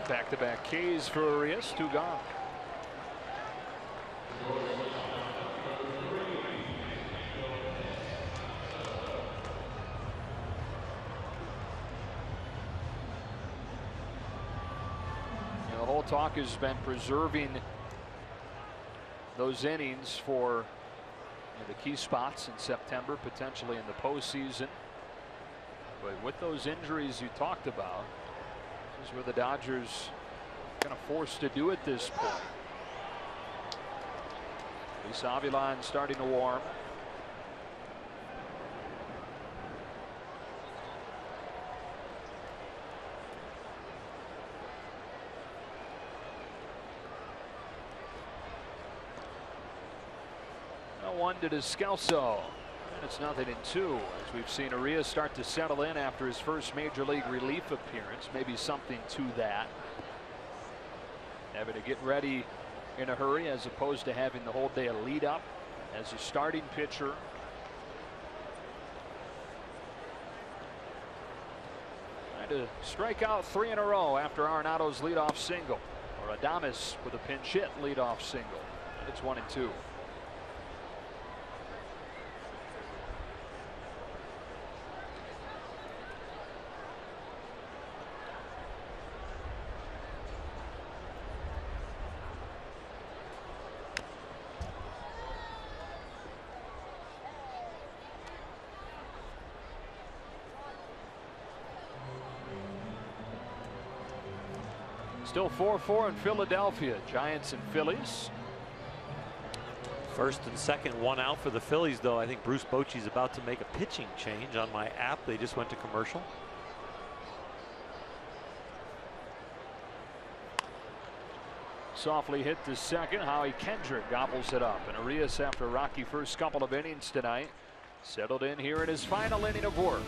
Back-to-back Ks for Urias, 2 gone. The whole talk has been preserving those innings for the key spots in September, potentially in the postseason. But with those injuries you talked about, this is where the Dodgers are kind of forced to do at this point. Luis Avilan starting to warm. One to Descalso, and it's 0-2 as we've seen Urias start to settle in after his first major league relief appearance. Maybe something to that, having to get ready in a hurry as opposed to having the whole day a lead up as a starting pitcher. Trying to strike out 3 in a row after Arenado's leadoff single, or Adames with a pinch hit leadoff single. And it's 1-2. Still 4-4 in Philadelphia. Giants and Phillies. First and second, 1 out for the Phillies, though. I think Bruce Bochy's about to make a pitching change. On my app, they just went to commercial. Softly hit to second. Howie Kendrick gobbles it up. And Urias, after a rocky first couple of innings tonight, settled in here in his final inning of work.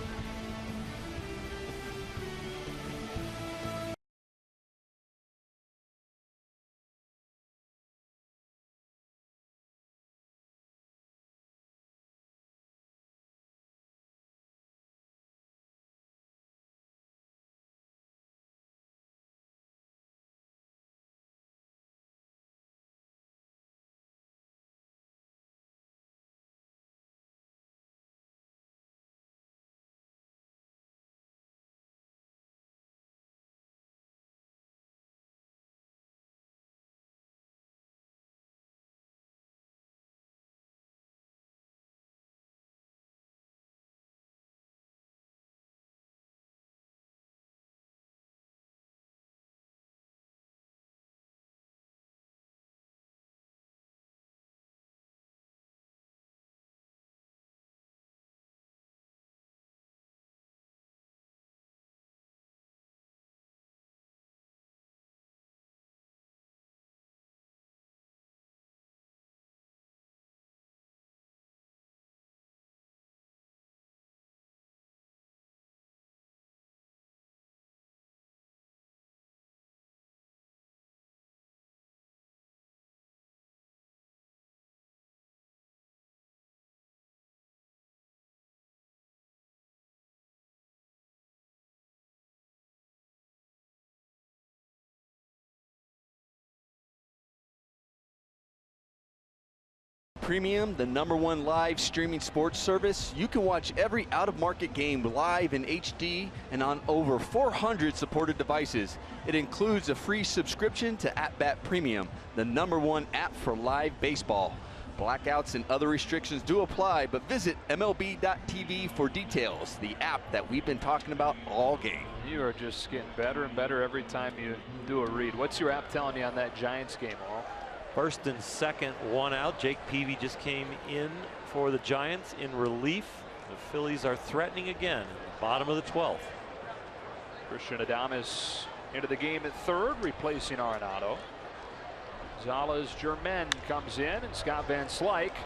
Premium, the #1 live streaming sports service. You can watch every out-of-market game live in HD and on over 400 supported devices. It includes a free subscription to @Bat Premium, the #1 app for live baseball. Blackouts and other restrictions do apply, but visit MLB.tv for details. The app that we've been talking about all game. You are just getting better and better every time you do a read. What's your app telling you on that Giants game, Al? First and second, 1 out. Jake Peavy just came in for the Giants in relief. The Phillies are threatening again, bottom of the 12th. Christian Adames into the game at third, replacing Arenado. Gonzalez Germain comes in, and Scott Van Slyke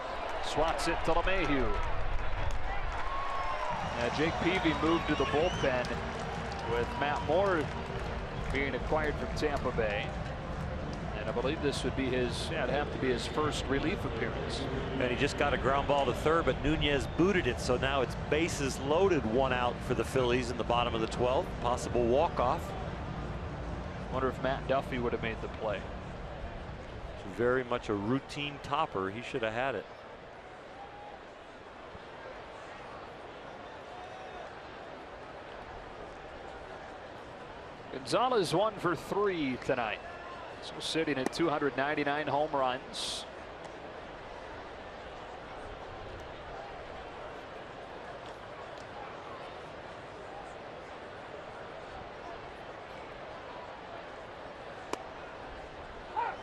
swats it to LeMahieu. Now Jake Peavy moved to the bullpen with Matt Moore being acquired from Tampa Bay. And I believe this would be his, it'd have to be his first relief appearance. And he just got a ground ball to third, but Nunez booted it, so now it's bases loaded, 1 out for the Phillies in the bottom of the 12th. Possible walk-off. Wonder if Matt Duffy would have made the play. Very much a routine topper. He should have had it. Gonzalez 1 for 3 tonight. So sitting at 299 home runs.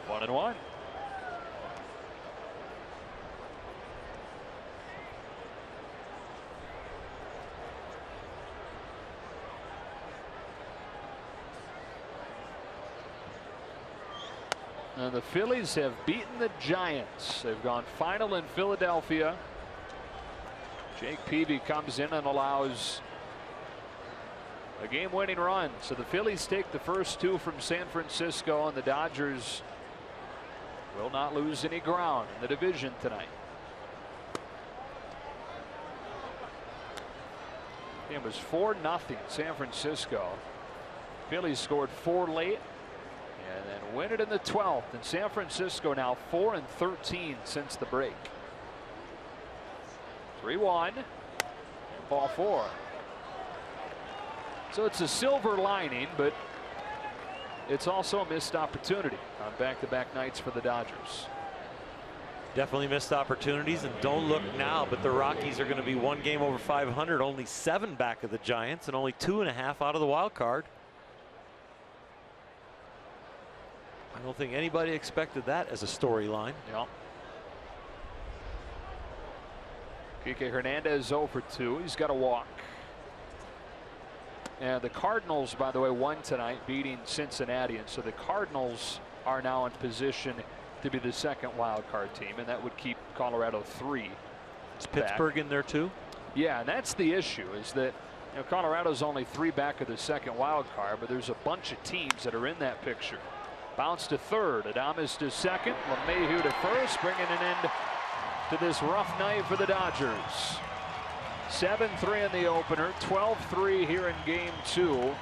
One and one. And the Phillies have beaten the Giants. They've gone final in Philadelphia. Jake Peavy comes in and allows a game-winning run. So the Phillies take the first 2 from San Francisco, and the Dodgers will not lose any ground in the division tonight. It was 4-0 San Francisco. Phillies scored 4 late and then win it in the 12th. And San Francisco now 4-13 since the break. 3-1. Ball 4. So it's a silver lining, but it's also a missed opportunity on back-to-back nights for the Dodgers. Definitely missed opportunities, and don't look now, but the Rockies are going to be 1 game over 500, only 7 back of the Giants, and only 2.5 out of the wild card. I don't think anybody expected that as a storyline. Yeah. Kike Hernandez 0 for 2. He's got a walk. And the Cardinals, by the way, won tonight, beating Cincinnati, and so the Cardinals are now in position to be the second wild card team, and that would keep Colorado 3. Is Pittsburgh in there too? Yeah, and that's the issue, is that Colorado's only 3 back of the second wild card, but there's a bunch of teams that are in that picture. Bounce to third, Adames to second, LeMahieu to first, bringing an end to this rough night for the Dodgers. 7-3 in the opener, 12-3 here in game 2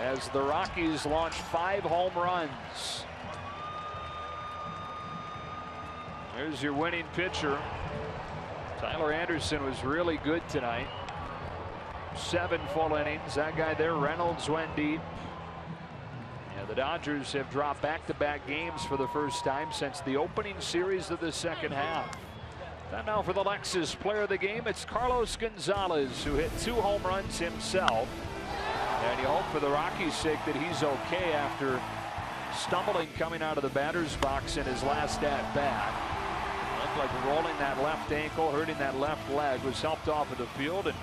as the Rockies launch 5 home runs. There's your winning pitcher. Tyler Anderson was really good tonight. 7 full innings. That guy there, Reynolds, went deep. Yeah, the Dodgers have dropped back-to-back games for the first time since the opening series of the second half. Time now for the Lexus player of the game. It's Carlos Gonzalez, who hit 2 home runs himself. And you hope for the Rockies' sake that he's okay after stumbling coming out of the batter's box in his last at-bat. Looked like rolling that left ankle, hurting that left leg, was helped off of the field. And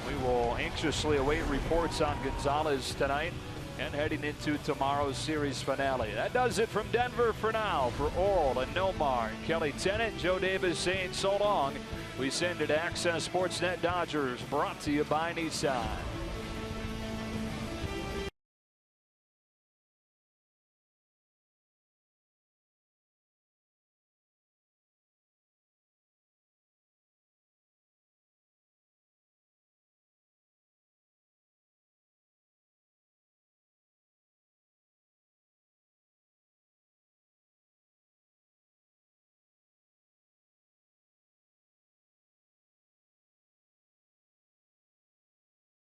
we will anxiously await reports on Gonzalez tonight and heading into tomorrow's series finale. That does it from Denver for now. For Oral and Nomar, Kelly Tennant, Joe Davis saying so long. We send it to Access Sportsnet Dodgers, brought to you by Nissan.